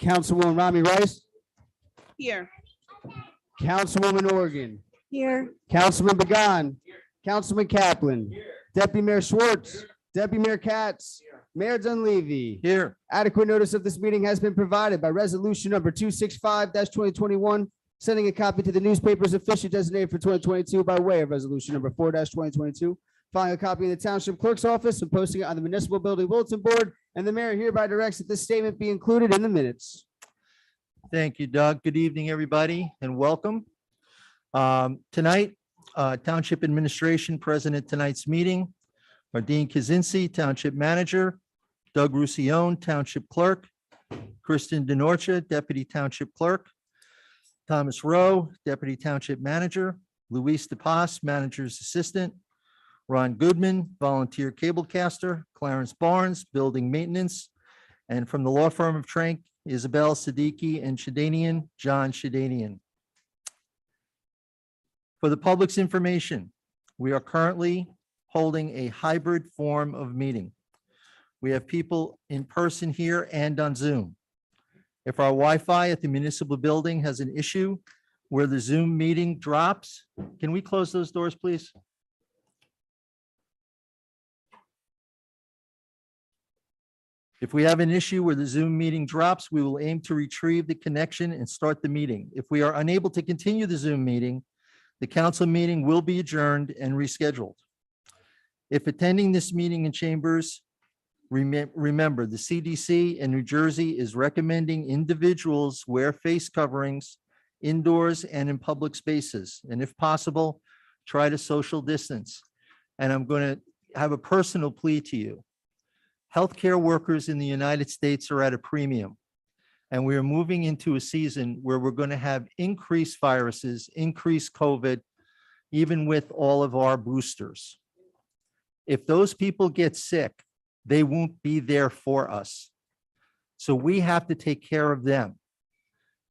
Councilwoman Rami Rice, Here. Councilwoman Organ, Here. Councilman Bagan, Councilman Kaplan, Deputy Mayor Schwartz, Deputy Mayor Katz, Mayor Dunleavy. Here. Adequate notice of this meeting has been provided by resolution number 265-2021, sending a copy to the newspapers officially designated for 2022 by way of resolution number 4-2022, filing a copy in the township clerk's office and posting it on the municipal building bulletin board, and the mayor hereby directs that this statement be included in the minutes. Thank you, Doug. Good evening, everybody, and welcome. Tonight, Township Administration present at tonight's meeting are Dean Kaczynski, Township Manager, Doug Roussillon, Township Clerk, Kristen DeNorcia, Deputy Township Clerk, Thomas Rowe, Deputy Township Manager, Luis DePass, Manager's Assistant, Ron Goodman, Volunteer Cablecaster, Clarence Barnes, Building Maintenance, and from the law firm of Trank, Isabel Siddiqui and Shadanian, John Shadanian. For the public's information, we are currently holding a hybrid form of meeting. We have people in person here and on Zoom. If our Wi-Fi at the municipal building has an issue where the Zoom meeting drops, can we close those doors, please? If we have an issue where the Zoom meeting drops, we will aim to retrieve the connection and start the meeting. If we are unable to continue the Zoom meeting, the council meeting will be adjourned and rescheduled. If attending this meeting in chambers, remember the CDC in New Jersey is recommending individuals wear face coverings indoors and in public spaces. And if possible, try to social distance. And I'm going to have a personal plea to you. Healthcare workers in the United States are at a premium. And we are moving into a season where we're going to have increased viruses, increased COVID, even with all of our boosters. If those people get sick, they won't be there for us. So we have to take care of them.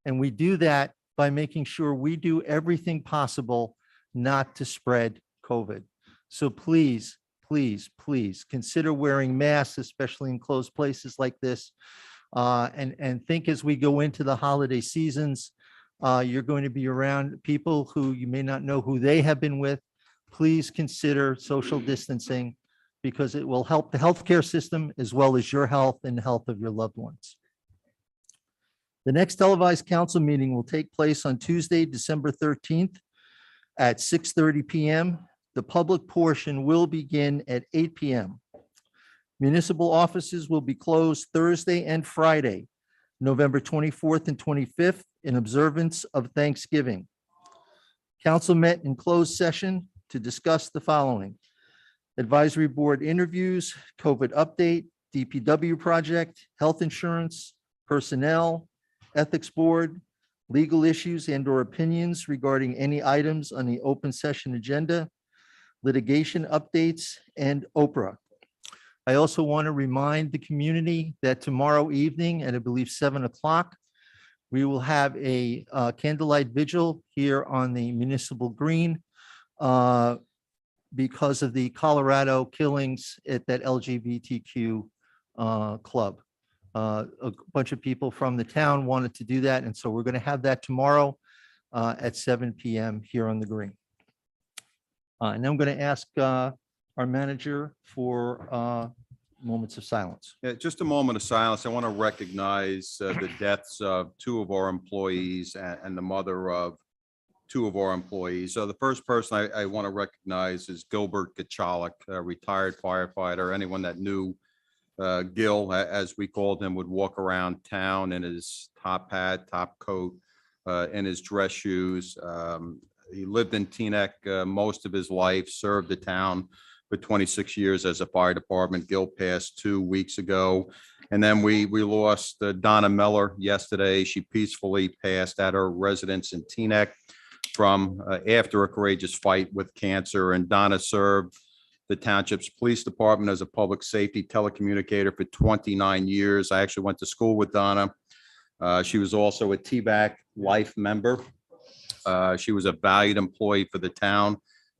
And we do that by making sure we do everything possible not to spread COVID. So please, please, please consider wearing masks, especially in closed places like this. And think as we go into the holiday seasons, you're going to be around people who you may not know who they have been with. Please consider social distancing because it will help the healthcare system as well as your health and the health of your loved ones. The next televised council meeting will take place on Tuesday, December 13th at 6:30 p.m. The public portion will begin at 8 p.m. Municipal offices will be closed Thursday and Friday, November 24th and 25th, in observance of Thanksgiving. Council met in closed session to discuss the following: advisory board interviews, COVID update, DPW project, health insurance, personnel, ethics board, legal issues and/or opinions regarding any items on the open session agenda, litigation updates, and Oprah. I also want to remind the community that tomorrow evening at, I believe, 7 o'clock, we will have a candlelight vigil here on the municipal green because of the Colorado killings at that LGBTQ club. A bunch of people from the town wanted to do that, and so we're going to have that tomorrow at 7 p.m. here on the green. And I'm going to ask our manager for moments of silence. Yeah, just a moment of silence. I want to recognize the deaths of two of our employees and the mother of two of our employees. So the first person I want to recognize is Gilbert Gachalik, a retired firefighter. Anyone that knew Gil, as we called him, would walk around town in his top hat, top coat, and his dress shoes. He lived in Teaneck most of his life, served the town for 26 years as a fire department. Gil passed 2 weeks ago. And then we lost Donna Miller yesterday. She peacefully passed at her residence in Teaneck from after a courageous fight with cancer. And Donna served the township's police department as a public safety telecommunicator for 29 years. I actually went to school with Donna. She was also a TVAC Life member. She was a valued employee for the town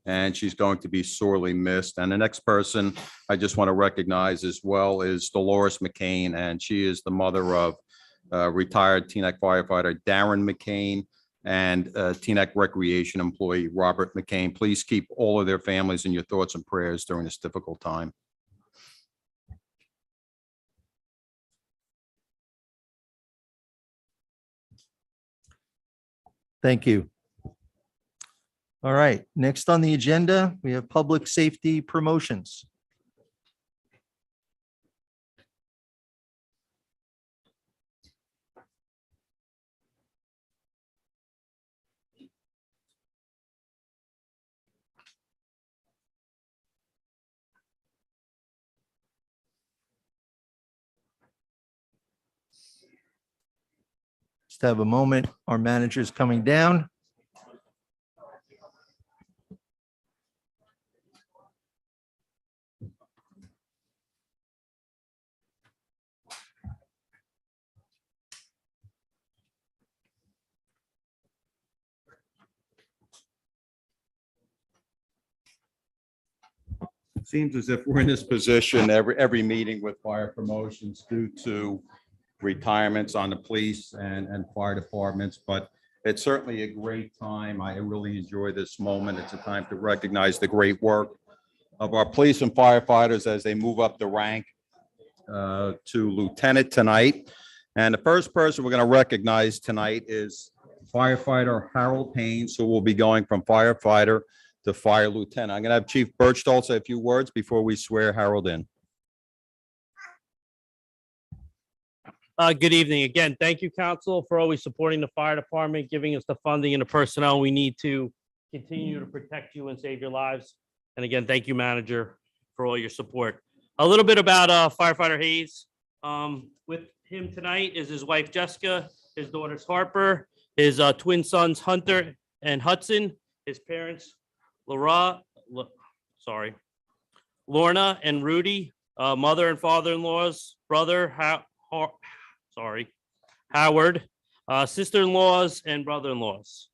and she's going to be sorely missed. And the next person I just want to recognize as well is Dolores McCain, and she is the mother of retired Teaneck firefighter Darren McCain and Teaneck Recreation employee Robert McCain. Please keep all of their families in your thoughts and prayers during this difficult time. Thank you. All right, next on the agenda, we have public safety promotions. Just have a moment. Our manager's coming down. Seems as if we're in this position every meeting with fire promotions due to retirements on the police and fire departments, but it's certainly a great time. I really enjoy this moment. It's a time to recognize the great work of our police and firefighters as they move up the rank to lieutenant tonight. And the first person we're going to recognize tonight is firefighter Harold Haynes, who will be going from firefighter to fire lieutenant. I'm going to have Chief Birchdahl say a few words before we swear Harold in. Good evening. Again, thank you, council, for always supporting the fire department, giving us the funding and the personnel we need to continue to protect you and save your lives. And again, thank you, manager, for all your support. A little bit about firefighter Hayes. With him tonight is his wife, Jessica, his daughters, Harper, his twin sons, Hunter and Hudson, his parents, Lorna and Rudy, mother and father-in-law's brother, Howard, sister-in-laws and brother-in-laws.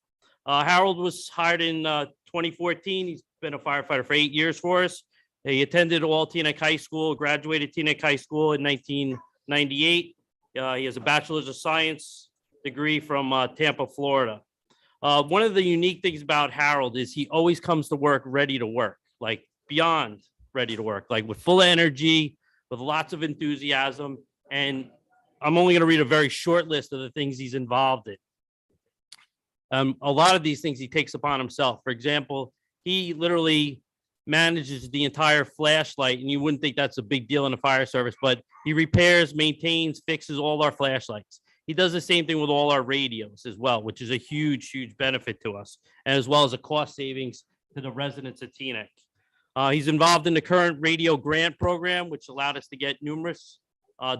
Harold was hired in 2014. He's been a firefighter for 8 years for us. He attended all Teaneck High School, graduated Teaneck High School in 1998. He has a bachelor's of science degree from Tampa, Florida. One of the unique things about Harold is he always comes to work ready to work, like beyond ready to work, like with full energy, with lots of enthusiasm. And I'm only going to read a very short list of the things he's involved in. A lot of these things he takes upon himself. For example, he literally manages the entire flashlight, and you wouldn't think that's a big deal in the fire service, but he repairs, maintains, fixes all our flashlights. He does the same thing with all our radios as well, which is a huge, huge benefit to us, and as well as a cost savings to the residents of Teaneck. He's involved in the current radio grant program, which allowed us to get numerous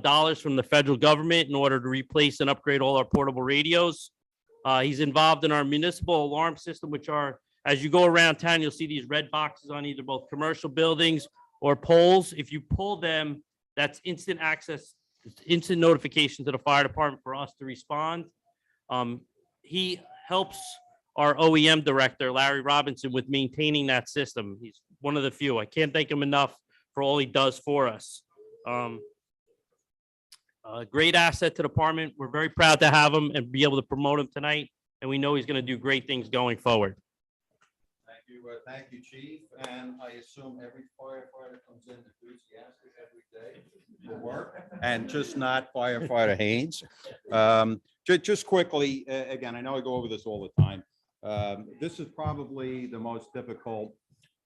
dollars from the federal government in order to replace and upgrade all our portable radios. He's involved in our municipal alarm system, which are, as you go around town, you'll see these red boxes on either both commercial buildings or poles. If you pull them, that's instant access, instant notification to the fire department for us to respond. He helps our OEM director, Larry Robinson, with maintaining that system. He's one of the few. I can't thank him enough for all he does for us. A great asset to the department. We're very proud to have him and be able to promote him tonight. And we know he's going to do great things going forward. Thank you, Chief. And I assume every firefighter comes in enthusiastic every day for work, and just not firefighter Haynes. Just quickly, again, I know I go over this all the time. This is probably the most difficult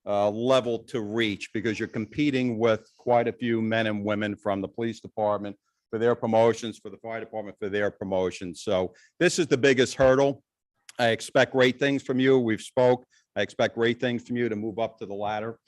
level to reach because you're competing with quite a few men and women from the police department for their promotions, for the fire department for their promotions. So this is the biggest hurdle. I expect great things from you. We've spoke. I expect great things from you to move up to the ladder.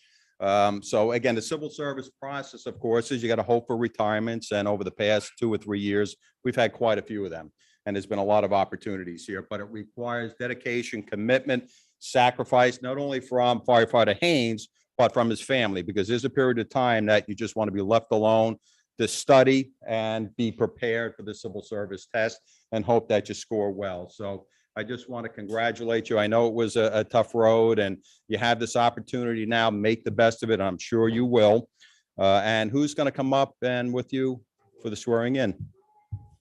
So again, the civil service process, of course, is you got to hope for retirements. And over the past 2 or 3 years, we've had quite a few of them. And there's been a lot of opportunities here, but it requires dedication, commitment, sacrifice, not only from firefighter Haynes, but from his family, because there's a period of time that you just want to be left alone to study and be prepared for the civil service test and hope that you score well. So I just want to congratulate you. I know it was a tough road and you have this opportunity now. Make the best of it. I'm sure you will. And who's going to come up and with you for the swearing in?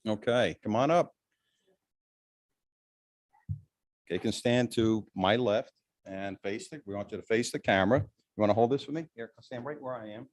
Okay, come on up. Okay, you can stand to my left and face the, we want you to face the camera. You want to hold this with me? Here, stand right where I am.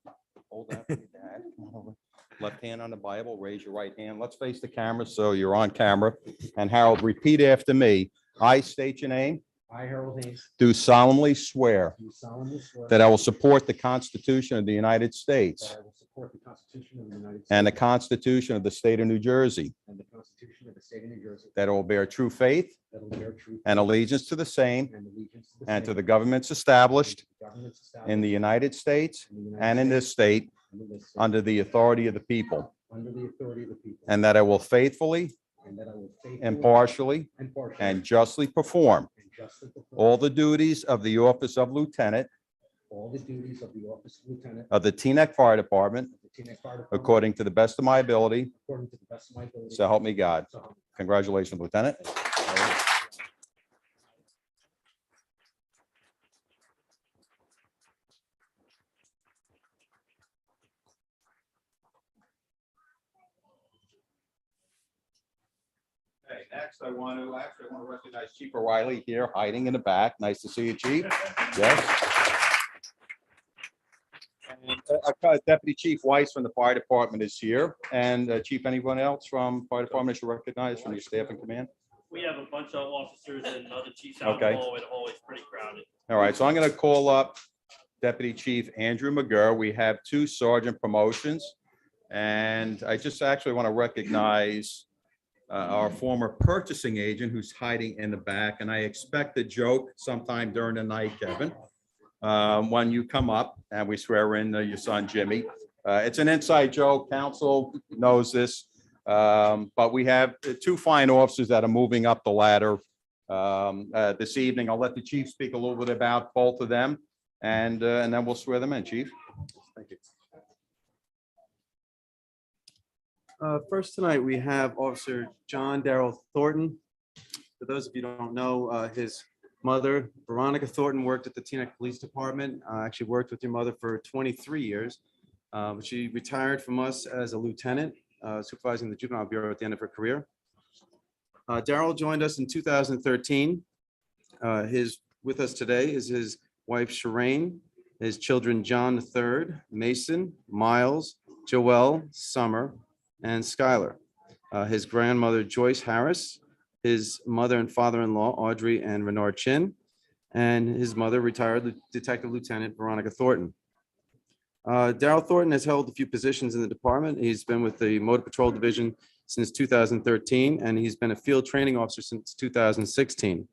Hold that for your dad. Come on over. Left hand on the Bible, raise your right hand. Let's face the camera so you're on camera. And Harold, repeat after me. I state your name. I, Harold Hayes, Do solemnly swear do solemnly swear that I will support the Constitution of the United States that I will support the Constitution of the United States and the Constitution of the State of New Jersey, and the Constitution of the State of New Jersey, that I will bear true faith that I will bear true and allegiance to the same and allegiance to the and to same the governments established and to the governments established in the United States in the United and in States this state and in this state, under the authority of the people, under the authority of the people, and that I will faithfully, and that I will faithfully, impartially, impartially, and justly perform and justly perform all the duties of the office of lieutenant all the duties of the office of lieutenant of the Teaneck Fire Department of the Teaneck Fire Department according to the best of my ability. according to the best of my ability. So help me God. So help me God. Congratulations, Lieutenant. Okay, next I want to recognize Chief O'Reilly here hiding in the back. Nice to see you, Chief. Yes. And, Deputy Chief Weiss from the Fire Department is here. And Chief, anyone else from Fire Department should recognize from your staff and command? We have a bunch of officers and other chiefs out Okay. in the hallway. The hallway's pretty crowded. All right, so I'm going to call up Deputy Chief Andrew McGurr. We have 2 sergeant promotions. And I just actually want to recognize our former purchasing agent who's hiding in the back. And I expect a joke sometime during the night, Kevin, when you come up and we swear in your son Jimmy. It's an inside joke. Council knows this. But we have 2 fine officers that are moving up the ladder this evening. I'll let the chief speak a little bit about both of them, and then we'll swear them in, Chief. Thank you. First tonight, we have Officer John Darrell Thornton. For those of you who don't know, his mother, Veronica Thornton, worked at the Teaneck Police Department. Actually worked with your mother for 23 years. But she retired from us as a lieutenant, supervising the Juvenile Bureau at the end of her career. Darrell joined us in 2013. With us today is his wife, Shireen, his children, John III, Mason, Miles, Joelle, Summer, and Skylar. His grandmother, Joyce Harris, his mother and father-in-law, Audrey and Renard Chin, and his mother, retired Detective Lieutenant Veronica Thornton. Darrell Thornton has held a few positions in the department. He's been with the Motor Patrol Division since 2013, and he's been a field training officer since 2016.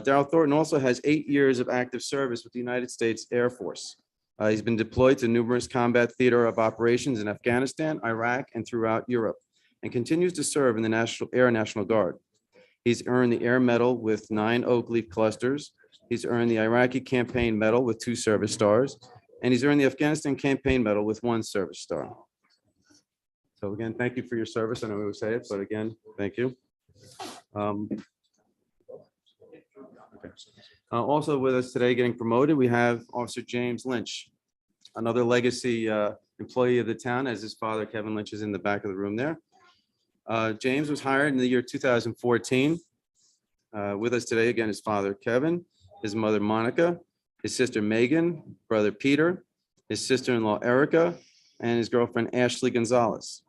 Darrell Thornton also has 8 years of active service with the United States Air Force. He's been deployed to numerous combat theater of operations in Afghanistan, Iraq, and throughout Europe, and continues to serve in the Air National Guard. He's earned the Air Medal with 9 Oak Leaf clusters. He's earned the Iraqi Campaign Medal with 2 service stars, and he's earned the Afghanistan Campaign Medal with 1 service star. So again, thank you for your service. I know we always say it, but again, thank you. Also with us today, getting promoted, we have Officer James Lynch, another legacy employee of the town, as his father, Kevin Lynch, is in the back of the room there. James was hired in the year 2014. With us today, again, his father, Kevin, his mother, Monica, his sister, Megan, brother, Peter, his sister-in-law, Erica, and his girlfriend, Ashley Gonzalez.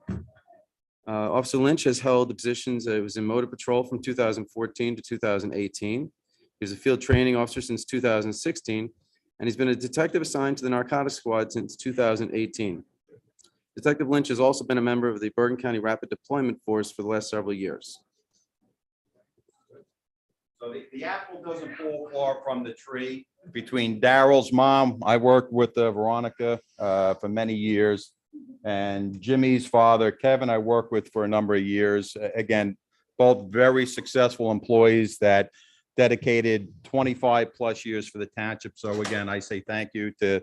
Officer Lynch has held the positions, it was in Motor Patrol from 2014 to 2018. He was a field training officer since 2016, and he's been a detective assigned to the Narcotics Squad since 2018. Detective Lynch has also been a member of the Bergen County Rapid Deployment Force for the last several years. So the apple doesn't fall far from the tree. Between Darrell's mom, I worked with Veronica for many years, and Jimmy's father, Kevin, I worked with for a number of years. Again, both very successful employees that dedicated 25 plus years for the township. So again, I say thank you to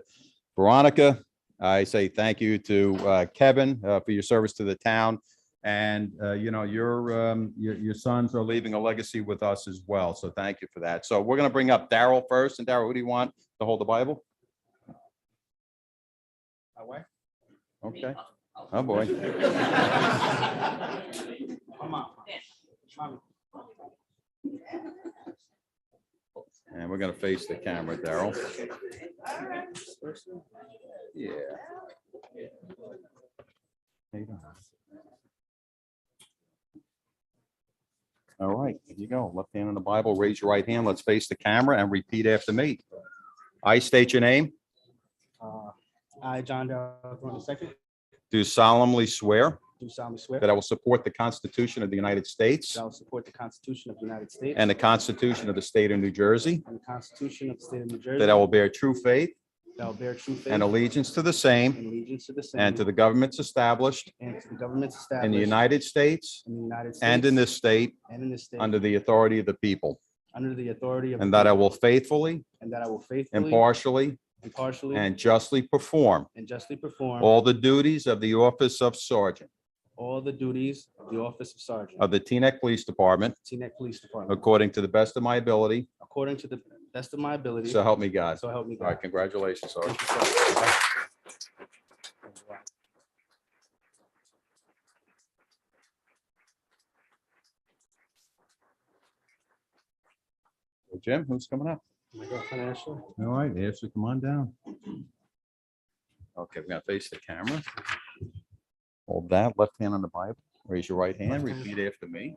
Veronica. I say thank you to Kevin for your service to the town. And, your sons are leaving a legacy with us as well. So thank you for that. So we're going to bring up Daryl first. And Daryl, who do you want to hold the Bible? Okay. Oh, boy. And we're going to face the camera, Daryl. Yeah. All right, here you go. Left hand on the Bible, raise your right hand. Let's face the camera and repeat after me. I state your name, I, John Darrell Thornton II, do solemnly swear do solemnly swear that I will support the Constitution of the United States that I will support the Constitution of the United States and the Constitution of the State of New Jersey, and the Constitution of the State of New Jersey, that I will bear true faith that I will bear true faith and allegiance to the same and allegiance to the same and to the governments established and to the governments established in the United States in the United States and in this state and in this state under the authority of the people, under the authority of and the that I people, will faithfully, and that I will faithfully, impartially, impartially, and justly perform and justly perform all the duties of the office of Sergeant all the duties of the office of Sergeant of the Teaneck Police Department Teaneck Police Department according to the best of my ability. according to the best of my ability. So help me God. So help me All right, God. congratulations, Sergeant. Thank you, sir. Jim, who's coming up? My girlfriend Ashley. All right, Ashley, come on down. Okay, we're gonna face the camera. Hold that left hand on the Bible. Raise your right hand. Repeat after me.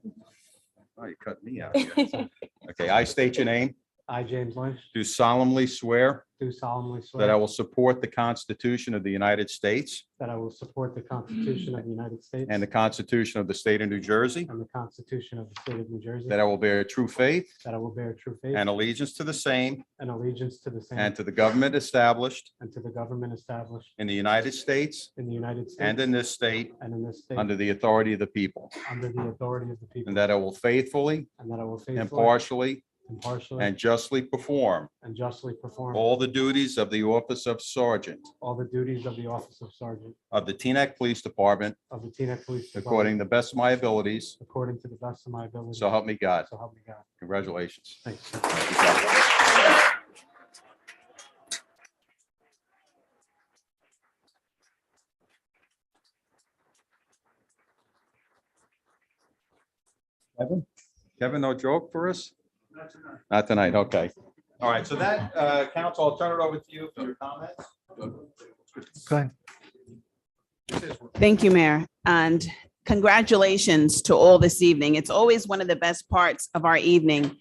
Oh, you cut me out here. Okay, I state your name. I, James Lynch, Do solemnly swear do solemnly that I swear will support the Constitution of the United States that I will support the Constitution of the United States and the Constitution of the State of New Jersey, and the Constitution of the State of New Jersey, that I will bear true faith that I will bear true faith and allegiance to the same and allegiance to the same and to the government established and to the government established in the United States in the United States and in this state and in this state under the authority of the people, under the authority of the people, and that I will faithfully, and that I will faithfully, impartially, impartially, and justly perform and justly perform all the duties of the office of Sergeant all the duties of the office of Sergeant of the Teaneck Police Department of the Teaneck Police Department according to the best of my abilities. according to the best of my ability. So help me God. So help me God. Congratulations. Thanks. Kevin, no joke for us? Not tonight, okay. All right, so that, council, I'll turn it over to you for your comments. Go ahead. Thank you, Mayor, and congratulations to all this evening. It's always one of the best parts of our evening,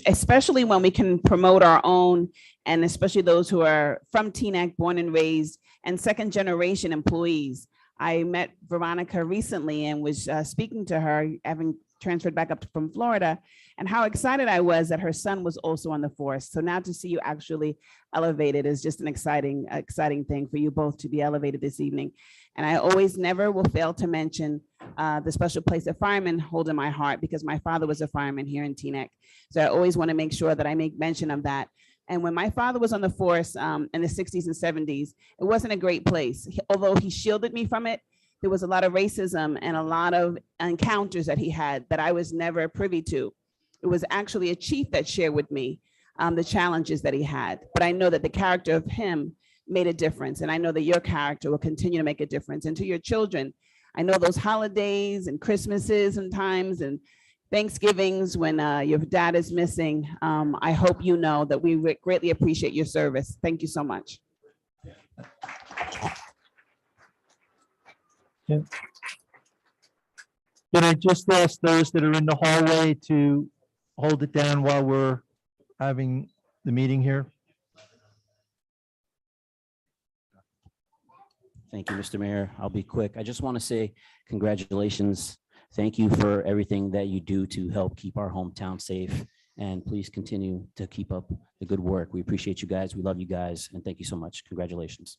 especially when we can promote our own, and especially those who are from Teaneck, born and raised, and second generation employees. I met Veronica recently and was speaking to her, having transferred back up from Florida, and how excited I was that her son was also on the force. So now to see you actually elevated is just an exciting thing for you both to be elevated this evening. And I always never will fail to mention the special place that firemen hold in my heart, because my father was a fireman here in Teaneck. So I always want to make sure that I make mention of that. And when my father was on the force in the 60s and 70s, it wasn't a great place. Although he shielded me from it, there was a lot of racism and a lot of encounters that he had that I was never privy to. It was actually a chief that shared with me the challenges that he had. But I know that the character of him made a difference. And I know that your character will continue to make a difference. And to your children, I know those holidays and Christmases and times and Thanksgivings when your dad is missing. I hope you know that we greatly appreciate your service. Thank you so much. Can I just ask those that are in the hallway to hold it down while we're having the meeting here? Thank you, Mr. Mayor. I'll be quick. I just want to say congratulations. Thank you for everything that you do to help keep our hometown safe. And please continue to keep up the good work. We appreciate you guys. We love you guys. And thank you so much. Congratulations.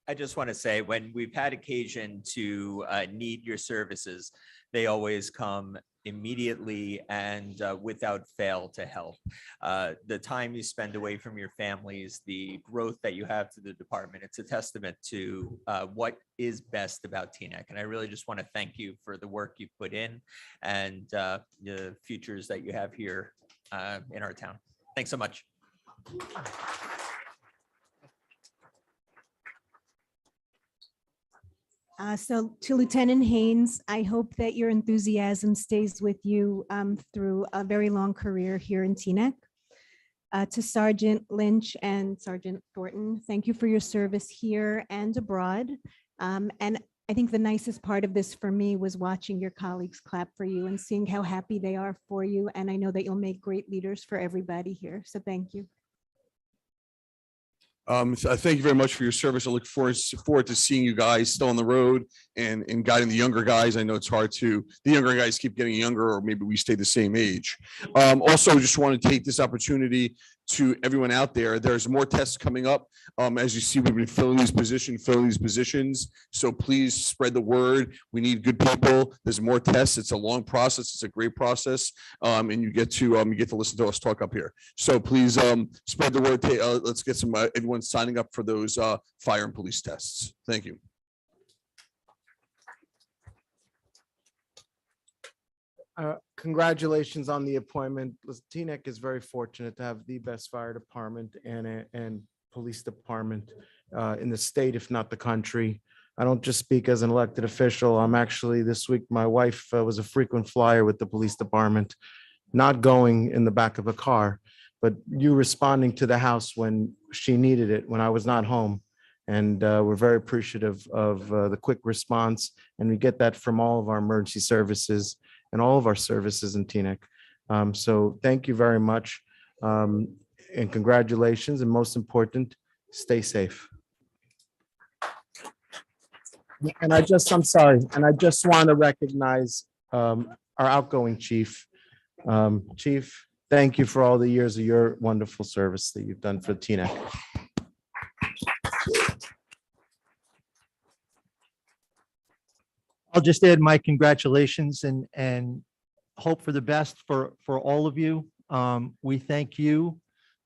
I just want to say, when we've had occasion to need your services, they always come immediately and without fail to help. The time you spend away from your families, the growth that you have to the department, it's a testament to what is best about Teaneck. And I really just want to thank you for the work you've put in and the futures that you have here in our town. Thanks so much. So to Lieutenant Haynes, I hope that your enthusiasm stays with you through a very long career here in Teaneck. To Sergeant Lynch and Sergeant Thornton, thank you for your service here and abroad. And I think the nicest part of this for me was watching your colleagues clap for you and seeing how happy they are for you. And I know that you'll make great leaders for everybody here. So thank you. So thank you very much for your service. I look forward to seeing you guys still on the road and guiding the younger guys. I know it's hard to, the younger guys keep getting younger, or maybe we stay the same age. Also, just want to take this opportunity to everyone out there. There's more tests coming up. As you see, we've been filling these positions. So please spread the word. We need good people. There's more tests. It's a long process. It's a great process. And you get to listen to us talk up here. So please spread the word. Let's get some everyone signing up for those fire and police tests. Thank you. Congratulations on the appointment. Teaneck is very fortunate to have the best fire department and police department in the state, if not the country. I don't just speak as an elected official. I'm actually, this week, my wife was a frequent flyer with the police department, not going in the back of a car, but you responding to the house when she needed it, when I was not home. And we're very appreciative of the quick response. And we get that from all of our emergency services and all of our services in Teaneck. So thank you very much. And congratulations. And most important, stay safe. And I'm sorry. And I just want to recognize our outgoing chief. Chief, thank you for all the years of your wonderful service that you've done for Teaneck. I'll just add my congratulations and hope for the best for all of you. We thank you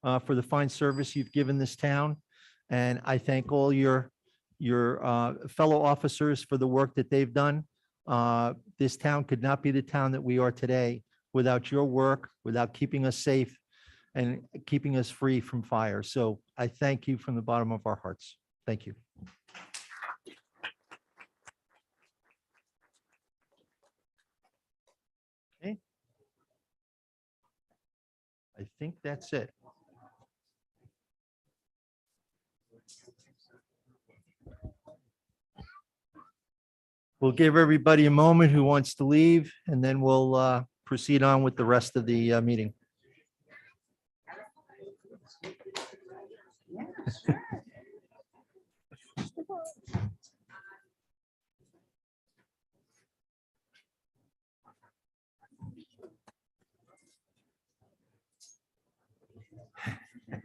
for the fine service you've given this town. And I thank all your fellow officers for the work that they've done. This town could not be the town that we are today without your work, without keeping us safe and keeping us free from fire. So I thank you from the bottom of our hearts. Thank you. Okay. I think that's it. We'll give everybody a moment who wants to leave, and then we'll proceed on with the rest of the meeting.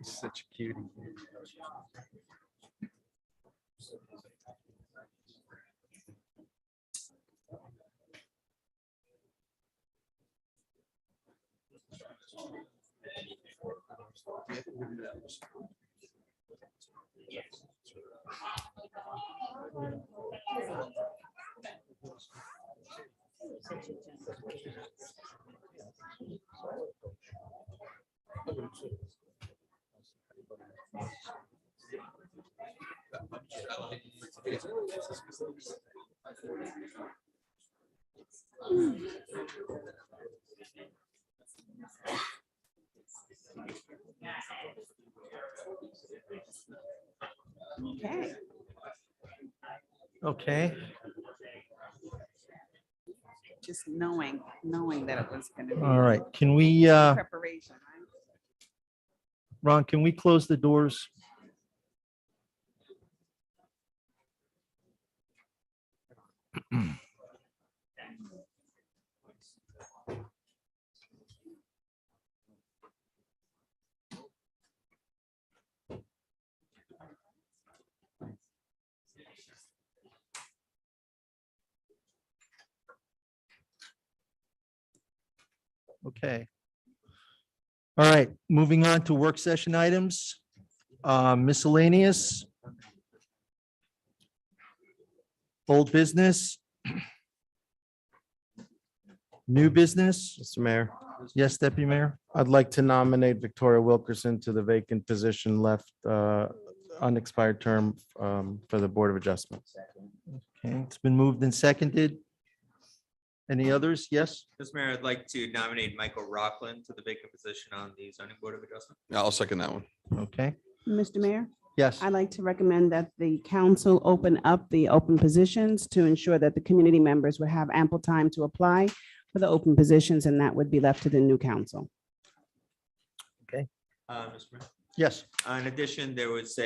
Such a cutie. Okay. Okay. Just knowing that it was going to be. All right. Can we, Preparation, right? Ron, can we close the doors? Okay. All right, moving on to work session items. Miscellaneous. Old business. New business. Mr. Mayor, Yes, Deputy Mayor. I'd like to nominate Victoria Wilkerson to the vacant position left unexpired term for the Board of Adjustments. Okay, it's been moved and seconded. Any others? Yes? Mr. Mayor, I'd like to nominate Michael Rockland to the vacant position on the zoning board of adjustment. I'll second that one. Okay, Mr. Mayor, yes. I'd like to recommend that the council open up the open positions to ensure that the community members would have ample time to apply for the open positions, and that would be left to the new council. Mr. Mayor. Yes. In addition, there was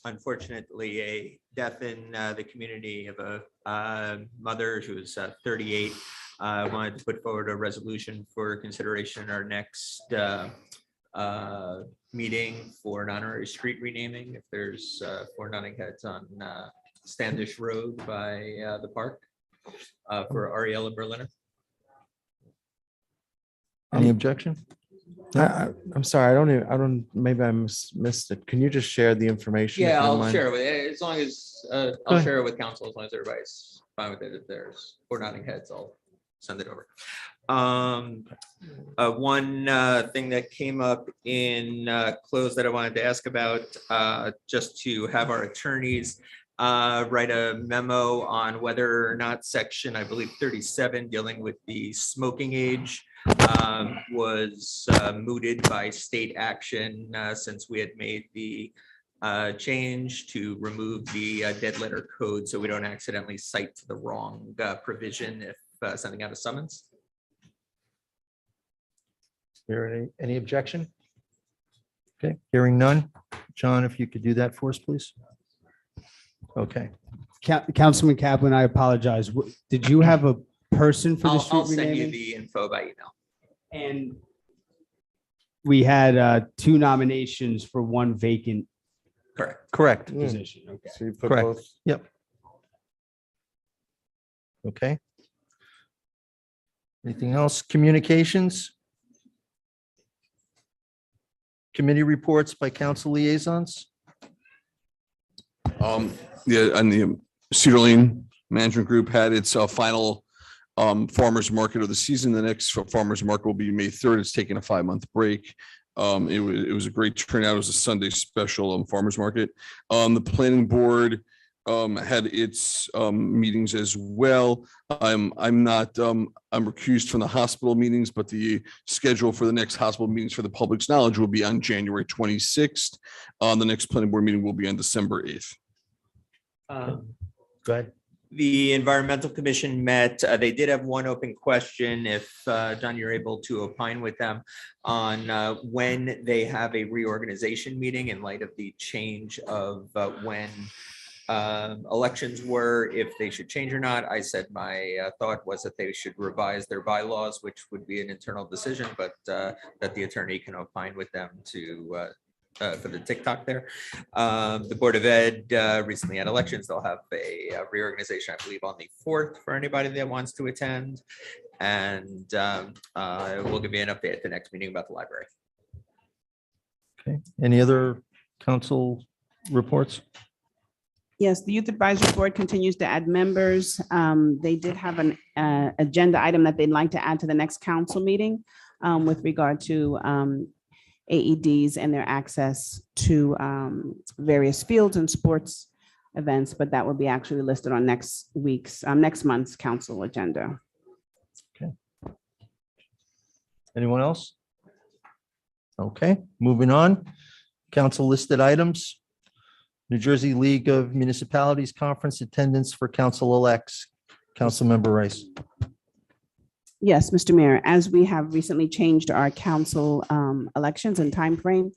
unfortunately, a death in the community of a mother who was 38. I wanted to put forward a resolution for consideration in our next meeting for an honorary street renaming. If there's 4 Nutting Heads on Standish Road by the park for Ariella Berliner. Any objection? I'm sorry, I don't, maybe I missed it. Can you just share the information? if Yeah, you don't I'll mind? share it with, as long as, I'll ahead. share it with council, as long as everybody's fine with it. If there's 4 Nutting Heads, I'll send it over. One thing that came up in close that I wanted to ask about, just to have our attorneys write a memo on whether or not section, I believe 37, dealing with the smoking age was mooted by state action since we had made the change to remove the dead letter code so we don't accidentally cite to the wrong provision if sending out a summons. Any objection? Okay, hearing none. John, if you could do that for us, please. Okay, Councilman Kaplan, I apologize. Did you have a person for the I'll street send you renaming? the info by email. And we had 2 nominations for 1 vacant Correct. correct. Yeah. position. Okay. So you put Correct. both. Yep. Okay. Anything else? Communications? Committee reports by council liaisons? Yeah, and the Cedar Lane Management Group had its final farmer's market of the season. The next farmer's market will be May 3rd. It's taking a 5-month break. It was a great turnout. It was a Sunday special farmer's market. The planning board had its meetings as well. I'm recused from the hospital meetings, but the schedule for the next hospital meetings for the public's knowledge will be on January 26th. The next planning board meeting will be on December 8th. Go ahead. The Environmental Commission met. They did have one open question. If, John, you're able to opine with them on when they have a reorganization meeting in light of the change of when elections were, if they should change or not. I said my thought was that they should revise their bylaws, which would be an internal decision, but that the attorney can opine with them to for the TikTok there. The Board of Ed recently had elections. They'll have a reorganization, I believe, on the 4th for anybody that wants to attend. And we'll give you an update at the next meeting about the library. Okay, any other council reports? Yes, the Youth Advisory Board continues to add members. They did have an agenda item that they'd like to add to the next council meeting with regard to AEDs and their access to various fields and sports events, but that will be actually listed on next month's council agenda. Anyone else? Okay, moving on. Council listed items. New Jersey League of Municipalities Conference attendance for council elects. Councilmember Rice. Yes, Mr. Mayor, as we have recently changed our council elections and timeframe,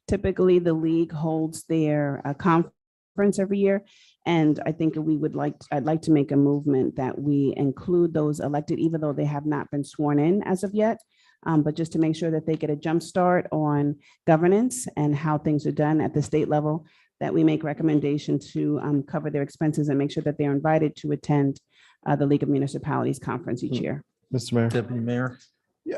typically the league holds their conference every year. And I think I'd like to make a movement that we include those elected, even though they have not been sworn in as of yet. But just to make sure that they get a jump start on governance and how things are done at the state level, that we make recommendation to cover their expenses and make sure that they're invited to attend the League of Municipalities Conference each year. Mr. Mayor, Deputy Mayor.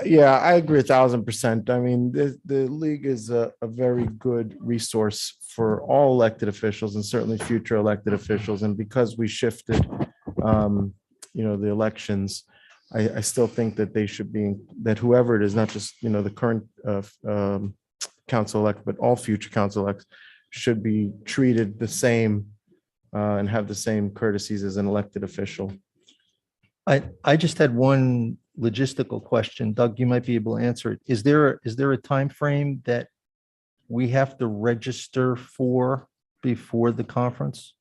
Yeah, I agree 1,000%. I mean, the league is a very good resource for all elected officials and certainly future elected officials. And because we shifted, the elections, I still think that they should be, that whoever it is, not just, the current council elect, but all future council elects should be treated the same and have the same courtesies as an elected official. I just had one logistical question. Doug, you might be able to answer it. Is there a time frame that we have to register for before the conference?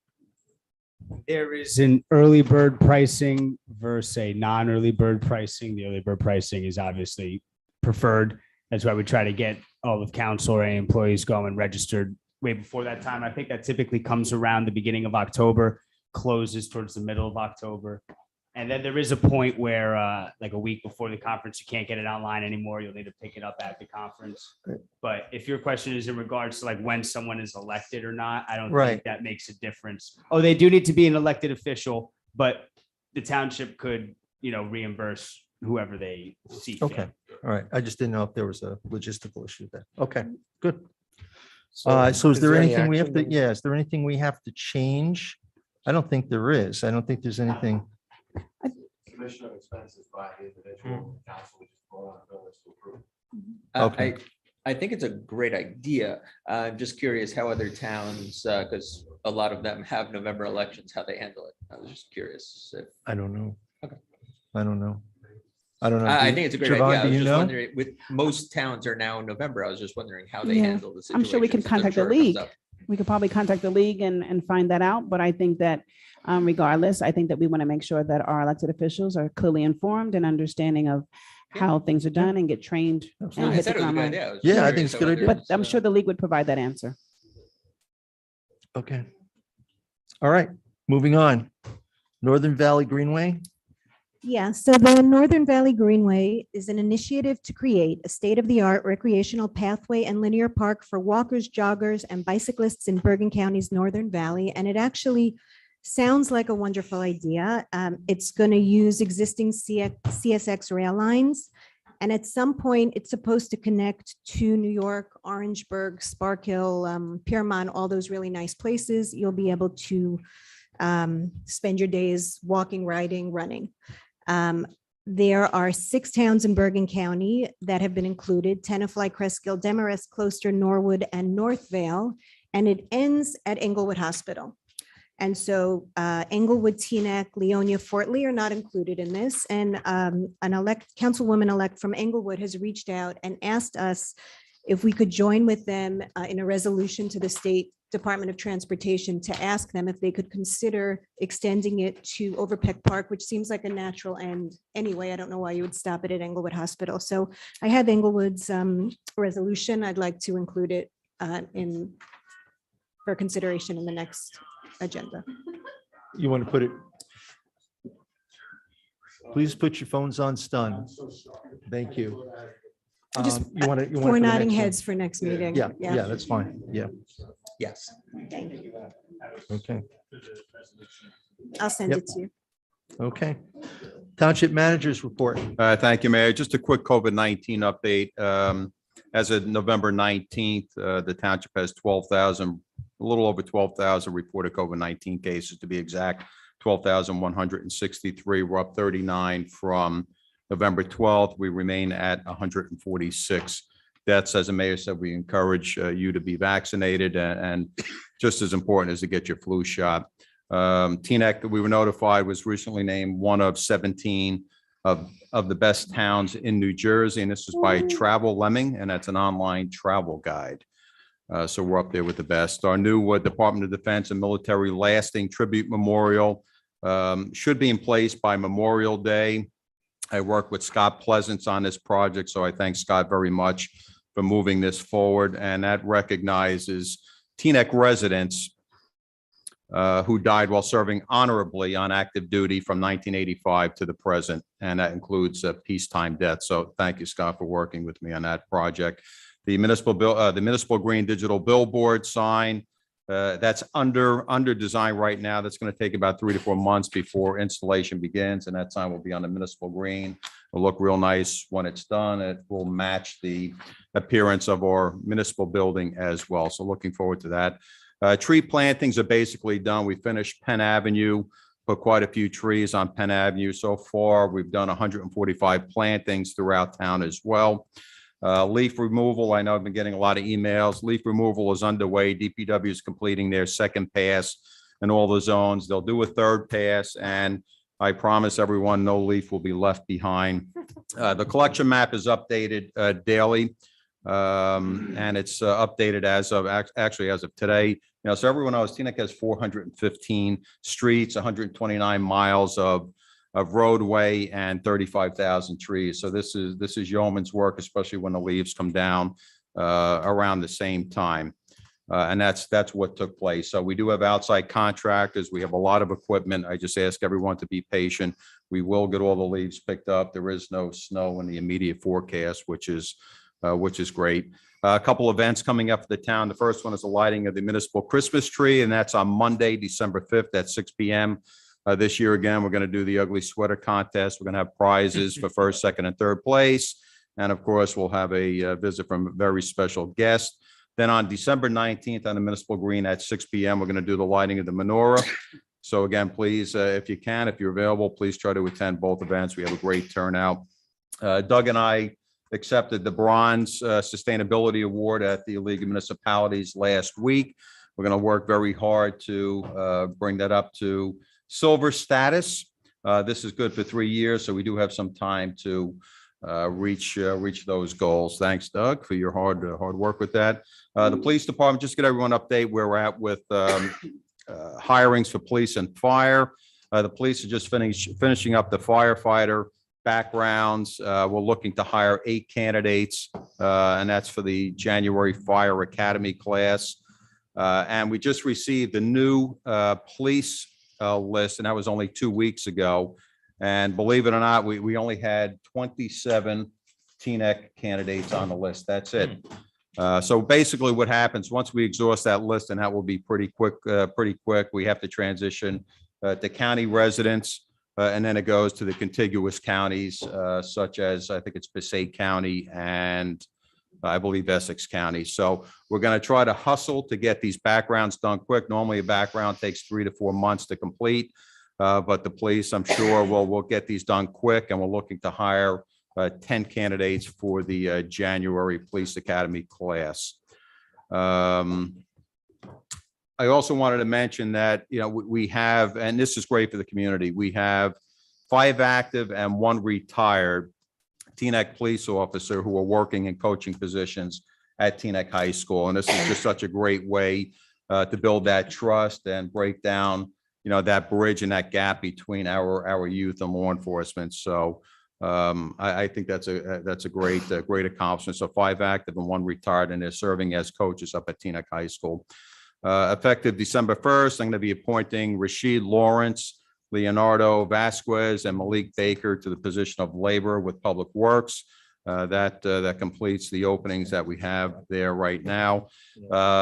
There is an early bird pricing versus a non-early bird pricing. The early bird pricing is obviously preferred. That's why we try to get all of council or any employees going registered way before that time. I think that typically comes around the beginning of October, closes towards the middle of October. And then there is a point where like a week before the conference, you can't get it online anymore. You'll need to pick it up at the conference. But if your question is in regards to like when someone is elected or not, I don't Right. think that makes a difference. Oh, they do need to be an elected official, but the township could, reimburse whoever they see fit. Okay, all right. I just didn't know if there was a logistical issue there. Okay, good. So is there any anything we have action to, is there anything we have to change? I don't think there is. I don't think there's anything. Commission of expenses by the individual council, which is vote on bill list to approve. Okay. I think it's a great idea. I'm just curious how other towns, because a lot of them have November elections, how they handle it. I was just curious. I don't know. Okay. I don't know. I don't know. I Do think it's a great Siobhan, idea. I do was you just know? wondering, with most towns are now in November. I was just wondering how they Yeah. handle the situation. I'm sure we can contact the league. We could probably contact the league and find that out. But I think that regardless, I think that we want to make sure that our elected officials are clearly informed and understanding of how things are done and get trained. and I hit the said it was a ground good running. idea. I was Yeah, I curious think it's a how good idea. others, But I'm sure the league would provide that answer. Okay. All right, moving on. Northern Valley Greenway. Yeah, so the Northern Valley Greenway is an initiative to create a state-of-the-art recreational pathway and linear park for walkers, joggers, and bicyclists in Bergen County's Northern Valley. And it actually sounds like a wonderful idea. It's going to use existing CSX rail lines. And at some point, it's supposed to connect to New York, Orangeburg, Spark Hill, Piermont, all those really nice places. You'll be able to spend your days walking, riding, running. There are 6 towns in Bergen County that have been included: Tenafly, Cresskill, Demarest, Closter, Norwood, and North Vale. And it ends at Englewood Hospital. And so Englewood, Teaneck, Leonia, Fort Lee are not included in this. And an councilwoman-elect from Englewood has reached out and asked us if we could join with them in a resolution to the State Department of Transportation to ask them if they could consider extending it to Overpeck Park, which seems like a natural end anyway. I don't know why you would stop it at Englewood Hospital. So I have Englewood's resolution. I'd like to include it for consideration in the next agenda. You want to put it? Please put your phones on stun. Thank you. Just You want to? For nodding heads for next meeting. Yeah, yeah, that's fine. Yeah, Yes. Thank you. okay, I'll send Yep. it to you. okay. Township managers report. Thank you, Mayor. Just a quick COVID-19 update. As of November 19th, the township has 12,000, a little over 12,000 reported COVID-19 cases, to be exact, 12,163. We're up 39 from November 12th. We remain at 146 deaths. As the mayor said, we encourage you to be vaccinated, and just as important is to get your flu shot. Teaneck, we were notified, was recently named one of 17 of the best towns in New Jersey, and this is by Travel Lemming, and that's an online travel guide. So we're up there with the best. Our new Department of Defense and Military Lasting Tribute Memorial should be in place by Memorial Day. I worked with Scott Pleasance on this project, so I thank Scott very much for moving this forward, and that recognizes Teaneck residents who died while serving honorably on active duty from 1985 to the present, and that includes peacetime deaths. So thank you, Scott, for working with me on that project. The municipal green digital billboard sign, that's under design right now. That's going to take about 3 to 4 months before installation begins, and that sign will be on the municipal green. It'll look real nice when it's done. It will match the appearance of our municipal building as well. So looking forward to that. Tree plantings are basically done. We finished Penn Avenue, put quite a few trees on Penn Avenue so far. We've done 145 plantings throughout town as well. Leaf removal, I know I've been getting a lot of emails. Leaf removal is underway. DPW is completing their second pass in all the zones. They'll do a third pass, and I promise everyone no leaf will be left behind. The collection map is updated daily, and it's updated as of actually as of today. You know, so everyone knows Teaneck has 415 streets, 129 miles of roadway, and 35,000 trees. So this is yeoman's work, especially when the leaves come down around the same time. And that's what took place. So we do have outside contractors. We have a lot of equipment. I just ask everyone to be patient. We will get all the leaves picked up. There is no snow in the immediate forecast, which is great. A couple events coming up for the town. The first one is the lighting of the municipal Christmas tree, and that's on Monday, December 5th at 6 p.m. This year, again, we're going to do the ugly sweater contest. We're going to have prizes for first, second, and third place. And of course, we'll have a visit from a very special guest. Then on December 19th on the Municipal Green at 6 p.m., we're going to do the lighting of the menorah. So again, please, if you can, if you're available, please try to attend both events. We have a great turnout. Doug and I accepted the Bronze Sustainability Award at the League of Municipalities last week. We're going to work very hard to bring that up to silver status. This is good for 3 years, so we do have some time to reach those goals. Thanks, Doug, for your hard work with that. The police department, just get everyone update where we're at with hirings for police and fire. The police are just finishing up the firefighter backgrounds. We're looking to hire 8 candidates, and that's for the January Fire Academy class. And we just received the new police list, and that was only 2 weeks ago. And believe it or not, we only had 27 Teaneck candidates on the list. That's it. So basically what happens once we exhaust that list, and that will be pretty quick, we have to transition to county residents. And then it goes to the contiguous counties, such as I think it's Passaic County and I believe Essex County. So we're going to try to hustle to get these backgrounds done quick. Normally a background takes 3 to 4 months to complete. But the police, I'm sure, will get these done quick, and we're looking to hire 10 candidates for the January Police Academy class. I also wanted to mention that, you know, we have, and this is great for the community, we have 5 active and 1 retired Teaneck police officer who are working in coaching positions at Teaneck High School. And this is just such a great way to build that trust and break down, you know, that bridge and that gap between our youth and law enforcement. So I think that's a great accomplishment. So 5 active and 1 retired, and they're serving as coaches up at Teaneck High School. Effective December 1st, I'm going to be appointing Rashid Lawrence, Leonardo Vasquez, and Malik Baker to the position of labor with Public Works. That completes the openings that we have there right now.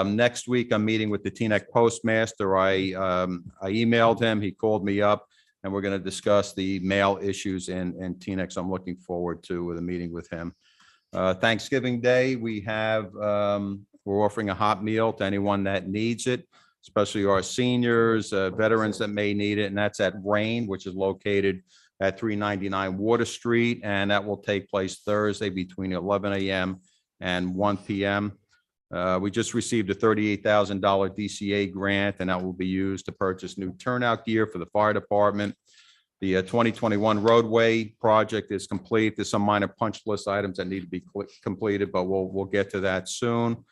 Next week, I'm meeting with the Teaneck postmaster. I emailed him. He called me up, and we're going to discuss the mail issues in Teaneck. So I'm looking forward to the meeting with him. Thanksgiving Day, we're offering a hot meal to anyone that needs it, especially our seniors, veterans that may need it, and that's at Rain, which is located at 399 Water Street, and that will take place Thursday between 11 a.m. and 1 p.m. We just received a $38,000 DCA grant, and that will be used to purchase new turnout gear for the fire department. The 2021 roadway project is complete. There's some minor punch list items that need to be completed, but we'll get to that soon.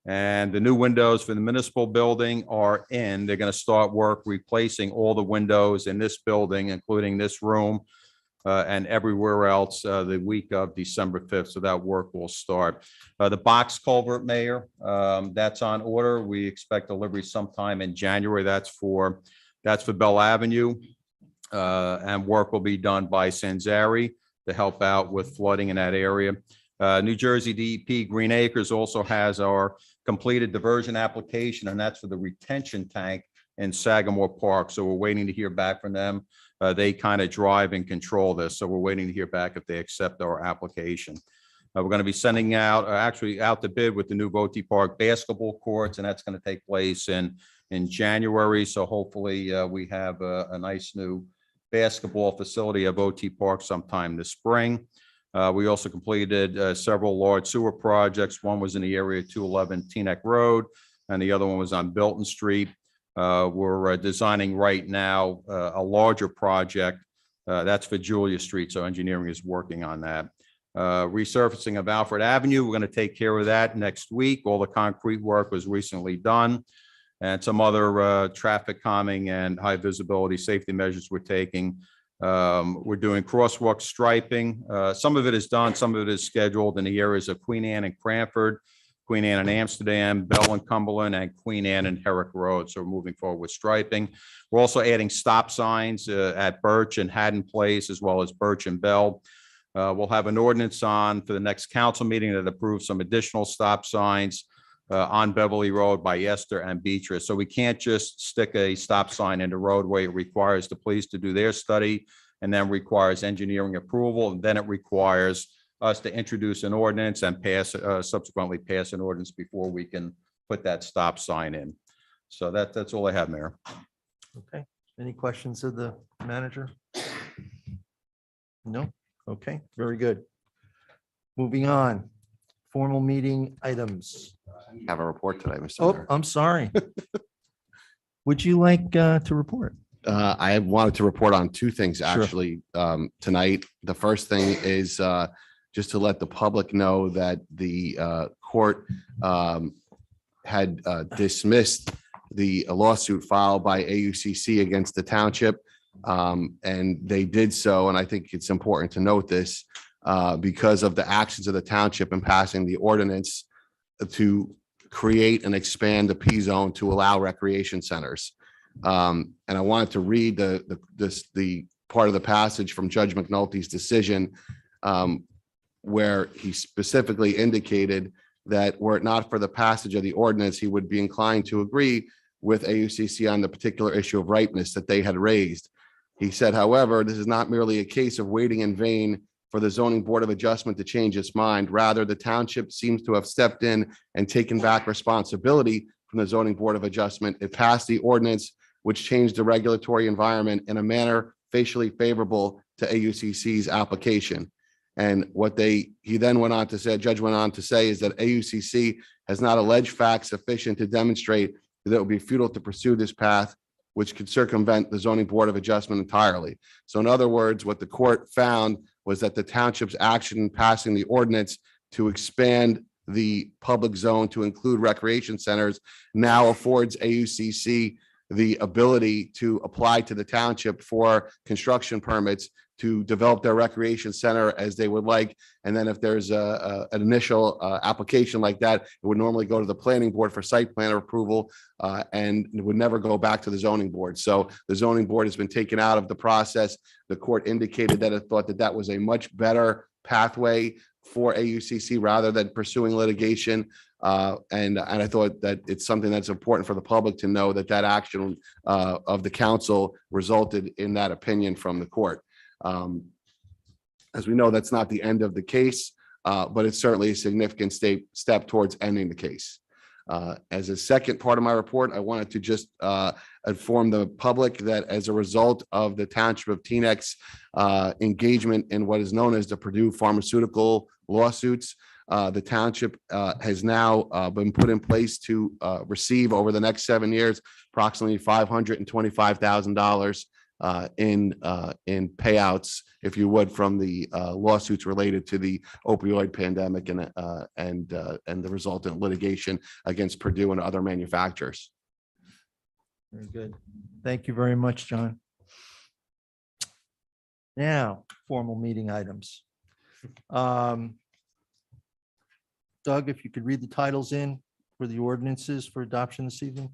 And the new windows for the municipal building are in. They're going to start work replacing all the windows in this building, including this room and everywhere else the week of December 5th. So that work will start. The box culvert, Mayor, that's on order. We expect delivery sometime in January. That's for Bell Avenue. And work will be done by Sanzari to help out with flooding in that area. New Jersey DEP Green Acres also has our completed diversion application, and that's for the retention tank in Sagamore Park. So we're waiting to hear back from them. They kind of drive and control this. So we're waiting to hear back if they accept our application. We're going to be sending out, actually out to bid with the new Voti Park basketball courts, and that's going to take place in January. So hopefully we have a nice new basketball facility at Voti Park sometime this spring. We also completed several large sewer projects. One was in the area of 211 Teaneck Road, and the other one was on Belton Street. We're designing right now a larger project. That's for Julia Street, so engineering is working on that. Resurfacing of Alfred Avenue, we're going to take care of that next week. All the concrete work was recently done. And some other traffic calming and high visibility safety measures we're taking. We're doing crosswalk striping. Some of it is done, some of it is scheduled in the areas of Queen Anne and Cranford, Queen Anne and Amsterdam, Bell and Cumberland, and Queen Anne and Herrick Road. So we're moving forward with striping. We're also adding stop signs at Birch and Haddon Place, as well as Birch and Bell. We'll have an ordinance on for the next council meeting that approves some additional stop signs on Beverly Road by Esther and Beatrice. So we can't just stick a stop sign in the roadway. It requires the police to do their study and then requires engineering approval. And then it requires us to introduce an ordinance and pass, subsequently pass an ordinance before we can put that stop sign in. So that's all I have, Mayor. Okay, any questions of the manager? No? Okay, very good. Moving on, formal meeting items. Have a report today, Mr. Oh, Mayor. I'm sorry. Would you like to report? I wanted to report on two things Sure. actually tonight. The first thing is just to let the public know that the court had dismissed the lawsuit filed by AUCC against the township. And they did so, and I think it's important to note this, because of the actions of the township in passing the ordinance to create and expand the P zone to allow recreation centers. And I wanted to read the part of the passage from Judge McNulty's decision, where he specifically indicated that were it not for the passage of the ordinance, he would be inclined to agree with AUCC on the particular issue of ripeness that they had raised. He said, however, this is not merely a case of waiting in vain for the zoning board of adjustment to change its mind. Rather, the township seems to have stepped in and taken back responsibility from the zoning board of adjustment. It passed the ordinance, which changed the regulatory environment in a manner facially favorable to AUCC's application. And what he then went on to say, judge went on to say, is that AUCC has not alleged facts sufficient to demonstrate that it would be futile to pursue this path, which could circumvent the zoning board of adjustment entirely. So in other words, what the court found was that the township's action in passing the ordinance to expand the public zone to include recreation centers now affords AUCC the ability to apply to the township for construction permits to develop their recreation center as they would like. And then if there's an initial application like that, it would normally go to the planning board for site plan approval and it would never go back to the zoning board. So the zoning board has been taken out of the process. The court indicated that it thought that that was a much better pathway for AUCC rather than pursuing litigation. And I thought that it's something that's important for the public to know that that action of the council resulted in that opinion from the court. As we know, that's not the end of the case, but it's certainly a significant step towards ending the case. As a second part of my report, I wanted to just inform the public that as a result of the Township of Teaneck's engagement in what is known as the Purdue Pharmaceutical lawsuits, the township has now been put in place to receive over the next 7 years approximately $525,000 in payouts, if you would, from the lawsuits related to the opioid pandemic and the resultant litigation against Purdue and other manufacturers. Very good. Thank you very much, John. Now, formal meeting items. Doug, if you could read the titles in for the ordinances for adoption this evening.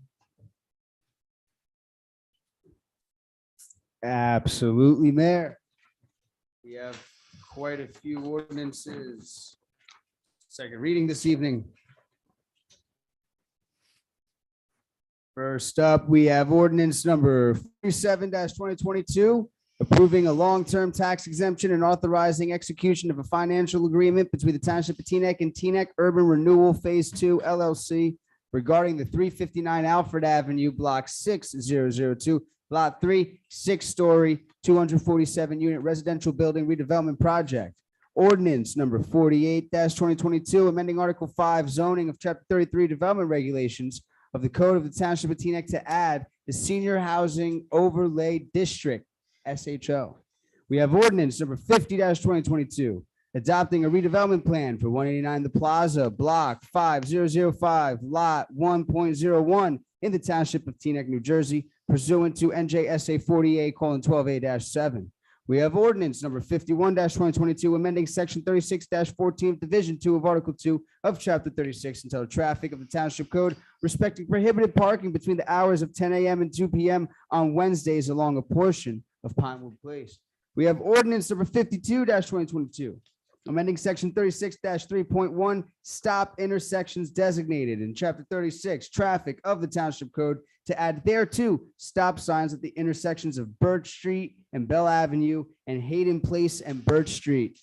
Absolutely, Mayor. We have quite a few ordinances. Second reading this evening. First up, we have ordinance number 47-2022, approving a long-term tax exemption and authorizing execution of a financial agreement between the Township of Teaneck and Teaneck Urban Renewal Phase 2 LLC regarding the 359 Alfred Avenue, Block 6002, Lot 3, 6-story, 247-unit residential building redevelopment project. Ordinance number 48-2022, amending Article 5 zoning of Chapter 33 Development Regulations of the Code of the Township of Teaneck to add the Senior Housing Overlay District, SHO. We have ordinance number 50-2022, adopting a redevelopment plan for 189 The Plaza, Block 5005, Lot 1.01 in the Township of Teaneck, New Jersey, pursuant to NJSA 48:12A-7. We have ordinance number 51-2022, amending section 36-14 of Division 2 of Article 2 of Chapter 36 entitled Traffic of the Township Code, respecting prohibited parking between the hours of 10 a.m. and 2 p.m. on Wednesdays along a portion of Pinewood Place. We have ordinance number 52-2022, amending section 36-3.1, stop intersections designated in Chapter 36, Traffic of the Township Code, to add thereto stop signs at the intersections of Birch Street and Bell Avenue and Hayden Place and Birch Street.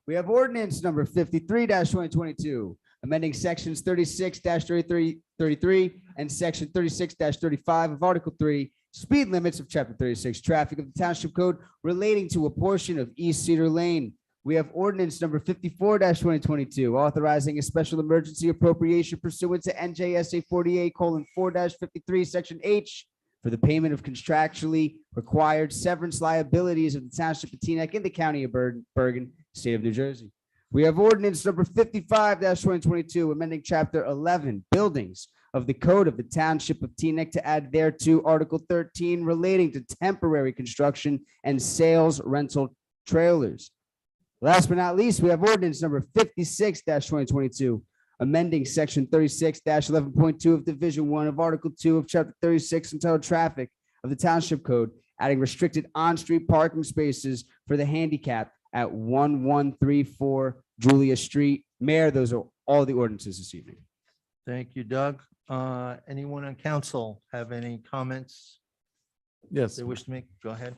We have ordinance number 53-2022, amending sections 36-33 and section 36-35 of Article 3, speed limits of Chapter 36, Traffic of the Township Code, relating to a portion of East Cedar Lane. We have ordinance number 54-2022, authorizing a special emergency appropriation pursuant to NJSA 48:4-53, Section H, for the payment of contractually required severance liabilities of the Township of Teaneck in the County of Bergen, State of New Jersey. We have ordinance number 55-2022, amending Chapter 11, Buildings of the Code of the Township of Teaneck to add thereto Article 13 relating to temporary construction and sales rental trailers. Last but not least, we have ordinance number 56-2022, amending section 36-11.2 of Division 1 of Article 2 of Chapter 36 entitled Traffic of the Township Code, adding restricted on-street parking spaces for the handicap at 1134 Julia Street. Mayor, those are all the ordinances this evening. Thank you, Doug. Anyone on council have any comments Yes. they wish to make? Go ahead.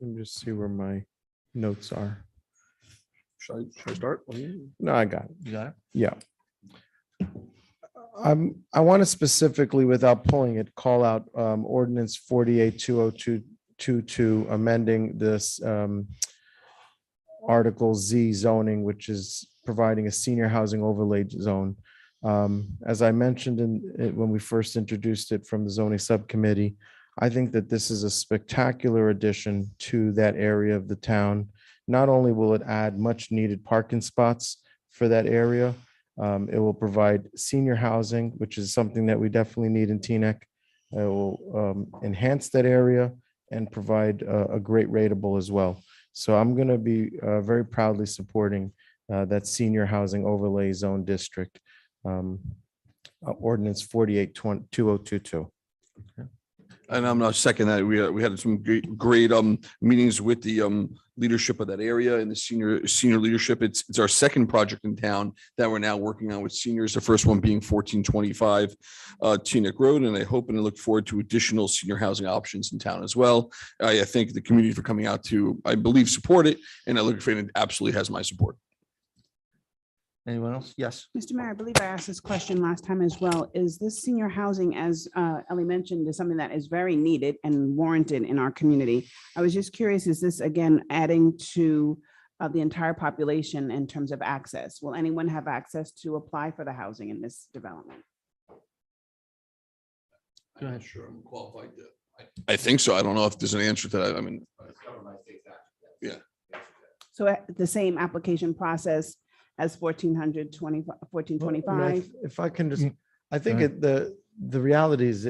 Let me just see where my notes are. Should I start? No, I got it. You got it? Yeah. I want to specifically, without pulling it, call out ordinance 48-20222, amending this Article Z zoning, which is providing a senior housing overlay zone. As I mentioned when we first introduced it from the zoning subcommittee, I think that this is a spectacular addition to that area of the town. Not only will it add much needed parking spots for that area, it will provide senior housing, which is something that we definitely need in Teaneck. It will enhance that area and provide a great rateable as well. So I'm going to be very proudly supporting that senior housing overlay zone district, ordinance 48-2022. And I'm not second that. We had some great meetings with the leadership of that area and the senior leadership. It's our second project in town that we're now working on with seniors. The first one being 1425 Teaneck Road, and I hope and I look forward to additional senior housing options in town as well. I thank the community for coming out to, I believe, support it, and I look for it absolutely has my support. Anyone else? Yes. Mr. Mayor, I believe I asked this question last time as well. Is this senior housing, as Ellie mentioned, is something that is very needed and warranted in our community? I was just curious, is this again adding to the entire population in terms of access? Will anyone have access to apply for the housing in this development? Go ahead. Sure, I'm qualified to. I think so. I don't know if there's an answer to that. I mean, yeah. So the same application process as 1425? If I can just, I think the reality is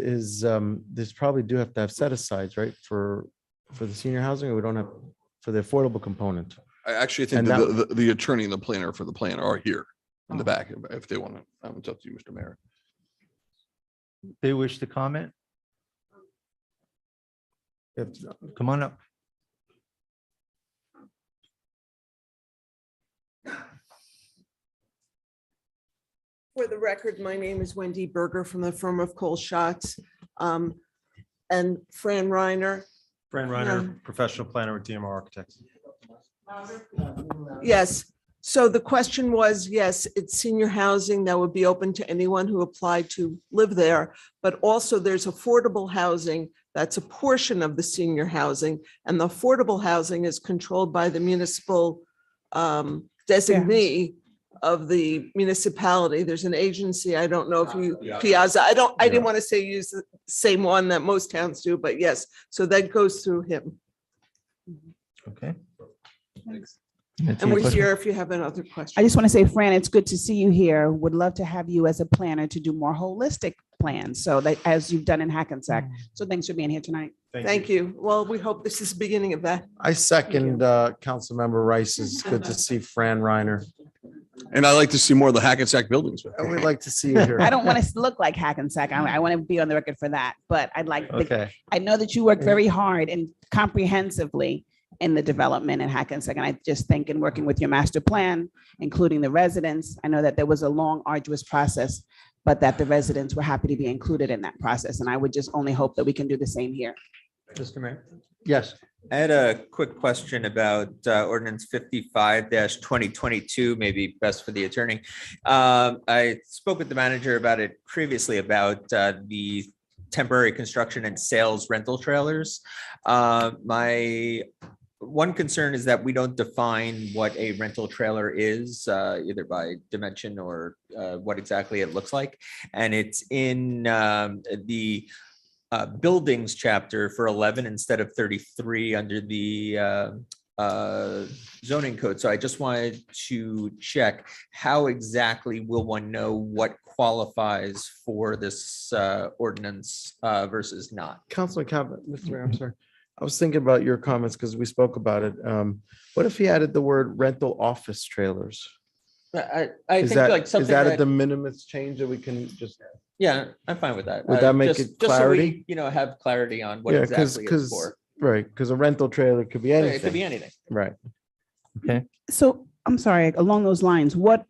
this probably do have to have set asides, right? For the senior housing, or we don't have for the affordable component. I actually think And that the attorney and the planner for the plan are here in the back if they want to. It's up to you, Mr. Mayor. They wish to comment? Come on up. For the record, my name is Wendy Berger from the firm of Cole Schatz. And Fran Reiner. Fran Reiner, professional planner with DMR Architects. Yes, so the question was, yes, it's senior housing that would be open to anyone who applied to live there. But also there's affordable housing. That's a portion of the senior housing. And the affordable housing is controlled by the municipal designee of the municipality. There's an agency. I don't know if you, Piazza, I didn't want to say use the same one that most towns do, but yes. So that goes through him. Okay. And we're here if you have another question. I just want to say, Fran, it's good to see you here. Would love to have you as a planner to do more holistic plans, so that as you've done in Hackensack. So thanks for being here tonight. Thank you. Well, we hope this is the beginning of that. I second Councilmember Rice. It's good to see Fran Reiner. And I like to see more of the Hackensack buildings. And we'd like to see you here. I don't want to look like Hackensack. I want to be on the record for that, but I'd like, Okay. I know that you work very hard and comprehensively in the development in Hackensack. And I just think in working with your master plan, including the residents, I know that there was a long, arduous process, but that the residents were happy to be included in that process. And I would just only hope that we can do the same here. Mr. Mayor. Yes. I had a quick question about ordinance 55-2022, maybe best for the attorney. I spoke with the manager about it previously about the temporary construction and sales rental trailers. My one concern is that we don't define what a rental trailer is, either by dimension or what exactly it looks like. And it's in the buildings chapter for 11 instead of 33 under the zoning code. So I just wanted to check how exactly will one know what qualifies for this ordinance versus not? Councilman Cabinet, Mr. Mayor, I'm sorry. I was thinking about your comments because we spoke about it. What if he added the word rental office trailers? I Is think that, like is something that a that, de minimis change that we can just? yeah, I'm fine with that. Would that make Just- it just so we, clarity? You know, have clarity on what Yeah, because, exactly it's for. right, because a rental trailer could be It could be anything. anything. Right. Okay. So I'm sorry, along those lines, what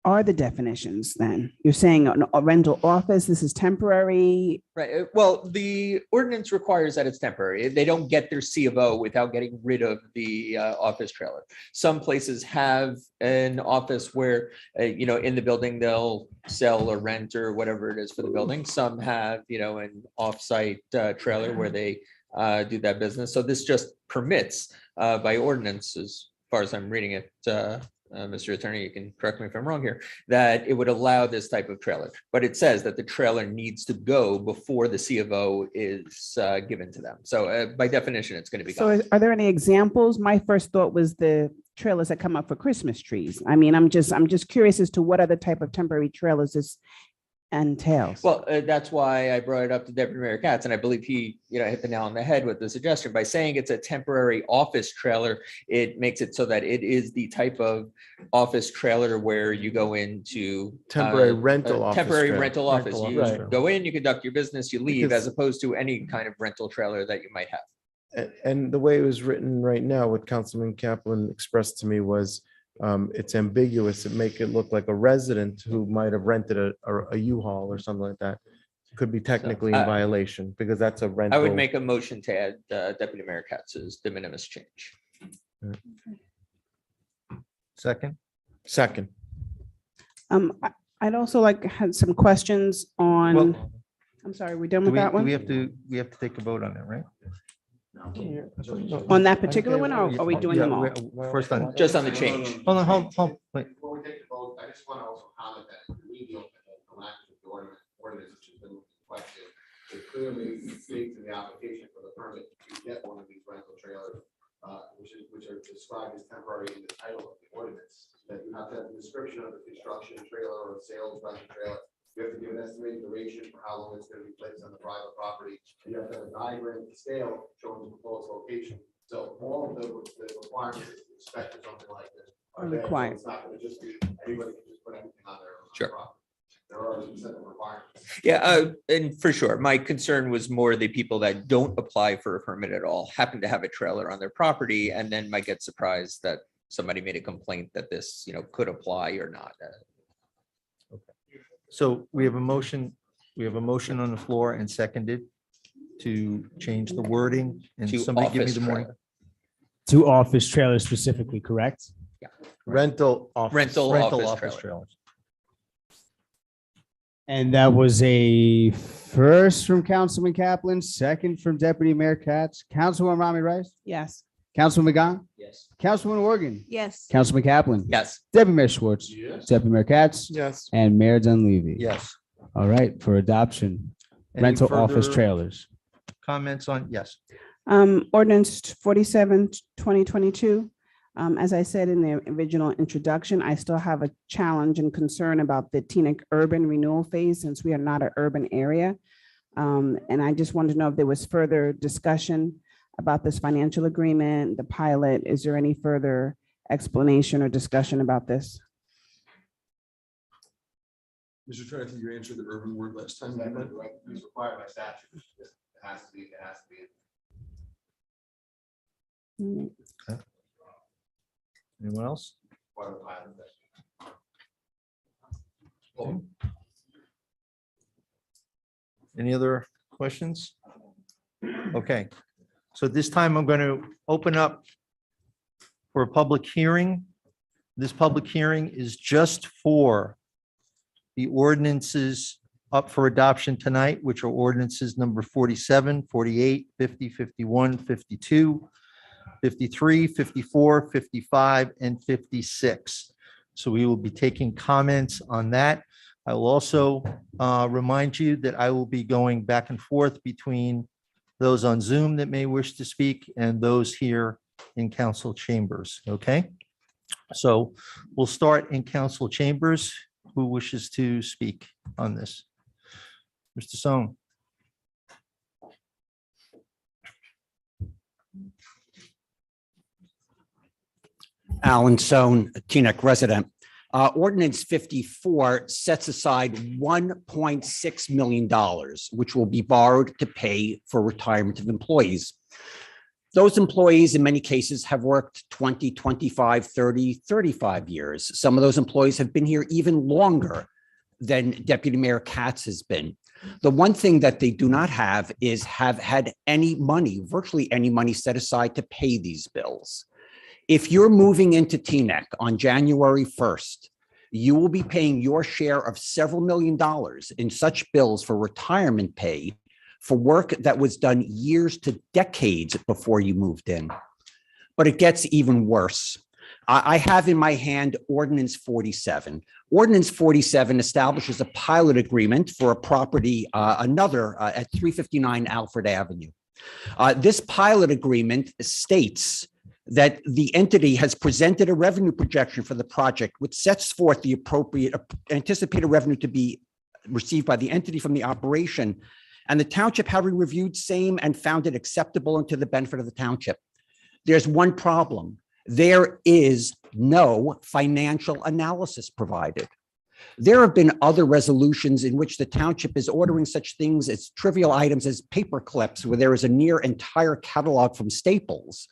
are the definitions then? You're saying a rental office, this is temporary. Right. Well, the ordinance requires that it's temporary. They don't get their C of O without getting rid of the office trailer. Some places have an office where, you know, in the building, they'll sell or rent or whatever it is for the building. Some have, you know, an offsite trailer where they do that business. So this just permits by ordinance, as far as I'm reading it, Mr. Attorney, you can correct me if I'm wrong here, that it would allow this type of trailer. But it says that the trailer needs to go before the C of O is given to them. So by definition, it's going to be So gone. are there any examples? My first thought was the trailers that come up for Christmas trees. I mean, I'm just curious as to what other type of temporary trailers this entails. Well, that's why I brought it up to Deputy Mayor Katz, and I believe he, you know, hit the nail on the head with the suggestion. By saying it's a temporary office trailer, it makes it so that it is the type of office trailer where you go into Temporary a rental office temporary trailer. rental office. Rental You office trailer. go in, you conduct your business, you leave, Because- as opposed to any kind of rental trailer that you might have. And the way it was written right now, what Councilman Kaplan expressed to me was it's ambiguous. It make it look like a resident who might have rented a U-Haul or something like that. Could be technically in uh, violation because that's a I rental. would make a motion to add Deputy Mayor Katz's de minimis change. Second. Second. I'd also like had some questions on, Well, I'm sorry, we're done do with we, that do one? we have to take a vote on it, right? On that particular one, or are we doing them all? First on. Just on the change. Hold on, hold, wait. Before we take the vote, I just want to also comment that we the language of the ordinance, which has been questioned, it clearly states in the application for the permit to get one of these rental trailers, which are described as temporary in the title of the ordinance, that you have to have a description of the construction trailer or sales rental trailer. You have to give an estimated duration for how long it's going to be placed on the private property. And you have to have a diagram to scale showing the proposed location. So all of the requirements with respect to something like this Are there. So required. It's not going to just be, anybody can just put anything on their. Sure. property. There are specific requirements. Yeah, and for sure, my concern was more the people that don't apply for a permit at all, happen to have a trailer on their property, and then might get surprised that somebody made a complaint that this, you know, could apply or not. So we have a motion on the floor and seconded to change the wording and To somebody give me office the morning. trailer. To office trailers specifically, correct? Rental office. Rental Rental office office trailer. trailers. And that was a first from Councilman Kaplan, second from Deputy Mayor Katz, Councilwoman Rami Rice, Yes. Councilman McGahn, Yes. Councilman Morgan, Yes. Councilman Kaplan, Yes. Deputy Mayor Schwartz, Deputy Mayor Katz, Yes. and Mayor Dunleavy. Yes. All right, for adoption, Any rental office further trailers. Comments on, yes. Ordinance 47, 2022. As I said in the original introduction, I still have a challenge and concern about the Teaneck urban renewal phase since we are not an urban area. And I just wanted to know if there was further discussion about this financial agreement, the pilot. Is there any further explanation or discussion about this? Mr. Trainer, I think you answered the urban word last time. It's required by statute. It has to be. Anyone else? Any other questions? Okay, so this time I'm going to open up for a public hearing. This public hearing is just for the ordinances up for adoption tonight, which are ordinances number 47, 48, 50, 51, 52, 53, 54, 55, and 56. So we will be taking comments on that. I will also remind you that I will be going back and forth between those on Zoom that may wish to speak and those here in council chambers, okay? So we'll start in council chambers. Who wishes to speak on this? Mr. Song. Alan Sohn, a Teaneck resident. Ordinance 54 sets aside $1.6 million, which will be borrowed to pay for retirement of employees. Those employees, in many cases, have worked 20, 25, 30, 35 years. Some of those employees have been here even longer than Deputy Mayor Katz has been. The one thing that they do not have is have had any money, virtually any money set aside to pay these bills. If you're moving into Teaneck on January 1st, you will be paying your share of several $1 million in such bills for retirement pay for work that was done years to decades before you moved in. But it gets even worse. I have in my hand Ordinance 47. Ordinance 47 establishes a pilot agreement for a property, at 359 Alfred Avenue. This pilot agreement states that the entity has presented a revenue projection for the project, which sets forth the appropriate anticipated revenue to be received by the entity from the operation. And the township, having reviewed same and found it acceptable and to the benefit of the township. There's one problem. There is no financial analysis provided. There have been other resolutions in which the township is ordering such things as trivial items as paper clips, where there is a near entire catalog from Staples.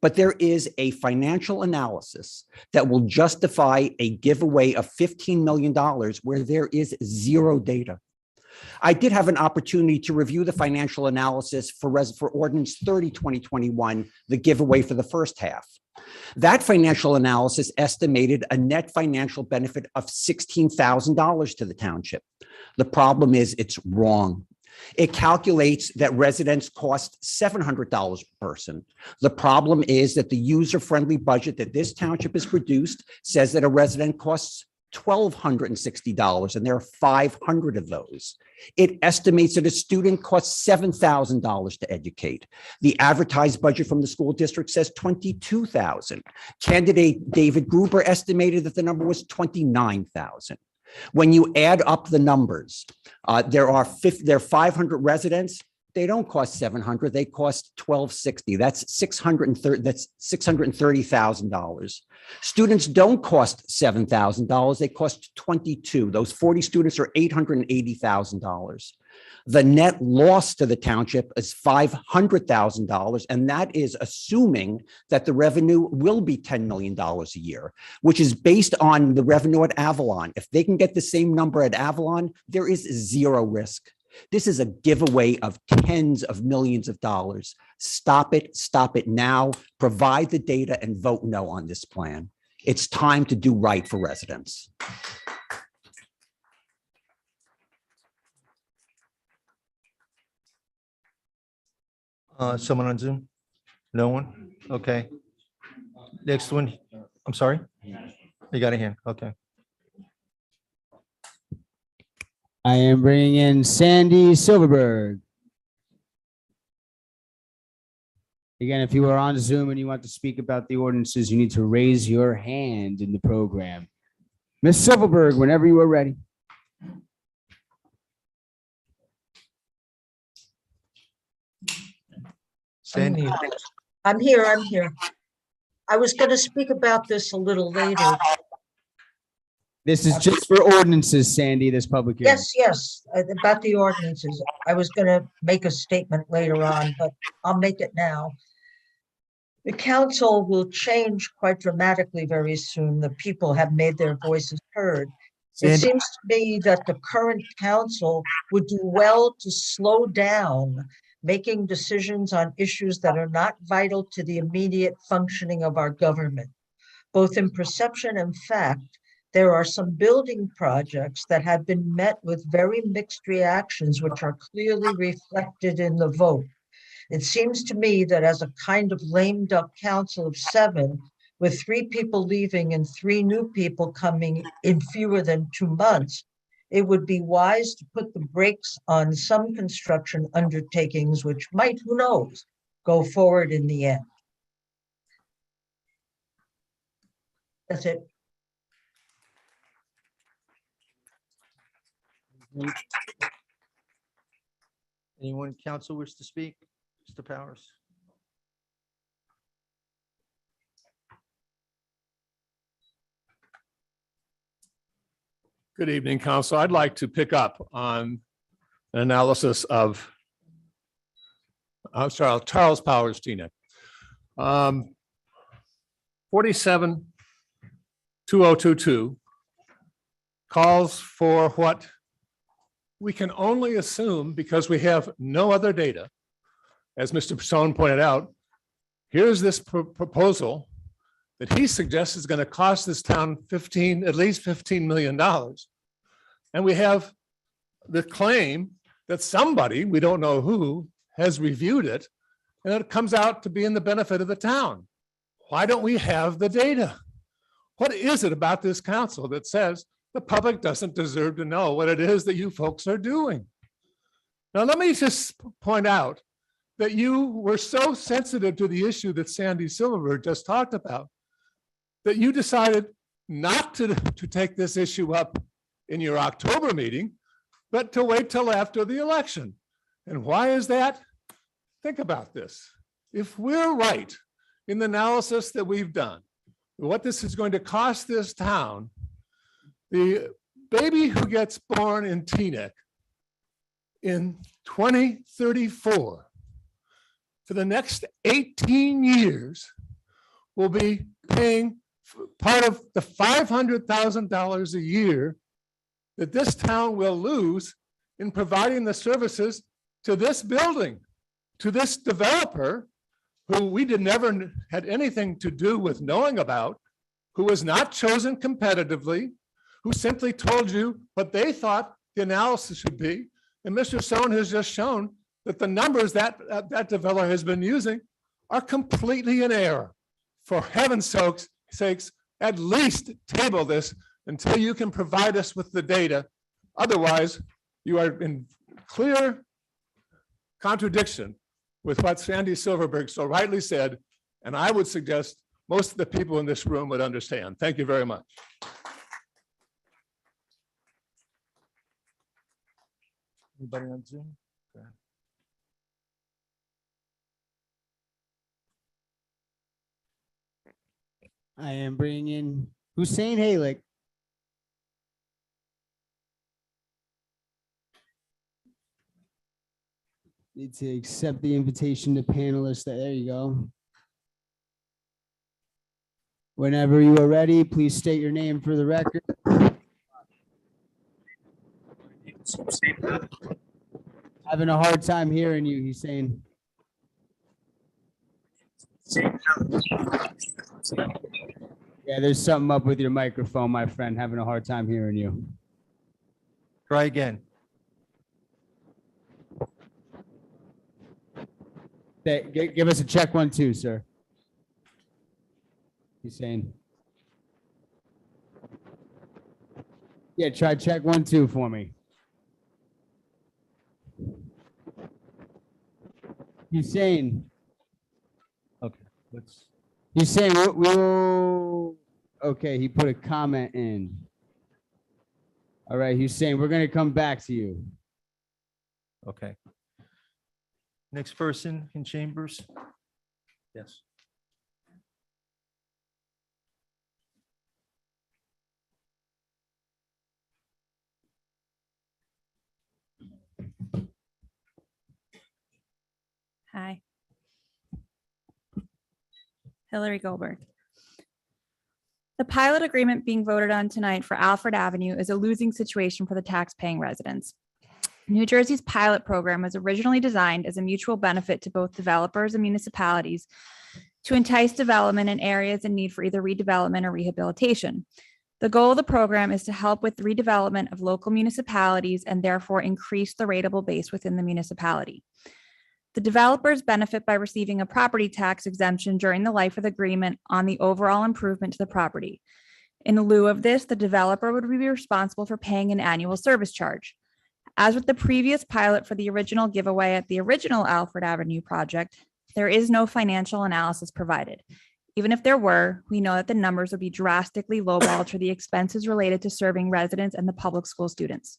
But there is a financial analysis that will justify a giveaway of $15 million where there is zero data. I did have an opportunity to review the financial analysis for Ordinance 30, 2021, the giveaway for the first half. That financial analysis estimated a net financial benefit of $16,000 to the township. The problem is it's wrong. It calculates that residents cost $700 per person. The problem is that the user-friendly budget that this township has produced says that a resident costs $1,260, and there are 500 of those. It estimates that a student costs $7,000 to educate. The advertised budget from the school district says $22,000. Candidate David Gruber estimated that the number was $29,000. When you add up the numbers, there are 500 residents. They don't cost 700, they cost 1,260. That's 630, that's $630,000. Students don't cost $7,000, they cost 22. Those 40 students are $880,000. The net loss to the township is $500,000, and that is assuming that the revenue will be $10 million a year, which is based on the revenue at Avalon. If they can get the same number at Avalon, there is zero risk. This is a giveaway of tens of millions of dollars. Stop it now, provide the data and vote no on this plan. It's time to do right for residents. Someone on Zoom? No one? Okay. Next one. I'm sorry? You got a hand. Okay. I am bringing in Sandy Silverberg. Again, if you are on Zoom and you want to speak about the ordinances, you need to raise your hand in the program. Ms. Silverberg, whenever you are ready. Sandy, I'm here. I was going to speak about this a little later. This is just for ordinances, Sandy, this public hearing. Yes, about the ordinances. I was going to make a statement later on, but I'll make it now. The council will change quite dramatically very soon. The people have made their voices heard. It seems to me that the current council would do well to slow down making decisions on issues that are not vital to the immediate functioning of our government. Both in perception and fact, there are some building projects that have been met with very mixed reactions, which are clearly reflected in the vote. It seems to me that as a kind of lame duck council of 7, with 3 people leaving and 3 new people coming in fewer than 2 months, it would be wise to put the brakes on some construction undertakings, which might, who knows, go forward in the end. That's it. anyone in council wish to speak? Mr. Powers? Good evening, council. I'd like to pick up on an analysis of Charles Powers, Teaneck. 47-2022 calls for what we can only assume because we have no other data. As Mr. Persone pointed out, here's this proposal that he suggests is going to cost this town at least $15 million. And we have the claim that somebody, we don't know who, has reviewed it, and it comes out to be in the benefit of the town. Why don't we have the data? What is it about this council that says the public doesn't deserve to know what it is that you folks are doing? Now, let me just point out that you were so sensitive to the issue that Sandy Silverberg just talked about, that you decided not to take this issue up in your October meeting, but to wait till after the election. And why is that? Think about this. If we're right in the analysis that we've done, what this is going to cost this town, the baby who gets born in Teaneck in 2034, for the next 18 years, will be paying part of the $500,000 a year that this town will lose in providing the services to this building, to this developer who we never had anything to do with knowing about, who was not chosen competitively, who simply told you what they thought the analysis should be. And Mr. Stone has just shown that the numbers that developer has been using are completely in error. For heaven's sakes, at least table this until you can provide us with the data. Otherwise, you are in clear contradiction with what Sandy Silverberg so rightly said, and I would suggest most of the people in this room would understand. Thank you very much. Anybody on Zoom? I am bringing in Hussein Halick. Need to accept the invitation to panelists. There you go. Whenever you are ready, please state your name for the record. Having a hard time hearing you, Hussein. Yeah, there's something up with your microphone, my friend. Having a hard time hearing you. Try again. Give us a check 1, 2, sir. Hussein. Yeah, try check 1, 2 for me. Hussein. Okay, let's. Hussein, we'll. Okay, he put a comment in. All right, Hussein, we're gonna come back to you. Okay. Next person in chambers? Yes. Hi. Hillary Goldberg. The pilot agreement being voted on tonight for Alfred Avenue is a losing situation for the tax-paying residents. New Jersey's pilot program was originally designed as a mutual benefit to both developers and municipalities to entice development in areas in need for either redevelopment or rehabilitation. The goal of the program is to help with redevelopment of local municipalities and therefore increase the rateable base within the municipality. The developers benefit by receiving a property tax exemption during the life of the agreement on the overall improvement to the property. In lieu of this, the developer would be responsible for paying an annual service charge. As with the previous pilot for the original giveaway at the original Alfred Avenue project, there is no financial analysis provided. Even if there were, we know that the numbers would be drastically lowballed for the expenses related to serving residents and the public school students.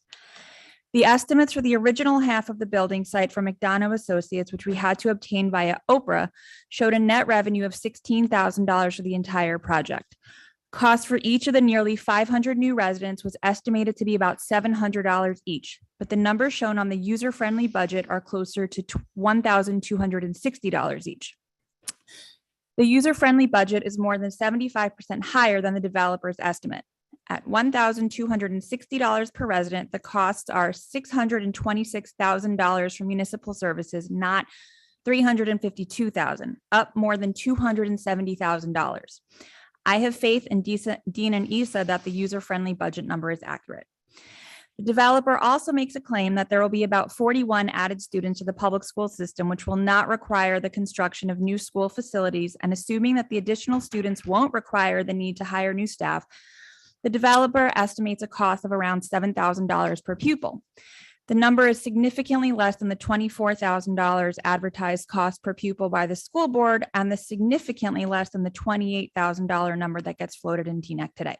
The estimates for the original half of the building site from McDonough Associates, which we had to obtain via Oprah, showed a net revenue of $16,000 for the entire project. Cost for each of the nearly 500 new residents was estimated to be about $700 each, but the numbers shown on the user-friendly budget are closer to $1,260 each. The user-friendly budget is more than 75% higher than the developer's estimate. At $1,260 per resident, the costs are $626,000 for municipal services, not $352,000, up more than $270,000. I have faith in Dean and Issa that the user-friendly budget number is accurate. The developer also makes a claim that there will be about 41 added students to the public school system, which will not require the construction of new school facilities, and assuming that the additional students won't require the need to hire new staff, the developer estimates a cost of around $7,000 per pupil. The number is significantly less than the $24,000 advertised cost per pupil by the school board and the significantly less than the $28,000 number that gets floated in TNEC today.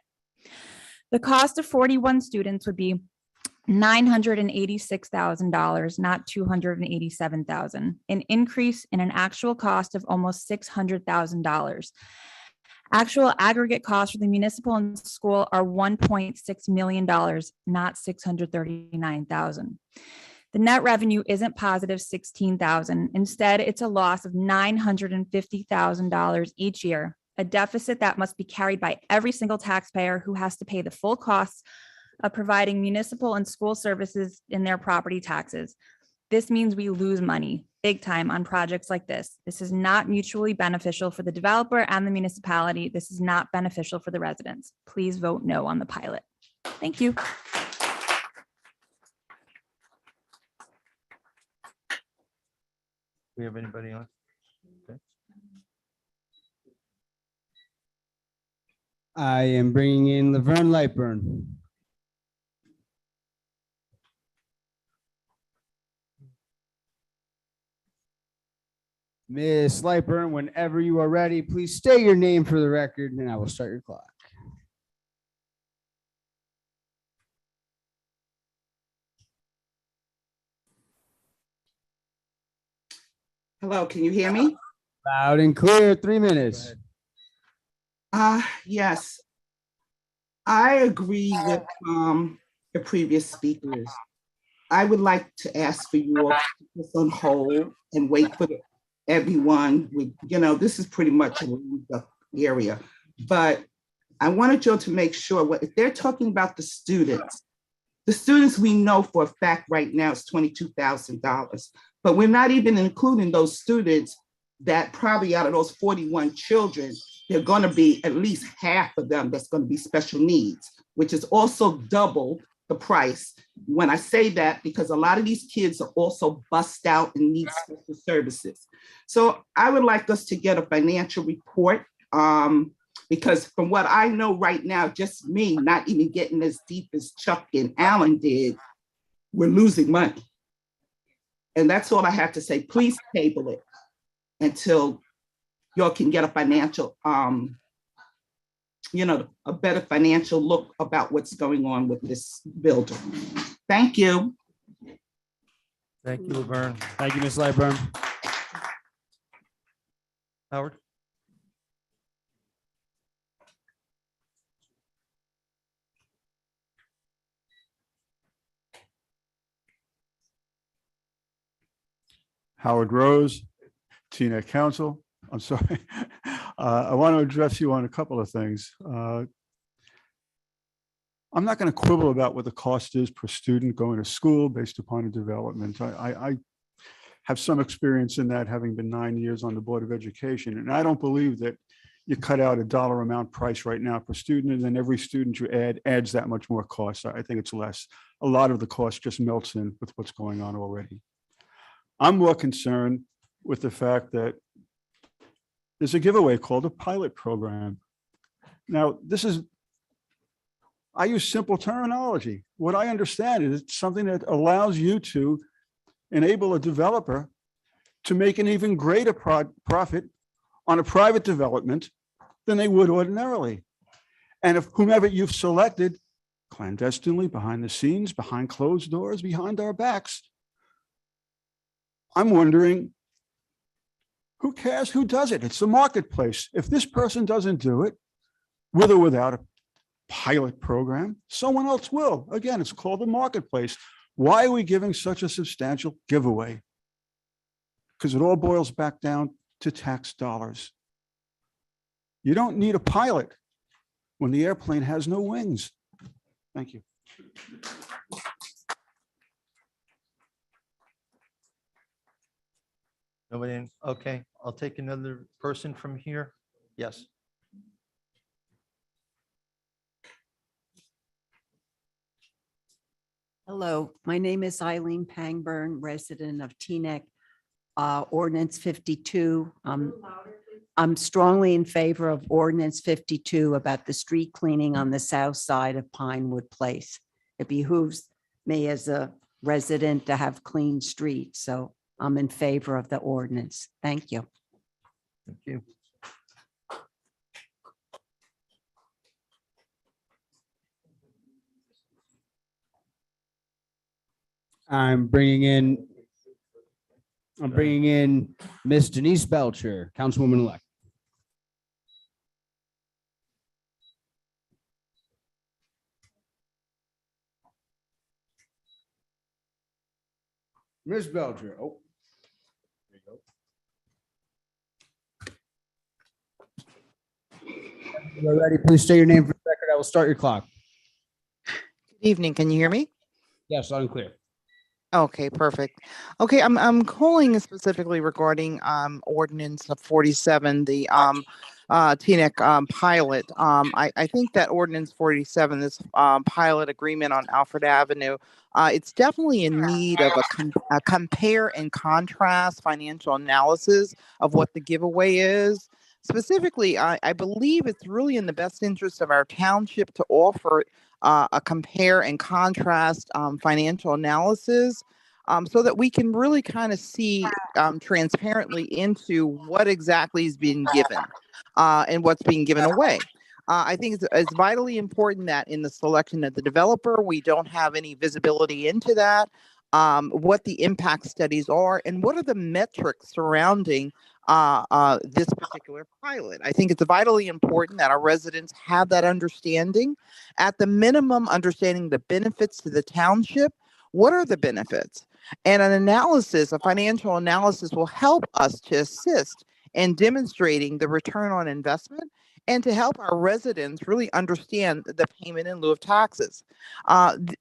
The cost of 41 students would be $986,000, not $287,000, an increase in an actual cost of almost $600,000. Actual aggregate costs for the municipal and school are $1.6 million, not $639,000. The net revenue isn't positive $16,000. Instead, it's a loss of $950,000 each year, a deficit that must be carried by every single taxpayer who has to pay the full costs of providing municipal and school services in their property taxes. This means we lose money big time on projects like this. This is not mutually beneficial for the developer and the municipality. This is not beneficial for the residents. Please vote no on the pilot. Thank you. We have anybody on? Okay. I am bringing in Laverne Lightburn. Miss Lightburn, whenever you are ready, please state your name for the record and I will start your clock. Hello, can you hear me? Loud and clear, 3 minutes. Yes, I agree with the previous speakers. I would like to ask for you all to put this on hold and wait for everyone. This is pretty much the area, but I wanted you all to make sure if they're talking about the students we know for a fact right now is $22,000, but we're not even including those students that probably out of those 41 children, they're going to be at least half of them that's going to be special needs, which is also double the price. When I say that, because a lot of these kids are also bust out and need special services. So I would like us to get a financial report, because from what I know right now, just me not even getting as deep as Chuck and Alan did, we're losing money. And that's all I have to say. Please table it until y'all can get a financial, a better financial look about what's going on with this building. Thank you. Thank you, Laverne. Thank you, Ms. Lightburn. Howard? Howard Rose, Teaneck Council. I'm sorry. I want to address you on a couple of things. I'm not going to quibble about what the cost is per student going to school based upon a development. I have some experience in that, having been 9 years on the Board of Education, and I don't believe that you cut out a dollar amount price right now per student, and then every student you add adds that much more cost. I think it's less. A lot of the cost just melts in with what's going on already. I'm more concerned with the fact that there's a giveaway called a pilot program. Now, I use simple terminology. What I understand is it's something that allows you to enable a developer to make an even greater profit on a private development than they would ordinarily. And if whomever you've selected clandestinely, behind the scenes, behind closed doors, behind our backs, I'm wondering, who cares who does it? It's the marketplace. If this person doesn't do it, with or without a pilot program, someone else will. Again, it's called the marketplace. Why are we giving such a substantial giveaway? Because it all boils back down to tax dollars. You don't need a pilot when the airplane has no wings. Thank you. Nobody, okay, I'll take another person from here. Yes. Hello, my name is Eileen Pangburn, resident of Teaneck. Ordinance 52. I'm strongly in favor of ordinance 52 about the street cleaning on the south side of Pinewood Place. It behooves me as a resident to have clean streets, so I'm in favor of the ordinance. Thank you. Thank you. I'm bringing in Miss Denise Belcher, Councilwoman-elect. Ms. Belcher, oh. There you go. You're ready. Please state your name for the record. I will start your clock. Good evening. Can you hear me? Yes, loud and clear. Okay, perfect. Okay, I'm calling specifically regarding ordinance of 47, the Teaneck pilot. I think that ordinance 47, this pilot agreement on Alfred Avenue, it's definitely in need of a compare and contrast financial analysis of what the giveaway is. Specifically, I believe it's really in the best interest of our township to offer a compare and contrast financial analysis so that we can really kind of see transparently into what exactly is being given and what's being given away. I think it's vitally important that in the selection of the developer, we don't have any visibility into that, what the impact studies are, and what are the metrics surrounding this particular pilot. I think it's vitally important that our residents have that understanding. At the minimum, understanding the benefits to the township. What are the benefits? And an analysis, a financial analysis, will help us to assist in demonstrating the return on investment and to help our residents really understand the payment in lieu of taxes.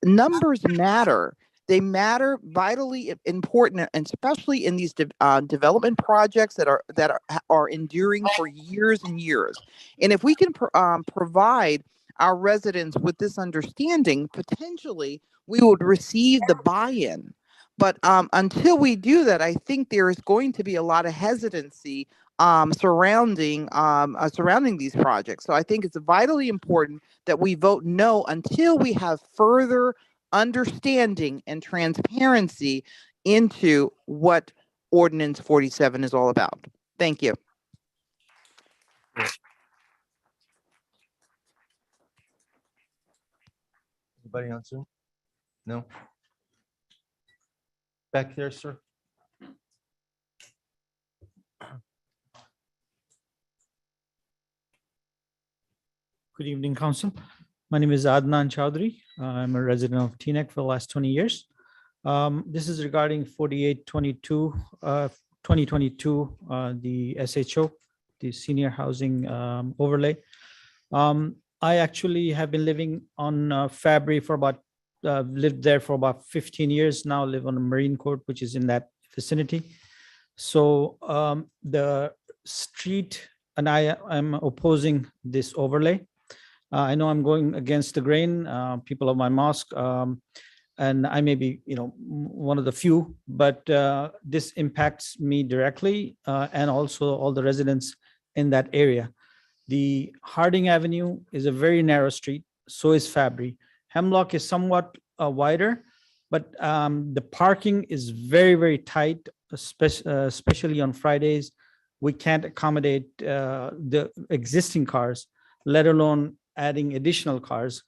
Numbers matter. They matter, vitally important, and especially in these development projects that are enduring for years and years. And if we can provide our residents with this understanding, potentially we would receive the buy-in. But until we do that, I think there is going to be a lot of hesitancy surrounding these projects. So I think it's vitally important that we vote no until we have further understanding and transparency into what Ordinance 47 is all about. Thank you. Anybody on Zoom? No? Back there, sir? Good evening, Council. My name is Adnan Chowdhury. I'm a resident of Teaneck for the last 20 years. This is regarding 4822, 2022, the SHO, the Senior Housing Overlay. I actually have been living on Fabry for lived there for about 15 years now, live on a Marine Court, which is in that vicinity. So the street, and I am opposing this overlay. I know I'm going against the grain, people of my mosque, and I may be, one of the few, but this impacts me directly and also all the residents in that area. The Harding Avenue is a very narrow street, so is Fabry. Hemlock is somewhat wider, but the parking is very, very tight, especially on Fridays. We can't accommodate the existing cars, let alone adding additional cars.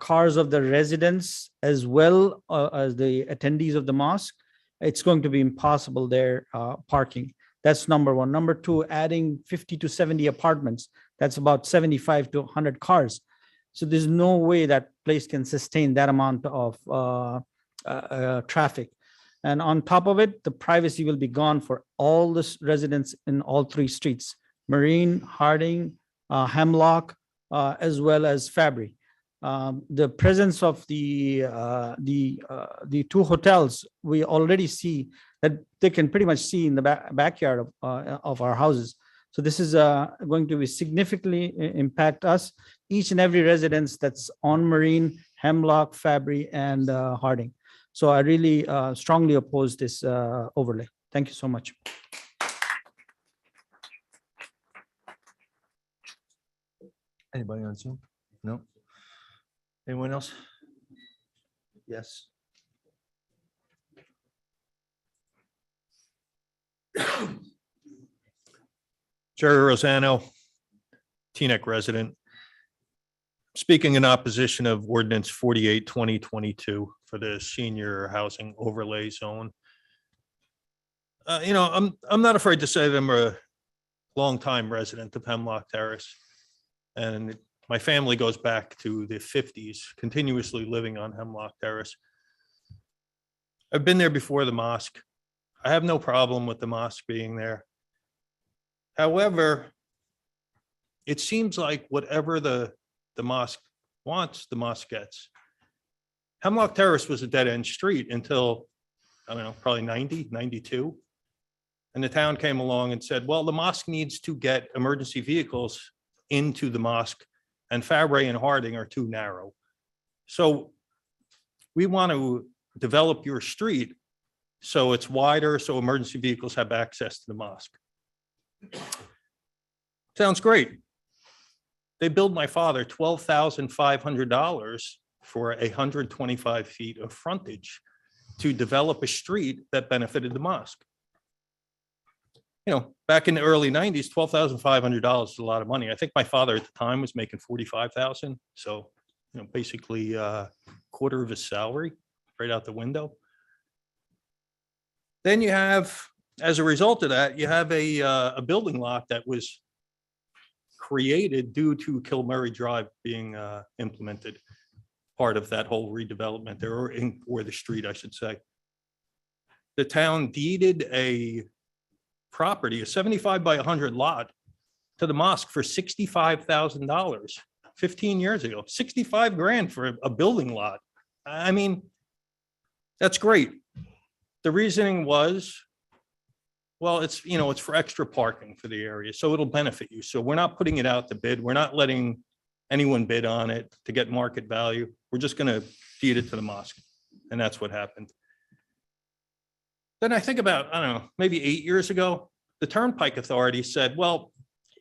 Cars of the residents as well as the attendees of the mosque. It's going to be impossible there parking. That's number one. Number two, adding 50 to 70 apartments. That's about 75 to 100 cars. So there's no way that place can sustain that amount of traffic. And on top of it, the privacy will be gone for all the residents in all three streets: Marine, Harding, Hemlock, as well as Fabry. The presence of the two hotels, we already see that they can pretty much see in the backyard of our houses. So this is going to be significantly impact us, each and every residence that's on Marine, Hemlock, Fabry, and Harding. So I really strongly oppose this overlay. Thank you so much. Anybody on Zoom? No? Anyone else? Yes. Jerry Rosano, Teaneck resident. Speaking in opposition of ordinance 48, 2022 for the senior housing overlay zone. I'm not afraid to say that I'm a longtime resident of Hemlock Terrace. And my family goes back to the 50s, continuously living on Hemlock Terrace. I've been there before the mosque. I have no problem with the mosque being there. However, it seems like whatever the mosque wants, the mosque gets. Hemlock Terrace was a dead-end street until, I don't know, probably 90, 92. And the town came along and said, well, the mosque needs to get emergency vehicles into the mosque, and Fabry and Harding are too narrow. So we want to develop your street so it's wider, so emergency vehicles have access to the mosque. Sounds great. They billed my father $12,500 for 125 feet of frontage to develop a street that benefited the mosque. Back in the early 90s, $12,500 is a lot of money. I think my father at the time was making $45,000. So, basically a quarter of his salary right out the window. Then you have as a result of that, you have a building lot that was created due to Kilmurray Drive being implemented, part of that whole redevelopment there, or the street, I should say. The town deeded a property, a 75 by 100 lot, to the mosque for $65,000 15 years ago. 65 grand for a building lot. I mean, that's great. The reasoning was, well, it's, you know, it's for extra parking for the area, so it'll benefit you. So we're not putting it out to bid. We're not letting anyone bid on it to get market value. We're just going to deed it to the mosque. And that's what happened. Then I think about, I don't know, maybe 8 years ago, the Turnpike Authority said, well,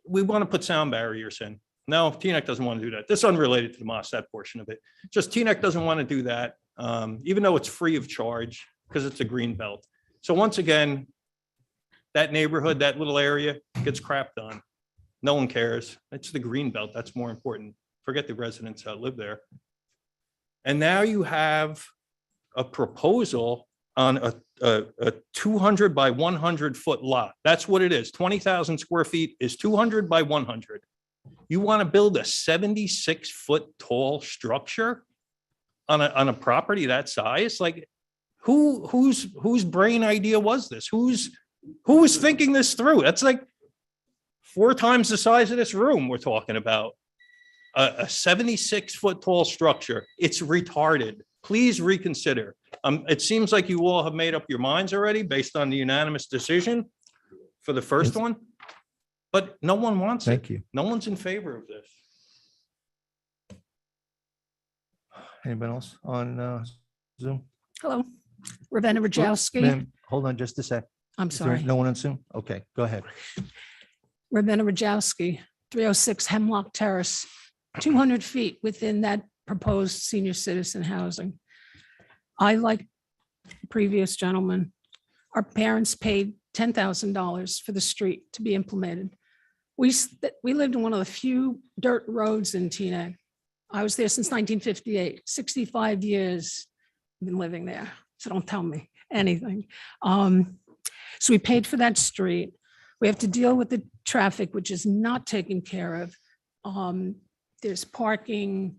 we want to put sound barriers in. No, Teaneck doesn't want to do that. This is unrelated to the mosque, that portion of it. Just Teaneck doesn't want to do that, even though it's free of charge because it's a green belt. So once again, that neighborhood, that little area gets crapped on. No one cares. It's the green belt. That's more important. Forget the residents that live there. And now you have a proposal on a 200 by 100 foot lot. That's what it is. 20,000 square feet is 200 by 100. You want to build a 76-foot tall structure on a property that size? Like, whose brain idea was this? Who was thinking this through? That's like 4 times the size of this room we're talking about. A 76-foot tall structure. It's retarded. Please reconsider. It seems like you all have made up your minds already based on the unanimous decision for the first one, but no one wants it. Thank you. No one's in favor of this. Anybody else on Zoom? Hello, Ravenna Rajowski. Ma'am, hold on just a sec. I'm Is there sorry. No one on Zoom? Okay, go ahead. Ravenna Rajowski, 306 Hemlock Terrace, 200 feet within that proposed senior citizen housing. I, like the previous gentleman, our parents paid $10,000 for the street to be implemented. We lived in one of the few dirt roads in Teaneck. I was there since 1958, 65 years I've been living there, so don't tell me anything. So we paid for that street. We have to deal with the traffic, which is not taken care of. There's parking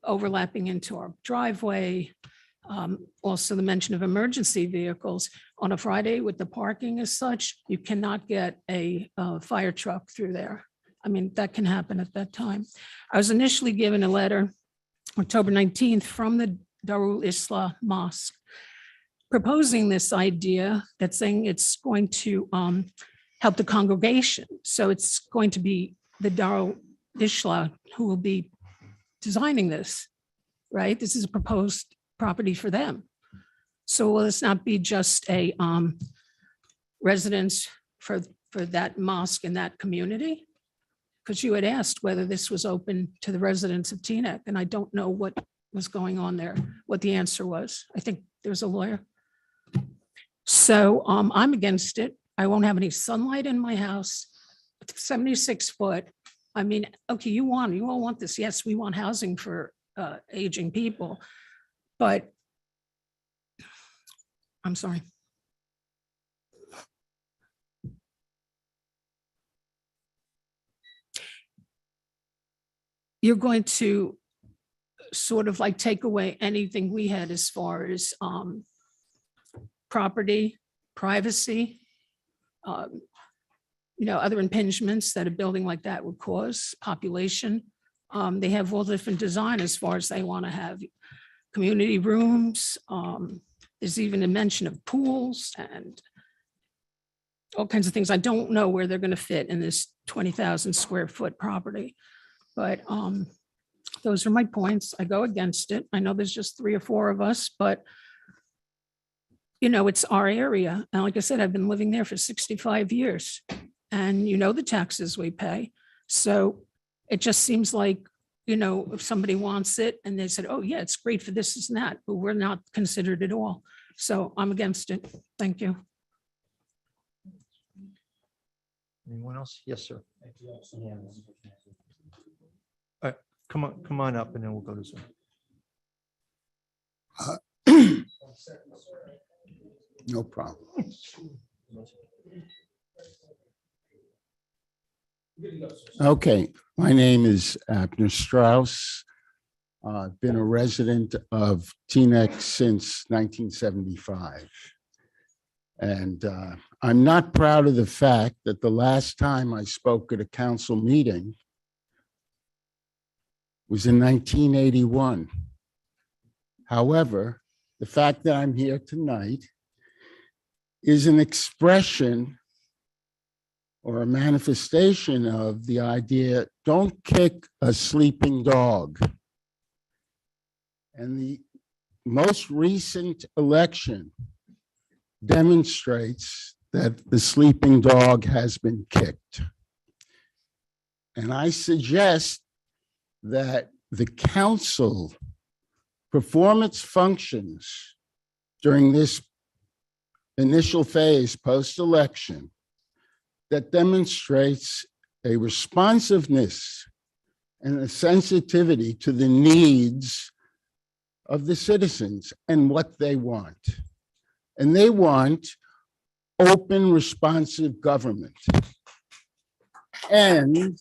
overlapping into our driveway. Also the mention of emergency vehicles. On a Friday with the parking as such, you cannot get a fire truck through there. I mean, that can happen at that time. I was initially given a letter, October 19th, from the Darul Islah Mosque, proposing this idea that's saying it's going to help the congregation. So it's going to be the Darul Islah who will be designing this, right? This is a proposed property for them. So will this not be just a residence for that mosque in that community? Because you had asked whether this was open to the residents of Teaneck, and I don't know what was going on there, what the answer was. I think there's a lawyer. So I'm against it. I won't have any sunlight in my house. 76 foot. I mean, okay, you all want this. Yes, we want housing for aging people, but I'm sorry. You're going to sort of like take away anything we had as far as property, privacy, other impingements that a building like that would cause, population. They have all different design as far as they want to have community rooms. There's even a mention of pools and all kinds of things. I don't know where they're going to fit in this 20,000 square foot property, but those are my points. I go against it. I know there's just 3 or 4 of us, but it's our area. And like I said, I've been living there for 65 years and the taxes we pay. So it just seems like, if somebody wants it and they said, oh yeah, it's great for this and that, but we're not considered at all. So I'm against it. Thank you. Anyone else? Yes, sir. All right, come on up and then we'll go to Zoom. No problem. Okay, my name is Abner Strauss. I've been a resident of Teaneck since 1975. And I'm not proud of the fact that the last time I spoke at a council meeting was in 1981. However, the fact that I'm here tonight is an expression or a manifestation of the idea, don't kick a sleeping dog. And the most recent election demonstrates that the sleeping dog has been kicked. And I suggest that the council perform its functions during this initial phase post-election that demonstrates a responsiveness and a sensitivity to the needs of the citizens and what they want. And they want open, responsive government. And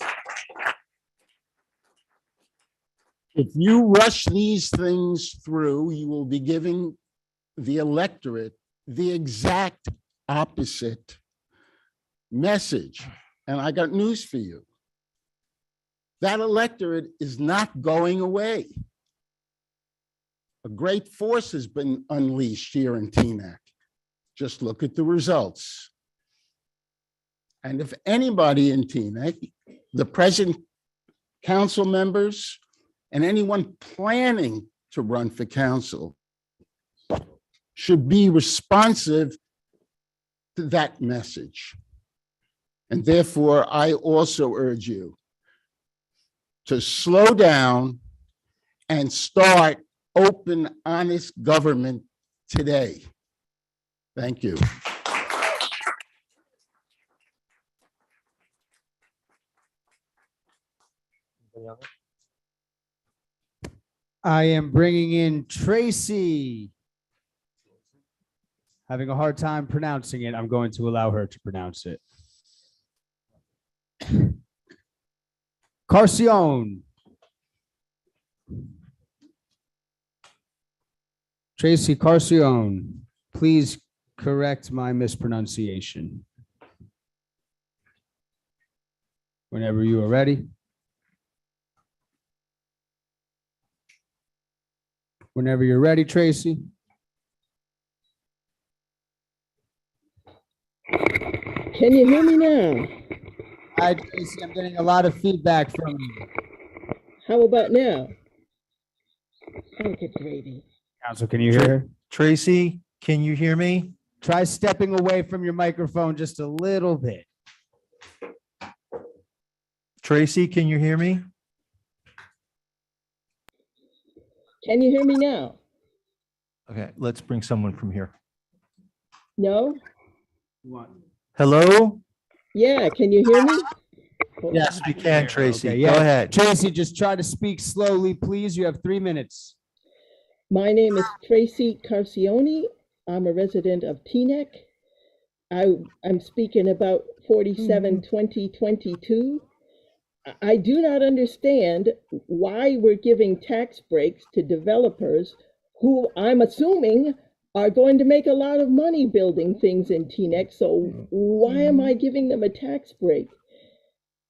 if you rush these things through, you will be giving the electorate the exact opposite message. And I got news for you. That electorate is not going away. A great force has been unleashed here in Teaneck. Just look at the results. And if anybody in Teaneck, the present council members, and anyone planning to run for council should be responsive to that message. And therefore, I also urge you to slow down and start open, honest government today. Thank you. I am bringing in Tracy. Having a hard time pronouncing it, I'm going to allow her to pronounce it. Carcione. Tracy Carcione, please correct my mispronunciation. Whenever you are ready. Whenever you're ready, Tracy. Can you hear me now? Hi, Tracy. I'm getting a lot of feedback from you. How about now? Okay, gravy. Council, can you hear her? Tracy, can you hear me? Try stepping away from your microphone just a little bit. Tracy, can you hear me? Can you hear me now? Okay, let's bring someone from here. No? Hello? Yeah, can you hear me? Yes, we can, Tracy. Okay, Go ahead. Tracy, just try to speak slowly, please. You have 3 minutes. My name is Tracy Carcione. I'm a resident of Teaneck. I'm speaking about 47-2022. I do not understand why we're giving tax breaks to developers who I'm assuming are going to make a lot of money building things in Teaneck. So why am I giving them a tax break?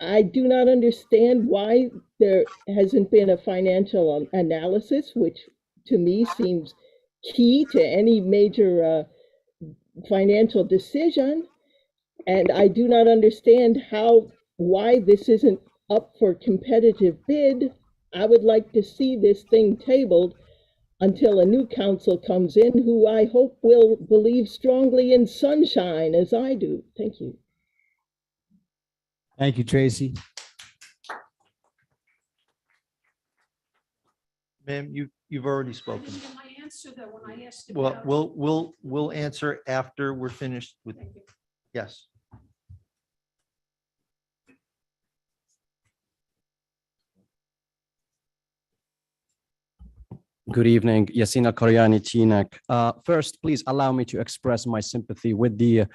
I do not understand why there hasn't been a financial analysis, which to me seems key to any major financial decision. And I do not understand why this isn't up for competitive bid. I would like to see this thing tabled until a new council comes in who I hope will believe strongly in sunshine as I do. Thank you. Thank you, Tracy. Ma'am, you've already spoken. My answer though, when I asked Well, about. we'll answer after we're finished with, yes. Good evening, Yassina Koryani, Teaneck. First, please allow me to express my sympathy with the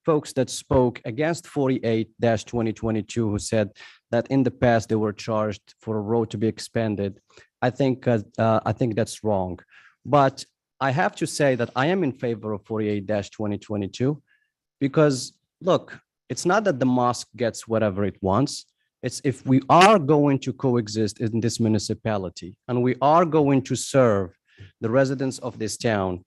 folks that spoke against 48-2022 who said that in the past they were charged for a road to be expanded. I think that's wrong. But I have to say that I am in favor of 48-2022 because look, it's not that the mosque gets whatever it wants. It's if we are going to coexist in this municipality and we are going to serve the residents of this town,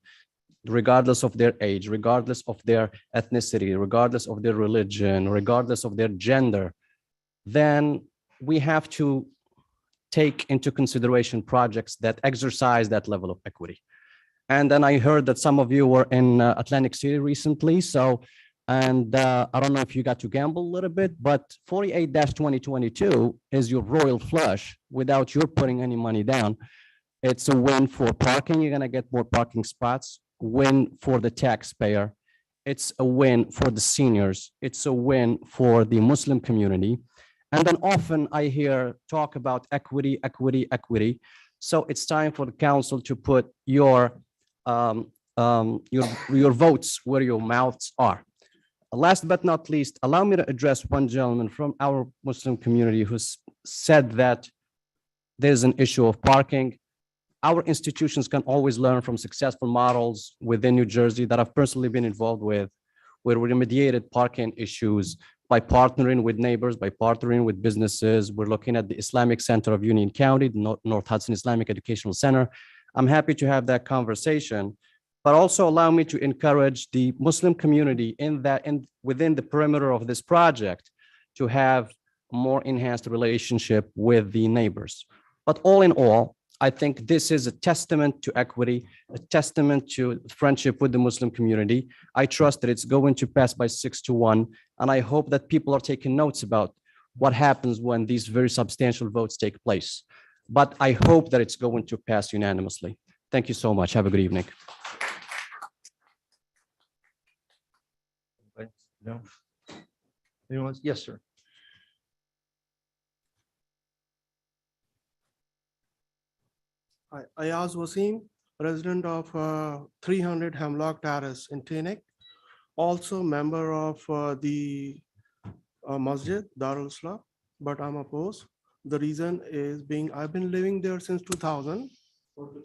regardless of their age, regardless of their ethnicity, regardless of their religion, regardless of their gender, then we have to take into consideration projects that exercise that level of equity. And then I heard that some of you were in Atlantic City recently. And I don't know if you got to gamble a little bit, but 48-2022 is your royal flush without your putting any money down. It's a win for parking. You're going to get more parking spots. Win for the taxpayer. It's a win for the seniors. It's a win for the Muslim community. And then often I hear talk about equity, equity, equity. So it's time for the council to put your votes where your mouths are. Last but not least, allow me to address one gentleman from our Muslim community who said that there's an issue of parking. Our institutions can always learn from successful models within New Jersey that I've personally been involved with, where we remediated parking issues by partnering with neighbors, by partnering with businesses. We're looking at the Islamic Center of Union County, the North Hudson Islamic Educational Center. I'm happy to have that conversation, but also allow me to encourage the Muslim community within the perimeter of this project to have a more enhanced relationship with the neighbors. But all in all, I think this is a testament to equity, a testament to friendship with the Muslim community. I trust that it's going to pass by 6-1, and I hope that people are taking notes about what happens when these very substantial votes take place. But I hope that it's going to pass unanimously. Thank you so much. Have a good evening. No? Anyone else? Yes, sir. Hi, Ayaz Wasim, resident of 300 Hemlock Terrace in Teaneck, also member of the Masjid Darul Islah, but I'm opposed. The reason is I've been living there since 2000. Okay.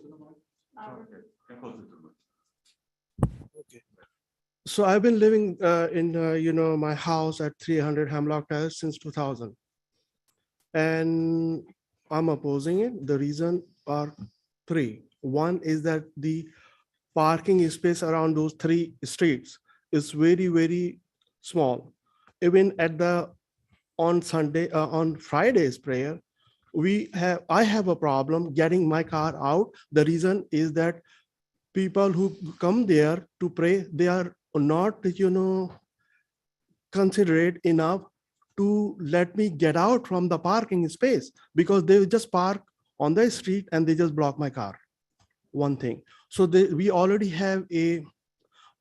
So I've been living in my house at 300 Hemlock Terrace since 2000, and I'm opposing it. The reason are three. One is that the parking space around those three streets is very, very small. Even on Friday's prayer, I have a problem getting my car out. The reason is that people who come there to pray, they are not, considerate enough to let me get out from the parking space, because they just park on the street and they just block my car. One thing. So we already have a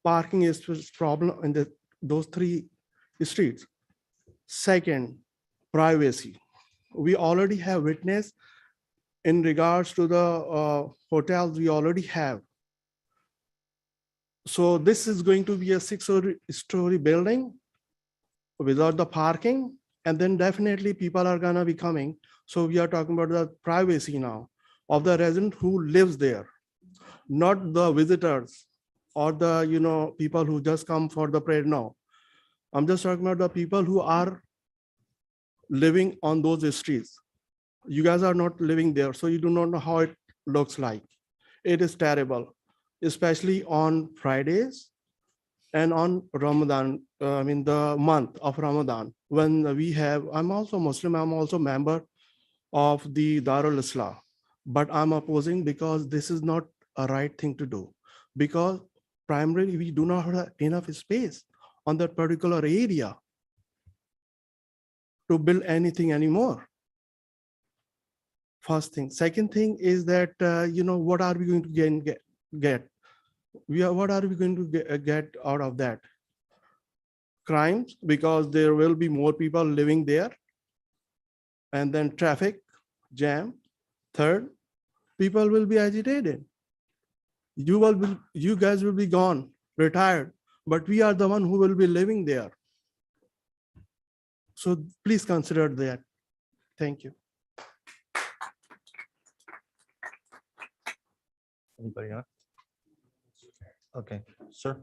parking space problem in those three streets. Second, privacy. We already have witness in regards to the hotels we already have. So this is going to be a 6-story building without the parking, and then definitely people are gonna be coming. So we are talking about the privacy now of the resident who lives there, not the visitors or the people who just come for the prayer. No, I'm just talking about the people who are living on those streets. You guys are not living there, so you do not know how it looks like. It is terrible, especially on Fridays and on Ramadan, the month of Ramadan, when I'm also Muslim, I'm also member of the Darul Islah, but I'm opposing because this is not a right thing to do, because primarily we do not have enough space on that particular area to build anything anymore. First thing. Second thing is that, what are we going to get? What are we going to get out of that? Crimes, because there will be more people living there. And then traffic jam. Third, people will be agitated. You guys will be gone, retired. but we are the one who will be living there. So please consider that. Thank you. Anybody else? Okay, sir.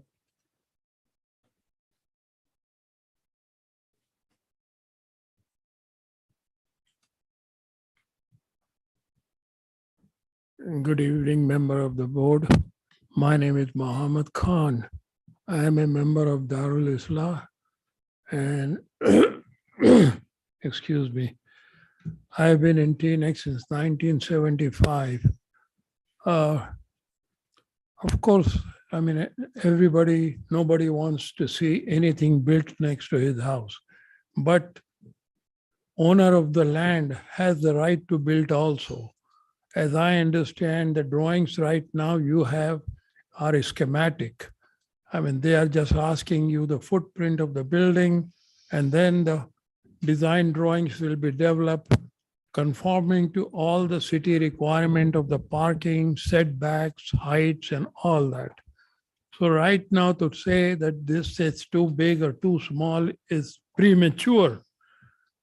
Good evening, member of the board. My name is Mohammed Khan. I am a member of Darul Islah and excuse me, I've been in Teaneck since 1975. Of course, I mean, nobody wants to see anything built next to his house, but owner of the land has the right to build also. As I understand, the drawings right now you have are a schematic. I mean, they are just asking you the footprint of the building, and then the design drawings will be developed conforming to all the city requirement of the parking, setbacks, heights, and all that. So right now to say that this is too big or too small is premature.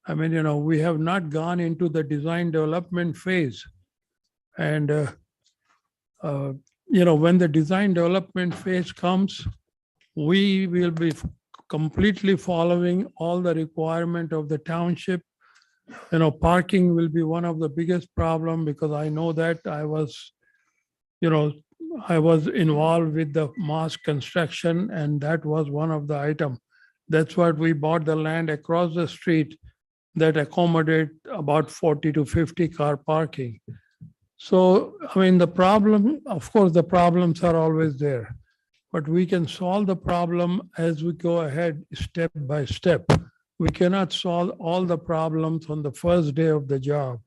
I mean, we have not gone into the design development phase. And, when the design development phase comes, we will be completely following all the requirement of the township. Parking will be one of the biggest problem because I know that I was involved with the mosque construction, and that was one of the item. That's what we bought the land across the street that accommodate about 40 to 50 car parking. So, I mean, the problem, of course, the problems are always there, but we can solve the problem as we go ahead step by step. We cannot solve all the problems on the first day of the job.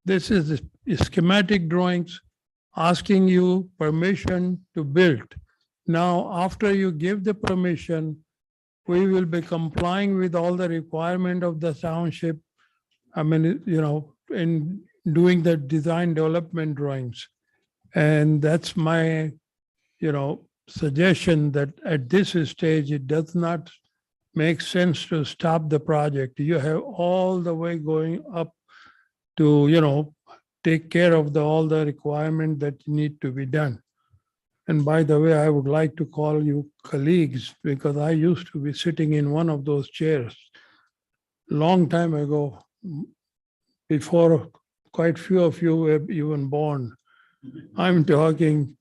This is schematic drawings asking you permission to build. Now, after you give the permission, we will be complying with all the requirement of the township. I mean, in doing the design development drawings. And that's my, suggestion that at this stage, it does not make sense to stop the project. You have all the way going up to, take care of all the requirement that need to be done. And by the way, I would like to call you colleagues because I used to be sitting in one of those chairs long time ago, before quite few of you were even born. I'm talking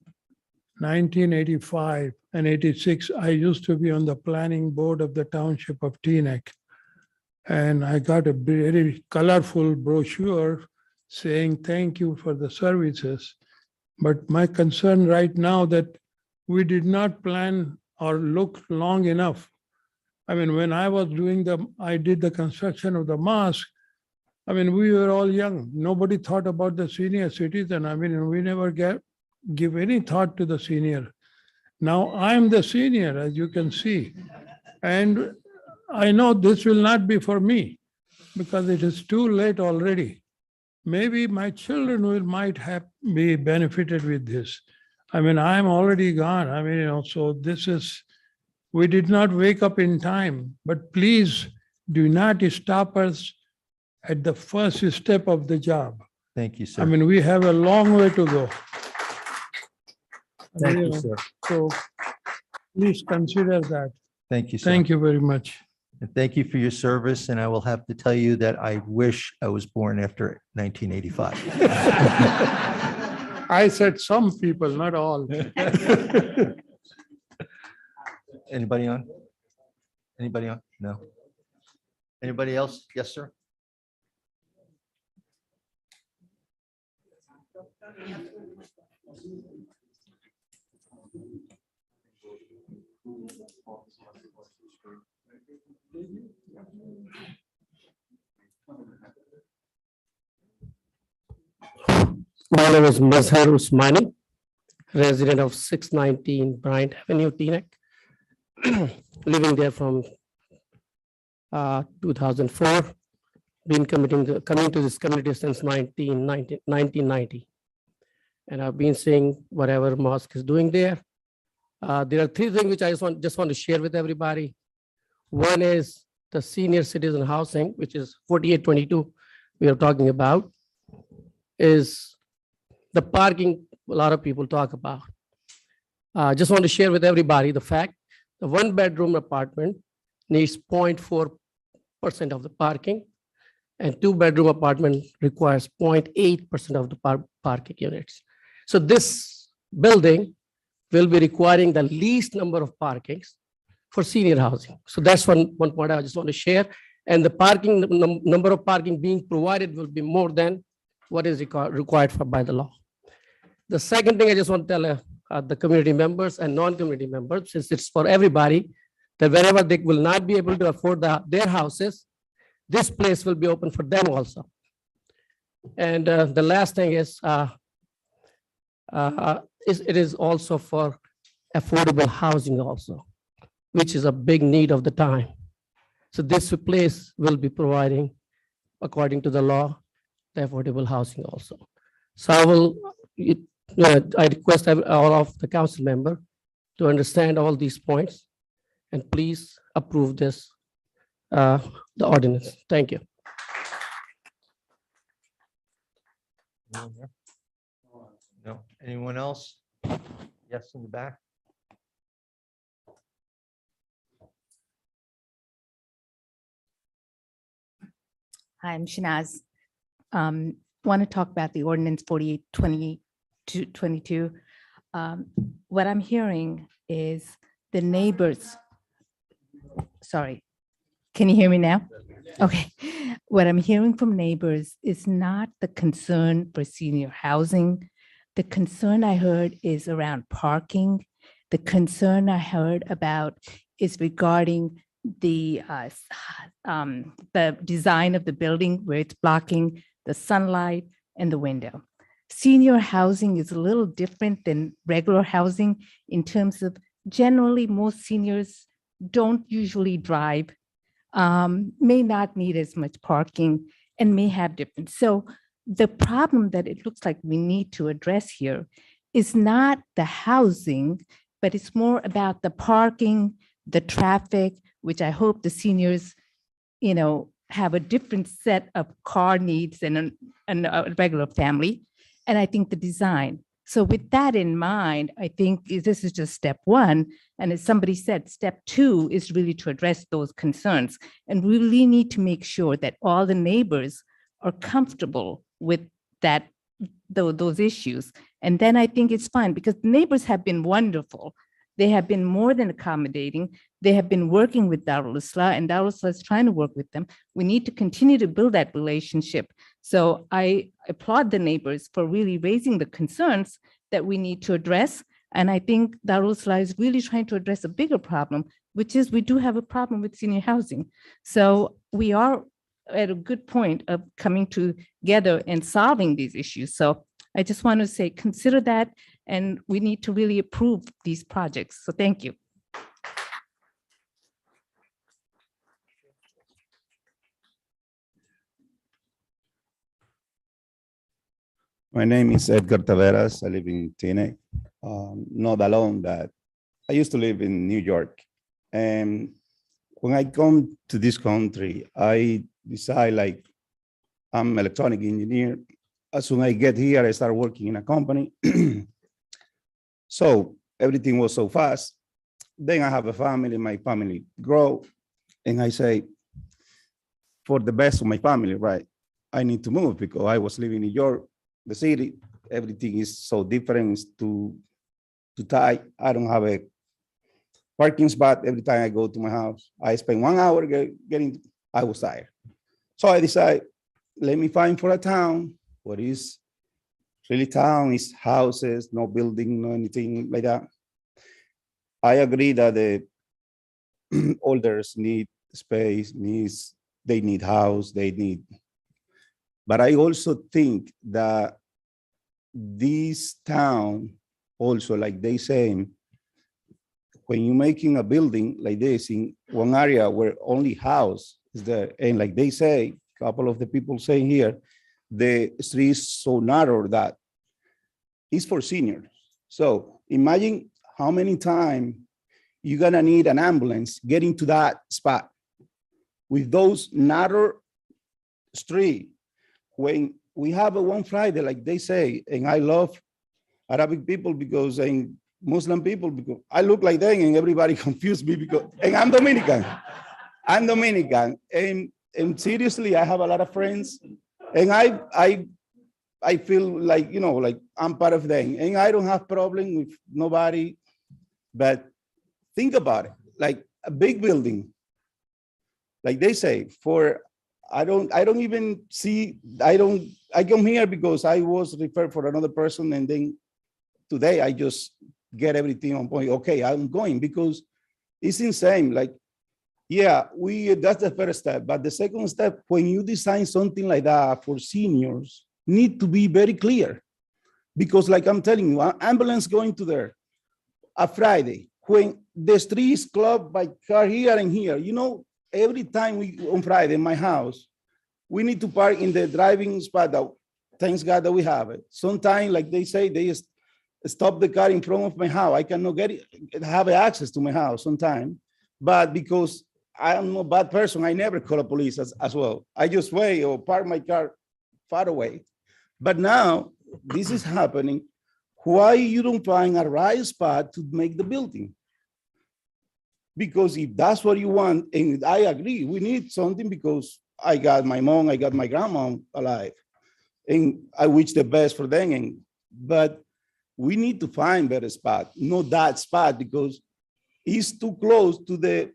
1985 and 86. I used to be on the planning board of the township of Teaneck. And I got a very colorful brochure saying thank you for the services. But my concern right now that we did not plan or look long enough. I mean, when I was I did the construction of the mosque, I mean, we were all young. Nobody thought about the senior citizen. I mean, we never give any thought to the senior. Now I'm the senior, as you can see. And I know this will not be for me because it is too late already. Maybe my children might be benefited with this. I mean, I'm already gone. I mean, so we did not wake up in time, but please do not stop us at the first step of the job. Thank you, sir. I mean, we have a long way to go. Thank you, sir. So please consider that. Thank you, sir. Thank you very much. And thank you for your service. And I will have to tell you that I wish I was born after 1985. I said some people, not all. Anybody on? Anybody on? No. Anybody else? Yes, sir. My name is Mazhar Usmani, resident of 619 Bryant Avenue, Teaneck. Living there from 2004. Been coming to this community since 1990. And I've been seeing whatever mosque is doing there. There are three things which I just want to share with everybody. One is the senior citizen housing, which is 4822 we are talking about, is the parking a lot of people talk about. Just want to share with everybody the fact the 1-bedroom apartment needs 0.4% of the parking, and 2-bedroom apartment requires 0.8% of the parking units. So this building will be requiring the least number of parkings for senior housing. So that's one point I just want to share. And the parking number of parking being provided will be more than what is required by the law. The second thing I just want to tell the community members and non-community members, since it's for everybody, that wherever they will not be able to afford their houses, this place will be open for them also. And the last thing is, it is also for affordable housing also, which is a big need of the time. So this place will be providing, according to the law, the affordable housing also. So I request all of the council member to understand all these points and please approve this, the ordinance. Thank you. No, anyone else? Yes, in the back. Hi, I'm Shanaz. Want to talk about the ordinance 4822. What I'm hearing is the neighbors. Sorry, can you hear me now? Okay. What I'm hearing from neighbors is not the concern for senior housing. The concern I heard is around parking. The concern I heard about is regarding the design of the building where it's blocking the sunlight and the window. Senior housing is a little different than regular housing in terms of generally most seniors don't usually drive, may not need as much parking and may have different. So the problem that it looks like we need to address here is not the housing, but it's more about the parking, the traffic, which I hope the seniors, have a different set of car needs than a regular family. And I think the design. So with that in mind, I think this is just step one. And as somebody said, step two is really to address those concerns. And we really need to make sure that all the neighbors are comfortable with that, those issues. And then I think it's fine because the neighbors have been wonderful. They have been more than accommodating. They have been working with Darul Islah and Darul Islah is trying to work with them. We need to continue to build that relationship. So I applaud the neighbors for really raising the concerns that we need to address. And I think Darul Islah is really trying to address a bigger problem, which is we do have a problem with senior housing. So we are at a good point of coming together and solving these issues. So I just want to say, consider that, and we need to really approve these projects. So thank you. My name is Edgar Taveras. I live in Teaneck. Not alone that I used to live in New York. And when I come to this country, I decide like I'm an electronic engineer. As soon as I get here, I start working in a company. So everything was so fast. Then I have a family, my family grow. And I say, for the best of my family, right? I need to move because I was living in New York, the city, everything is so different, it's too tight. I don't have a parking spot. Every time I go to my house, I spend 1 hour getting, I was tired. So I decided, let me find for a town, what is really town is houses, no building, no anything like that. I agree that the elders need space, they need house, but I also think that this town also, like they say, when you're making a building like this in one area where only house is there, and like they say, a couple of the people saying here, the street is so narrow that it's for seniors. So imagine how many times you're gonna need an ambulance getting to that spot with those narrow street. When we have a one Friday, like they say, and I love Arabic people because and Muslim people because I look like them and everybody confused me because and I'm Dominican. I'm Dominican, and seriously, I have a lot of friends, and I feel like, you know, like I'm part of them, and I don't have problem with nobody. But think about it, like a big building, like they say, I don't even see, I come here because I was referred for another person, and then today I just get everything on point. Okay, I'm going because it's insane. Like, yeah, that's the first step. But the second step, when you design something like that for seniors, need to be very clear. Because like I'm telling you, an ambulance going to there, a Friday, when the street is clogged by car here and here, you know, every time on Friday in my house, we need to park in the driving spot that, thanks God that we have it. Sometimes, like they say, they just stop the car in front of my house. I cannot have access to my house sometimes. But because I'm a bad person, I never call the police as well. I just wait or park my car far away. But now this is happening. Why you don't find a right spot to make the building? Because if that's what you want, and I agree, we need something because I got my mom, I got my grandma alive, and I wish the best for them. But we need to find better spot, not that spot, because it's too close to the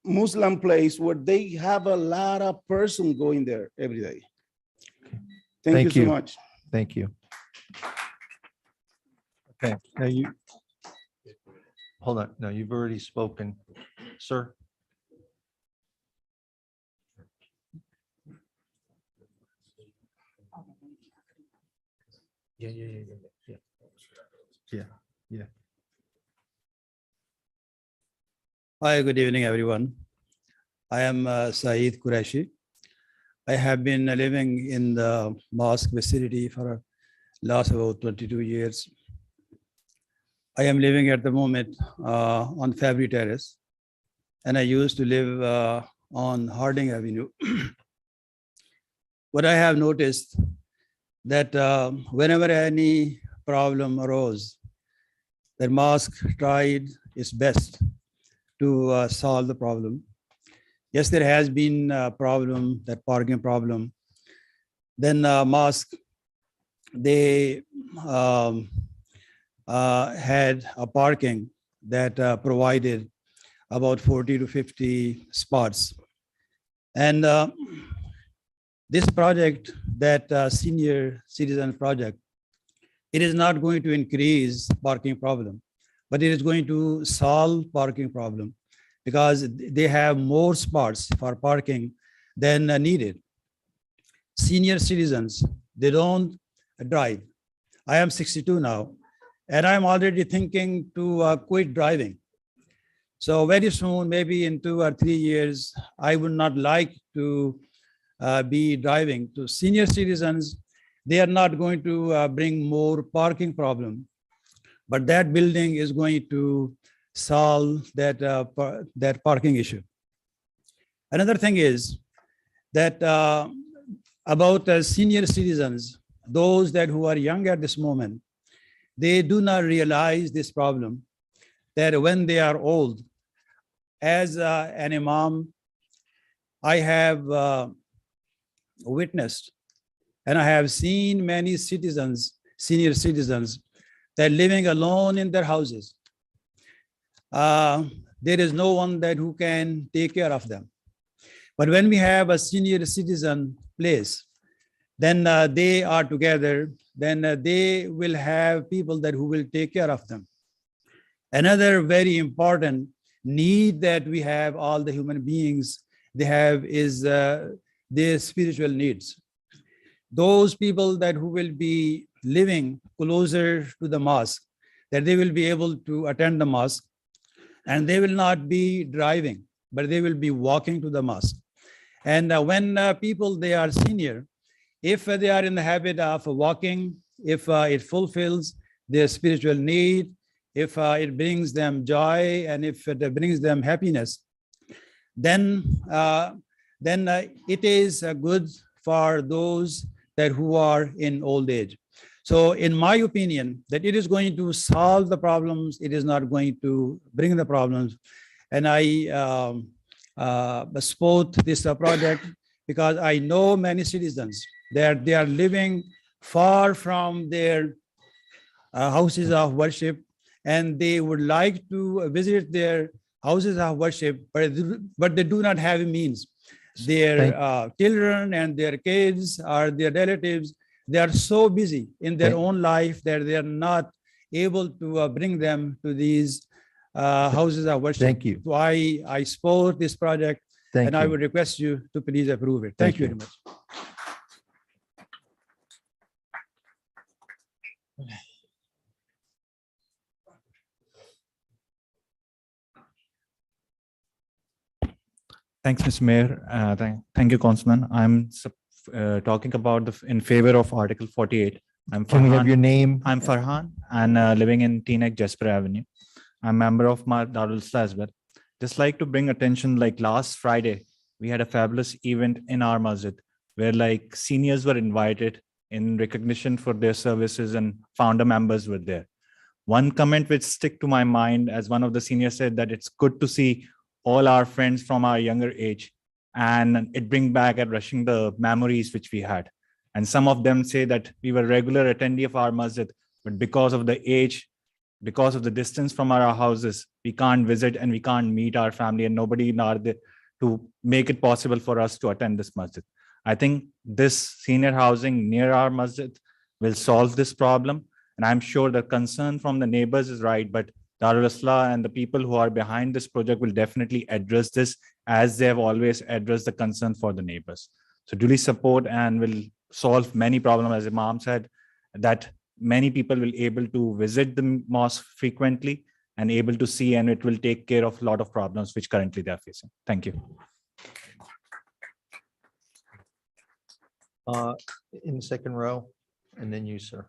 Muslim place where they have a lot of person going there every day. Thank you so much. Thank you. Okay, now hold on. No, you've already spoken, sir. Yeah. Hi, good evening, everyone. I am Saeed Qureshi. I have been living in the mosque vicinity for last about 22 years. I am living at the moment on Fabry Terrace, and I used to live on Harding Avenue. What I have noticed that whenever any problem arose, the mosque tried its best to solve the problem. Yes, there has been a problem, that parking problem. Then mosque, they had a parking that provided about 40 to 50 spots. And this project, that senior citizen project, it is not going to increase parking problem, but it is going to solve parking problem because they have more spots for parking than needed. Senior citizens, they don't drive. I am 62 now, and I'm already thinking to quit driving. So very soon, maybe in 2 or 3 years, I would not like to be driving. To senior citizens, they are not going to bring more parking problem, but that building is going to solve that parking issue. Another thing is that about senior citizens, those who are young at this moment, they do not realize this problem, that when they are old, as an imam, I have witnessed and I have seen many citizens, senior citizens, that living alone in their houses. There is no one who can take care of them. But when we have a senior citizen place, then they are together, then they will have people who will take care of them. Another very important need that we have, all the human beings, they have is their spiritual needs. Those people who will be living closer to the mosque, that they will be able to attend the mosque, and they will not be driving, but they will be walking to the mosque. And when people, they are senior, if they are in the habit of walking, if it fulfills their spiritual need, if it brings them joy and if it brings them happiness, then it is good for those that who are in old age. So in my opinion, that it is going to solve the problems, it is not going to bring the problems. And I support this project because I know many citizens that they are living far from their houses of worship, and they would like to visit their houses of worship, but they do not have means. Their children and their kids or their relatives, they are so busy in their own life that they are not able to bring them to these houses of worship. Thank you. So I support this project, and I would request you to please approve it. Thank you very much. Thanks, Mr. Mayor. Thank you, Councilman. I'm talking about in favor of Article 48. Can we have your name? I'm Farhan and living in Teaneck, Jasper Avenue. I'm a member of Darul Islah as well. Just like to bring attention, like last Friday, we had a fabulous event in our masjid where like seniors were invited in recognition for their services and founder members were there. One comment which stick to my mind, as one of the seniors said, that it's good to see all our friends from our younger age, and it bring back and rushing the memories which we had. And some of them say that we were regular attendee of our masjid, but because of the age, because of the distance from our houses, we can't visit and we can't meet our family, and nobody in our to make it possible for us to attend this masjid. I think this senior housing near our masjid will solve this problem. And I'm sure the concern from the neighbors is right, but Darul Islah and the people who are behind this project will definitely address this, as they have always addressed the concern for the neighbors. So duly support and will solve many problems, as Imam said, that many people will able to visit the mosque frequently and able to see, and it will take care of a lot of problems which currently they are facing. Thank you. In the second row, and then you, sir.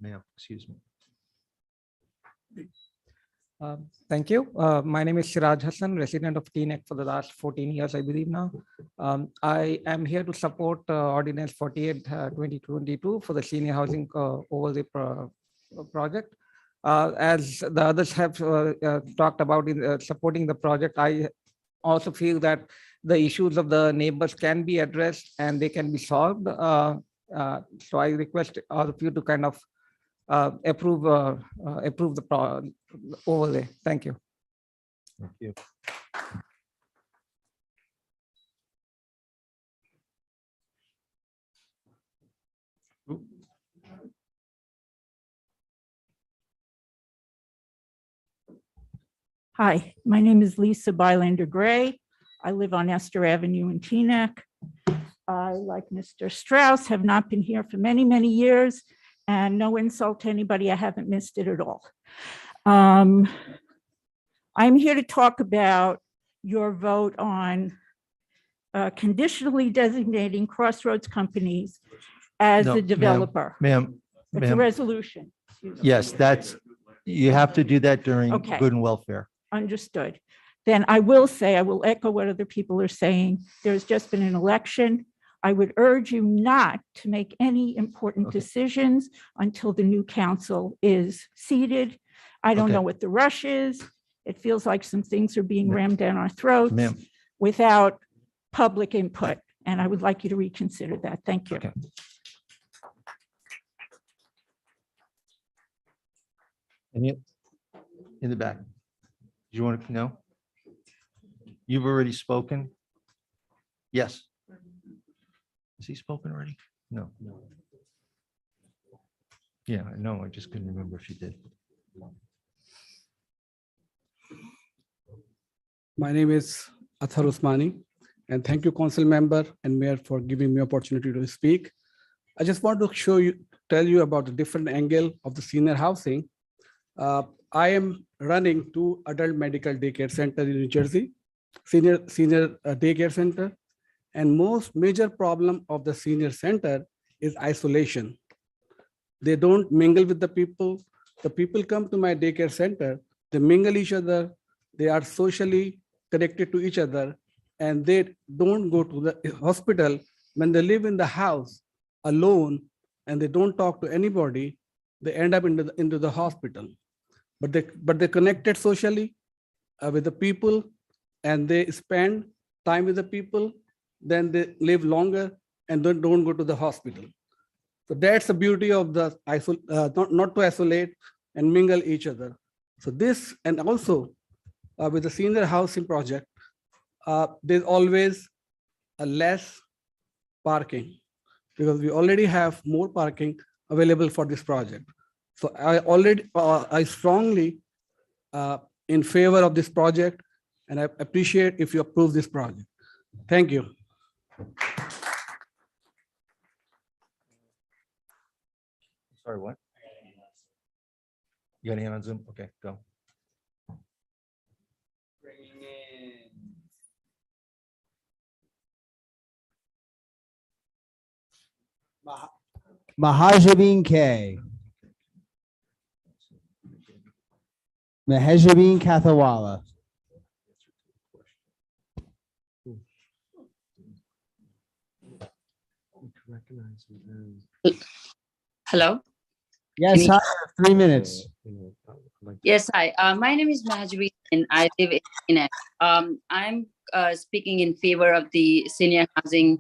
Ma'am, excuse me. Thank you. My name is Siraj Hassan, resident of Teaneck for the last 14 years, I believe now. I am here to support Ordinance 48, 2022 for the senior housing overlay project. As the others have talked about in supporting the project, I also feel that the issues of the neighbors can be addressed and they can be solved. So I request all of you to kind of approve the overlay. Thank you. Thank you. Hi, my name is Lisa Bylander Gray. I live on Esther Avenue in Teaneck. I, like Mr. Strauss, have not been here for many, many years, and no insult to anybody, I haven't missed it at all. I'm here to talk about your vote on conditionally designating Crossroads Companies as No, a ma'am, developer. Ma'am, It's a ma'am. resolution. Excuse me. Yes, you have to do that during Okay. good and welfare. Understood. Then I will echo what other people are saying. There's just been an election. I would urge you not to make any important decisions until the new council is seated. I don't know Okay. what the rush is. It feels like some things are being rammed down our throats Ma'am. without public input. And I would like you to reconsider that. Thank you. And you, in the back. Do you want to know? You've already spoken? Yes. Has he spoken already? No. Yeah, I know. I just couldn't remember if you did. My name is Athar Usmani, and thank you, council member and mayor, for giving me opportunity to speak. I just want to tell you about the different angle of the senior housing. I am running 2 adult medical daycare center in New Jersey, senior daycare center, and most major problem of the senior center is isolation. They don't mingle with the people. the people come to my daycare center, they mingle each other, they are socially connected to each other, and they don't go to the hospital. When they live in the house alone and they don't talk to anybody, they end up into the hospital. But they connected socially with the people, and they spend time with the people, then they live longer and don't go to the hospital. So that's the beauty of the not to isolate and mingle each other. So this, and also with the senior housing project, there's always a less parking because we already have more parking available for this project. So I strongly in favor of this project, and I appreciate if you approve this project. Thank you. Sorry, what? You got a hand on Zoom? Okay, go. Mahajabeen K. Mahajabeen Kathawala. Hello. Yes, Can you- hi, 3 minutes. Yes, hi. My name is Mahajabeen and I live in Teaneck. I'm speaking in favor of the Senior Housing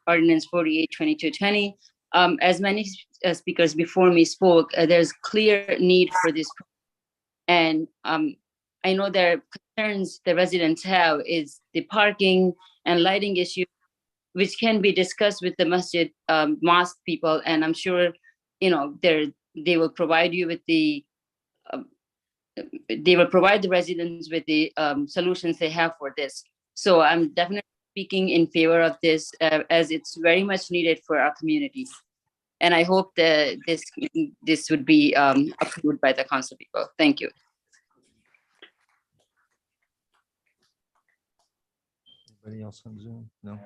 Ordinance 48/2220. As many speakers before me spoke, there's clear need for this. And I know there are concerns the residents have is the parking and lighting issue, which can be discussed with the masjid, mosque people. And I'm sure, you know, they will provide you with the, they will provide the residents with the solutions they have for this. So I'm definitely speaking in favor of this as it's very much needed for our community. And I hope that this would be approved by the council people. Thank you. Anybody else on Zoom? No?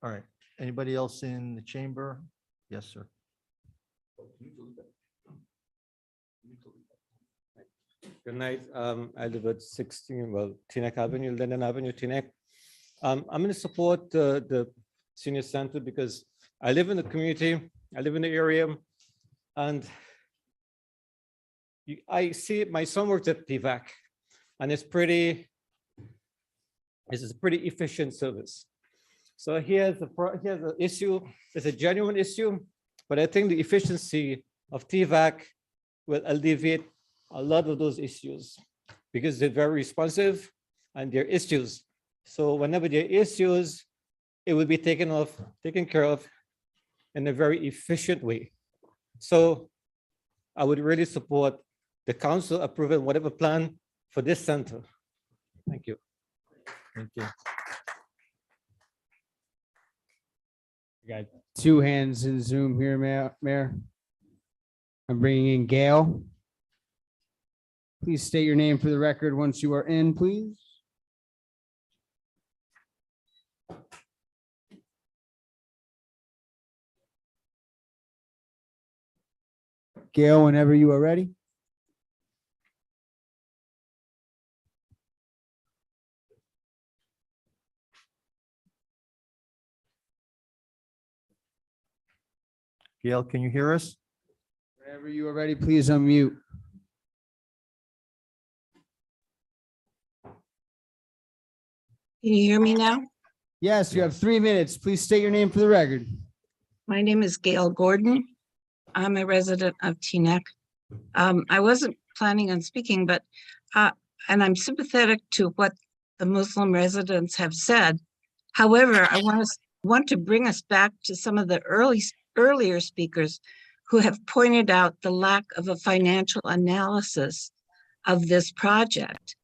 All right. Anybody else in the chamber? Yes, sir. Good night. I live at 16, Teaneck Avenue, Linden Avenue, Teaneck. I'm going to support the senior center because I live in the community, I live in the area, and I see my son works at PVAC, and it's a pretty efficient service. So here's the issue. It's a genuine issue, but I think the efficiency of TVAC will alleviate a lot of those issues because they're very responsive and there are issues. So whenever there are issues, it will be taken care of in a very efficient way. So I would really support the council approving whatever plan for this center. Thank you. Thank you. Got 2 hands in Zoom here, Mayor. I'm bringing in Gail. Please state your name for the record once you are in, please. Gail, whenever you are ready. Gail, can you hear us? Whenever you are ready, please unmute. Can you hear me now? Yes, you have 3 minutes. Please state your name for the record. My name is Gail Gordon. I'm a resident of Teaneck. I wasn't planning on speaking, but and I'm sympathetic to what the Muslim residents have said. However, I want to bring us back to some of the earlier speakers who have pointed out the lack of a financial analysis of this project,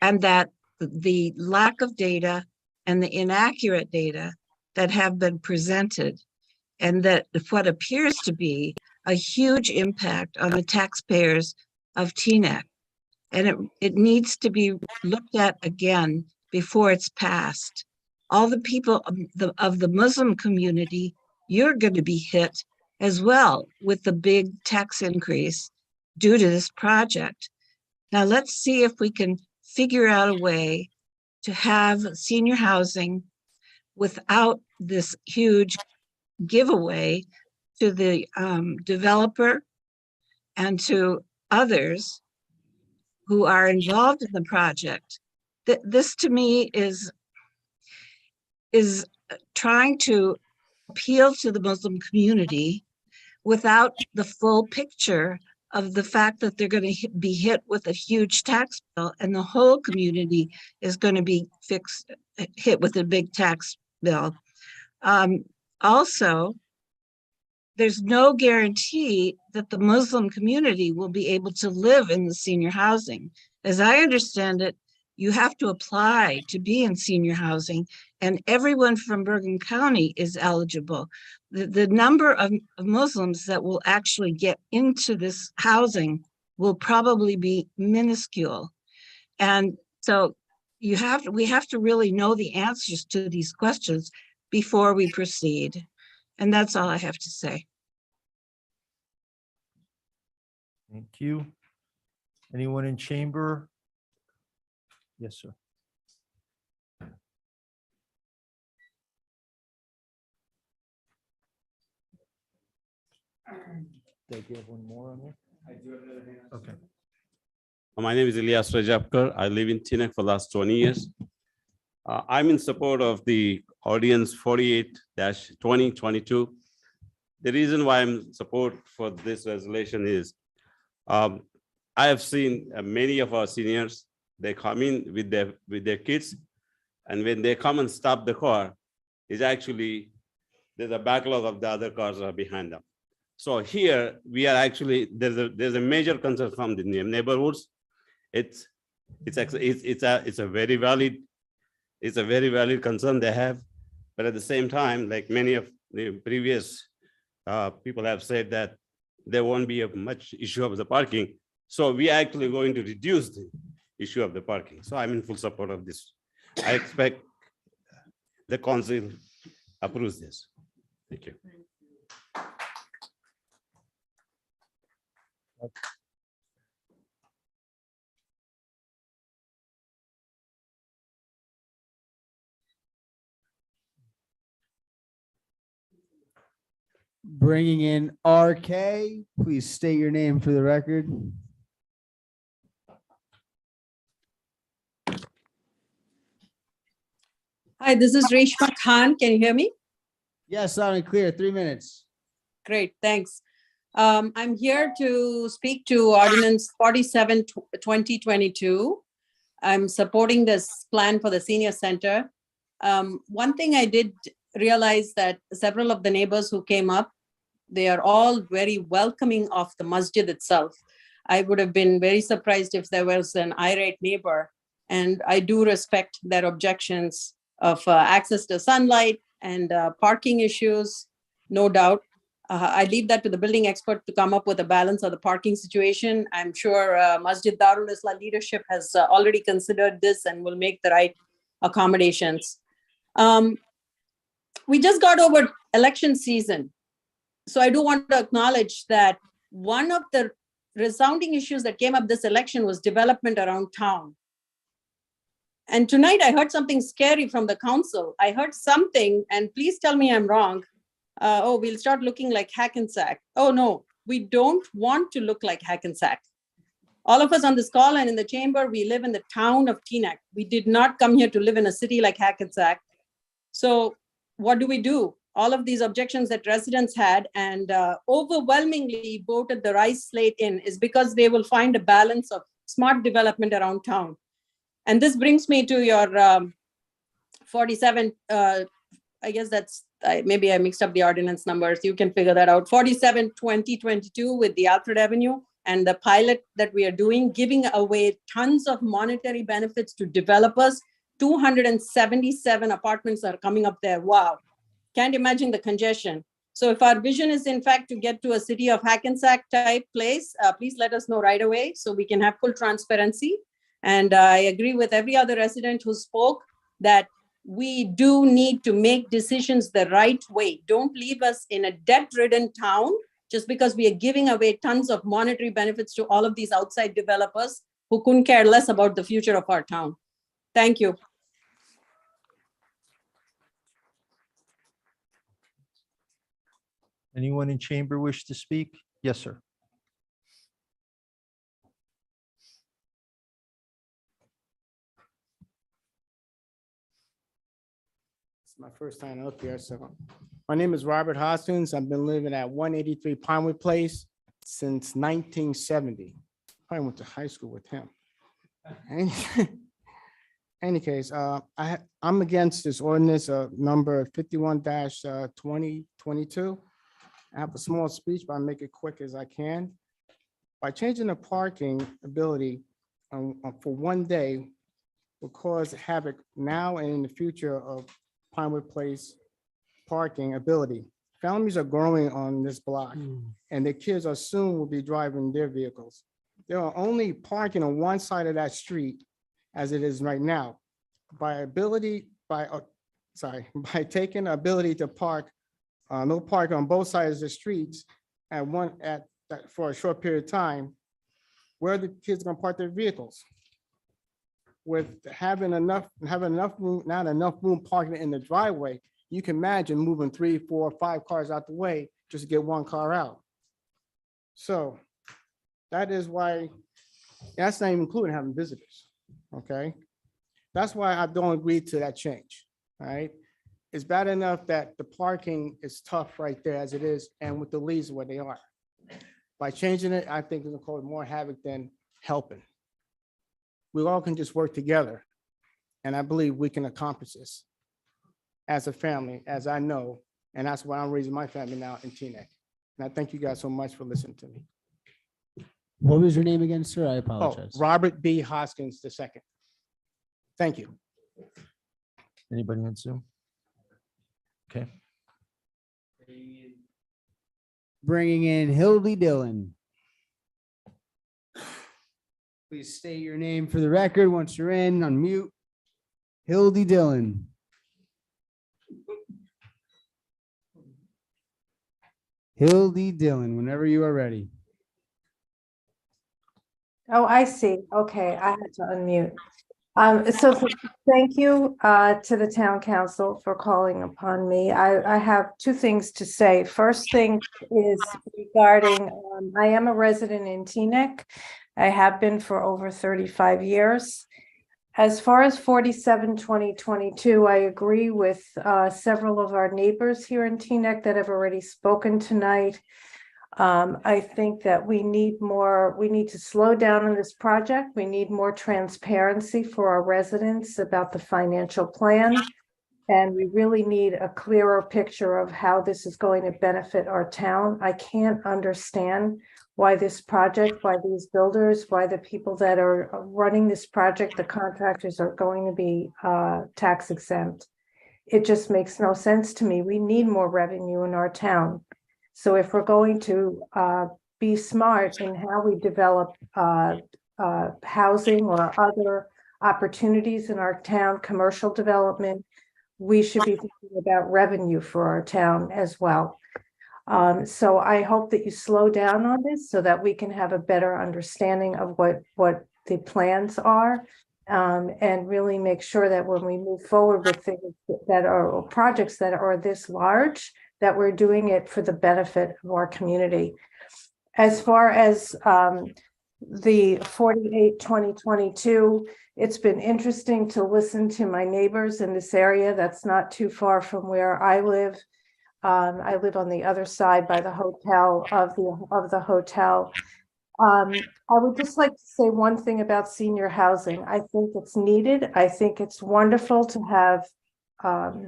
and that the lack of data and the inaccurate data that have been presented, and that what appears to be a huge impact on the taxpayers of Teaneck. And it needs to be looked at again before it's passed. All the people of the Muslim community, you're going to be hit as well with the big tax increase. due to this project. Now let's see if we can figure out a way to have senior housing without this huge giveaway to the developer and to others who are involved in the project. This to me is trying to appeal to the Muslim community without the full picture of the fact that they're going to be hit with a huge tax bill, and the whole community is going to be hit with a big tax bill. Also, there's no guarantee that the Muslim community will be able to live in the senior housing. As I understand it, you have to apply to be in senior housing, and everyone from Bergen County is eligible. The number of Muslims that will actually get into this housing will probably be minuscule. And so we have to really know the answers to these questions before we proceed. And that's all I have to say. Thank you. Anyone in chamber? Yes, sir. Did you have one more on there? I do have another hand. Okay. My name is Ilyas Rajapkar. I live in Teaneck for the last 20 years. I'm in support of the ordinance 48-2022. The reason why I'm in support for this resolution is I have seen many of our seniors, they come in with their kids, and when they come and stop the car, it's actually, there's a backlog of the other cars are behind them. So here we are actually, there's a major concern from the neighborhoods. It's a very valid concern they have, but at the same time, like many of the previous people have said, that there won't be a much issue of the parking. So we are actually going to reduce the issue of the parking. So I'm in full support of this. I expect the council approves this. Thank you. Bringing in RK, please state your name for the record. Hi, this is Reshma Khan. Can you hear me? Yes, loud and clear. 3 minutes. Great, thanks. I'm here to speak to Ordinance 47-2022. I'm supporting this plan for the senior center. One thing I did realize that several of the neighbors who came up, they are all very welcoming of the masjid itself. I would have been very surprised if there was an irate neighbor, and I do respect their objections of access to sunlight and parking issues, no doubt. I leave that to the building expert to come up with a balance of the parking situation. I'm sure Masjid Darul Islah leadership has already considered this and will make the right accommodations. We just got over election season. So I do want to acknowledge that one of the resounding issues that came up this election was development around town. And tonight I heard something scary from the council. I heard something, and please tell me I'm wrong. Oh, we'll start looking like Hackensack. Oh no, we don't want to look like Hackensack. All of us on this call and in the chamber, we live in the town of Teaneck. We did not come here to live in a city like Hackensack. So what do? All of these objections that residents had and overwhelmingly voted the Rice slate in is because they will find a balance of smart development around town. And this brings me to your 47, I guess that's, maybe I mixed up the ordinance numbers. You can figure that out. 47-2022 with the Alfred Avenue and the pilot that we are doing, giving away tons of monetary benefits to developers. 277 apartments are coming up there. Wow. Can't imagine the congestion. So if our vision is in fact to get to a city of Hackensack type place, please let us know right away so we can have full transparency. And I agree with every other resident who spoke that we do need to make decisions the right way. Don't leave us in a debt-ridden town just because we are giving away tons of monetary benefits to all of these outside developers who couldn't care less about the future of our town. Thank you. Anyone in chamber wish to speak? Yes, sir. It's my first time up here, so. My name is Robert Hoskins. I've been living at 183 Pinewood Place since 1970. Probably went to high school with him. Any case, I'm against this ordinance number 51-2022. I have a small speech, but I'll make it quick as I can. By changing the parking ability for one day will cause havoc now and in the future of Pinewood Place parking ability. Families are growing on this block and their kids are soon will be driving their vehicles. There are only parking on one side of that street as it is right now. By taking the ability to park, no parking on both sides of the streets for a short period of time, where are the kids gonna park their vehicles? With having enough room, not enough room parking in the driveway, you can imagine moving 3, 4, 5 cars out the way just to get one car out. So that is why, that's not even including having visitors, okay? That's why I don't agree to that change, all right? It's bad enough that the parking is tough right there as it is, and with the leaves where they are. By changing it, I think it's gonna cause more havoc than helping. We all can just work together, and I believe we can accomplish this as a family, as I know, and that's why I'm raising my family now in Teaneck. And I thank you guys so much for listening to me. What was your name again, sir? I Oh, apologize. Robert B. Hoskins II. Thank you. Anybody on Zoom? Okay. Bringing in Hildy Dillon. Please state your name for the record. Once you're in, unmute. Hildy Dillon. Hildy Dillon, whenever you are ready. Oh, I see. Okay, I had to unmute. Thank you to the town council for calling upon me. I have two things to say. First thing is regarding, I am a resident in Teaneck. I have been for over 35 years. As far as 47-2022, I agree with several of our neighbors here in Teaneck that have already spoken tonight. I think that we need to slow down on this project. We need more transparency for our residents about the financial plan. And we really need a clearer picture of how this is going to benefit our town. I can't understand why this project, why these builders, why the people that are running this project, the contractors are going to be tax exempt. It just makes no sense to me. We need more revenue in our town. So if we're going to be smart in how we develop housing or other opportunities in our town, commercial development, we should be thinking about revenue for our town as well. So I hope that you slow down on this so that we can have a better understanding of what the plans are. And really make sure that when we move forward with things that are, or projects that are this large, that we're doing it for the benefit of our community. As far as the 48-2022, it's been interesting to listen to my neighbors in this area. That's not too far from where I live. I live on the other side by the hotel of the hotel. I would just like to say one thing about senior housing. I think it's needed. I think it's wonderful to have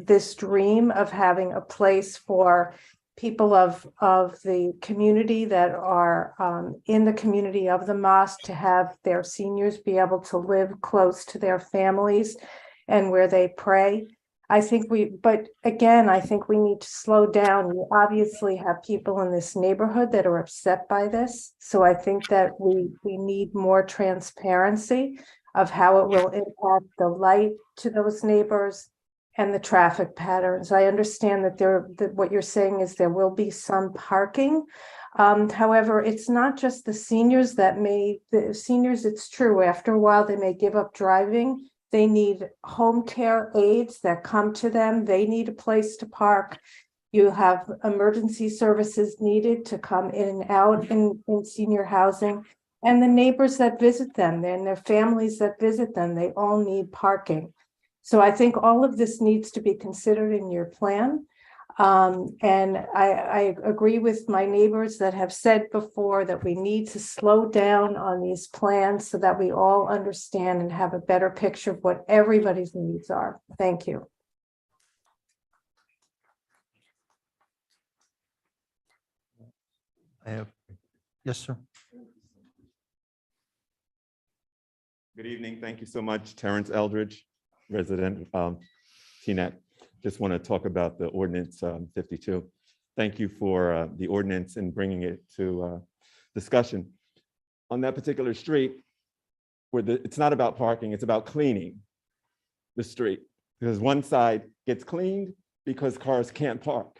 this dream of having a place for people of the community that are in the community of the mosque, to have their seniors be able to live close to their families and where they pray. But again, I think we need to slow down. We obviously have people in this neighborhood that are upset by this. So I think that we need more transparency of how it will impact the light to those neighbors and the traffic patterns. I understand that that what you're saying is there will be some parking. However, it's not just the seniors it's true, after a while, they may give up driving. They need home care aides that come to them. They need a place to park. You have emergency services needed to come in and out in senior housing. And the neighbors that visit them and their families that visit them, they all need parking. So I think all of this needs to be considered in your plan. And I agree with my neighbors that have said before that we need to slow down on these plans so that we all understand and have a better picture of what everybody's needs are. Thank you. Yes, sir. Good evening. Thank you so much. Terrence Eldridge, resident of Teaneck. Just want to talk about the ordinance 52. Thank you for the ordinance and bringing it to discussion. On that particular street, it's not about parking, it's about cleaning the street. Because one side gets cleaned because cars can't park.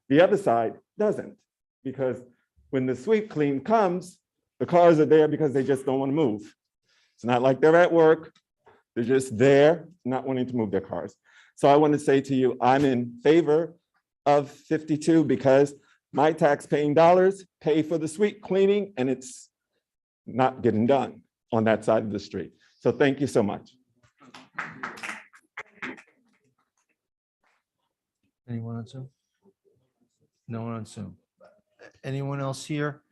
The other side doesn't, because when the sweep clean comes, the cars are there because they just don't want to move. It's not like they're at work. They're just there, not wanting to move their cars. So I want to say to you, I'm in favor of 52 because my tax-paying dollars pay for the sweep cleaning and it's not getting done on that side of the street. So thank you so much. Anyone on Zoom? No one on Zoom. Anyone else here?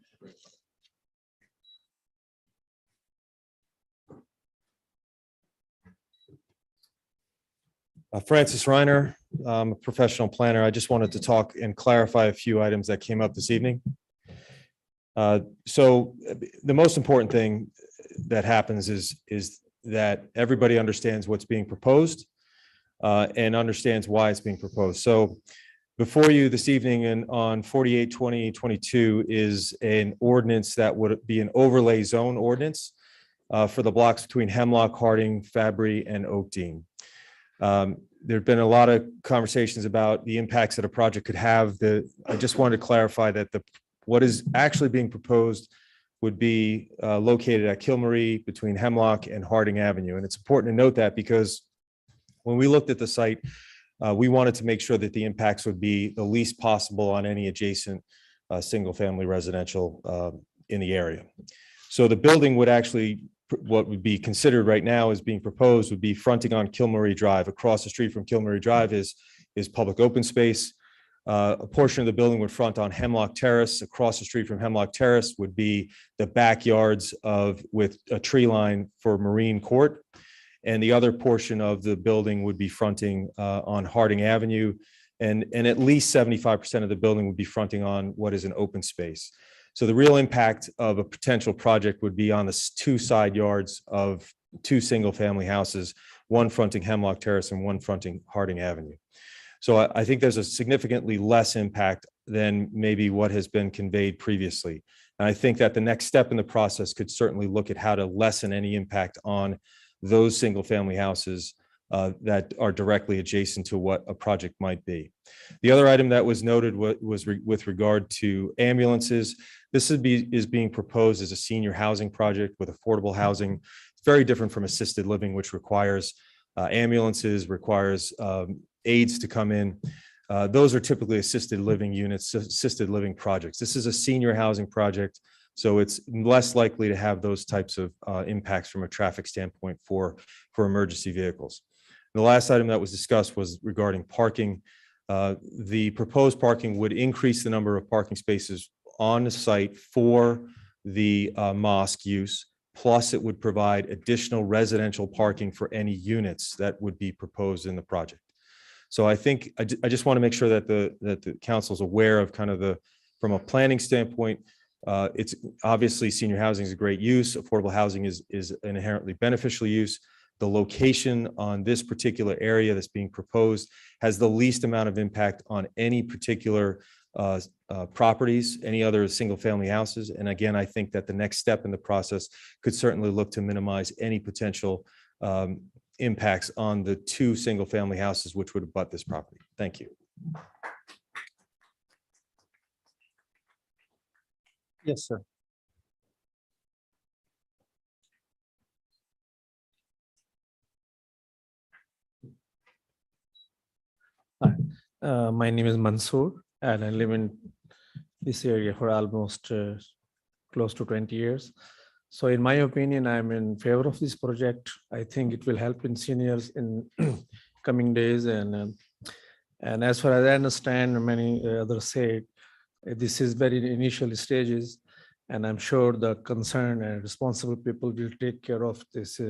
Francis Reiner, I'm a professional planner. I just wanted to talk and clarify a few items that came up this evening. So the most important thing that happens is that everybody understands what's being proposed and understands why it's being proposed. So before you this evening and on 48-2022 is an ordinance that would be an overlay zone ordinance for the blocks between Hemlock, Harding, Fabry, and Oakdean. There've been a lot of conversations about the impacts that a project could have. I just wanted to clarify that what is actually being proposed would be located at Kilmarie between Hemlock and Harding Avenue. And it's important to note that because when we looked at the site, we wanted to make sure that the impacts would be the least possible on any adjacent single-family residential in the area. So the building would actually, what would be considered right now as being proposed would be fronting on Kilmarie Drive. Across the street from Kilmarie Drive is public open space. A portion of the building would front on Hemlock Terrace. Across the street from Hemlock Terrace would be the backyards with a tree line for Marine Court. And the other portion of the building would be fronting on Harding Avenue. And at least 75% of the building would be fronting on what is an open space. So the real impact of a potential project would be on the two side yards of two single family houses, one fronting Hemlock Terrace and one fronting Harding Avenue. So I think there's a significantly less impact than maybe what has been conveyed previously. And I think that the next step in the process could certainly look at how to lessen any impact on those single family houses that are directly adjacent to what a project might be. The other item that was noted was with regard to ambulances. This is being proposed as a senior housing project with affordable housing. It's very different from assisted living, which requires ambulances, requires aides to come in. Those are typically assisted living units, assisted living projects. This is a senior housing project, so it's less likely to have those types of impacts from a traffic standpoint for emergency vehicles. The last item that was discussed was regarding parking. The proposed parking would increase the number of parking spaces on the site for the mosque use, plus it would provide additional residential parking for any units that would be proposed in the project. So I think I just want to make sure that the council is aware of kind of from a planning standpoint, it's obviously senior housing is a great use. Affordable housing is an inherently beneficial use. The location on this particular area that's being proposed has the least amount of impact on any particular properties, any other single family houses. And again, I think that the next step in the process could certainly look to minimize any potential impacts on the two single-family houses which would abut this property. Thank you. Yes, sir. My name is Mansoor, and I live in this area for almost close to 20 years. So in my opinion, I'm in favor of this project. I think it will help in seniors in coming days. And as far as I understand, many others say, this is very initial stages. And I'm sure the concerned and responsible people will take care of this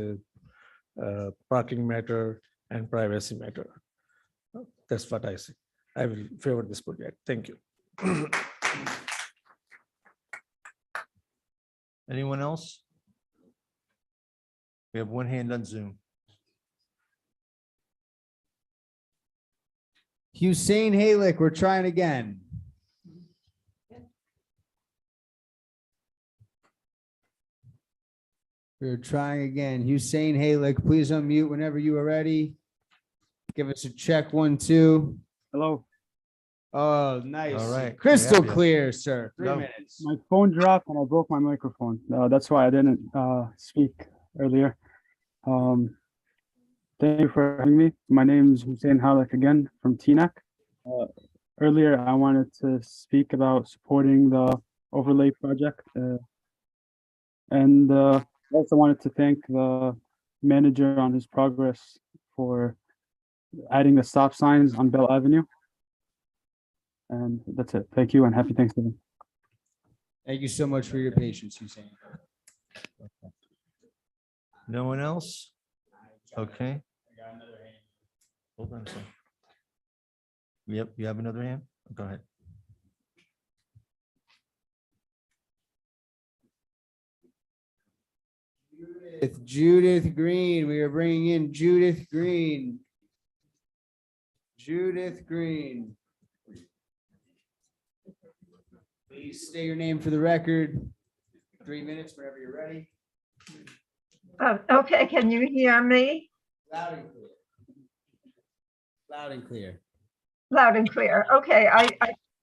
parking matter and privacy matter. That's what I say. I will favor this project. Thank you. Anyone else? We have one hand on Zoom. Hussein Halik, we're trying again. We're trying again. Hussein Halik, please unmute whenever you are ready. Give us a check, 1, 2. Hello. Oh, nice. All right. Crystal Yeah. clear, sir. 3 Go. minutes. My phone dropped and I broke my microphone. That's why I didn't speak earlier. Thank you for having me. My name is Hussein Halik again from TNAC. Earlier, I wanted to speak about supporting the overlay project. And I also wanted to thank the manager on his progress for adding the stop signs on Bell Avenue. And that's it. Thank you and happy Thanksgiving. Thank you so much for your patience, Hussein. No one else? Okay. Hold on a second. Yep, you have another hand? Go ahead. Judith Green, we are bringing in Judith Green. Judith Green. Please state your name for the record. 3 minutes whenever you're ready. Okay, can you hear me? Loud and clear. Loud and clear. Loud and clear. Okay, I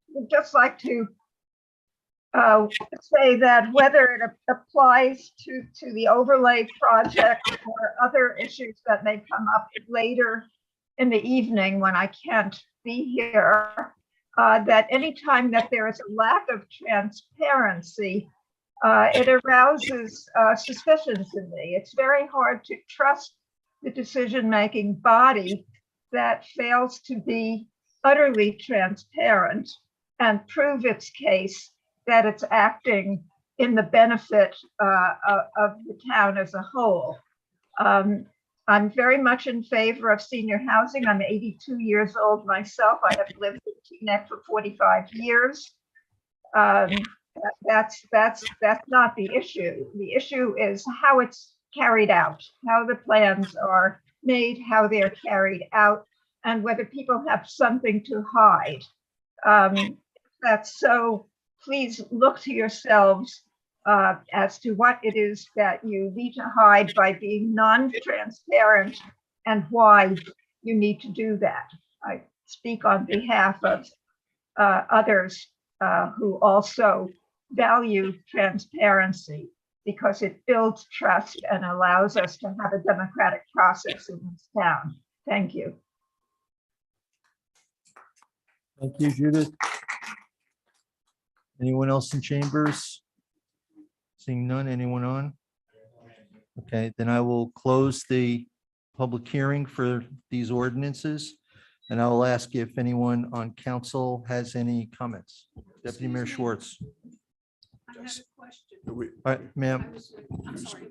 would just like to say that whether it applies to the overlay project or other issues that may come up later in the evening when I can't be here, that anytime that there is a lack of transparency, it arouses suspicions in me. It's very hard to trust the decision-making body that fails to be utterly transparent and prove its case that it's acting in the benefit of the town as a whole. I'm very much in favor of senior housing. I'm 82 years old myself. I have lived in Teaneck for 45 years. That's not the issue. The issue is how it's carried out, how the plans are made, how they're carried out, and whether people have something to hide. That's so. Please look to yourselves as to what it is that you need to hide by being non-transparent and why you need to do that. I speak on behalf of others who also value transparency because it builds trust and allows us to have a democratic process in this town. Thank you. Thank you, Judith. Anyone else in chambers? Seeing none, anyone on? Okay, then I will close the public hearing for these ordinances. And I will ask if anyone on council has any comments. Deputy Mayor Schwartz. I have a question. All right, ma'am. I'm sorry,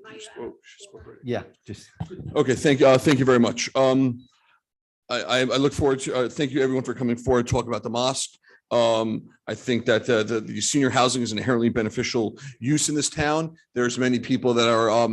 Yeah, just. Okay, thank you very much. I look forward to, thank you everyone for coming forward to talk about the mosque. I think that the senior housing is an inherently beneficial use in this town. There's many people that are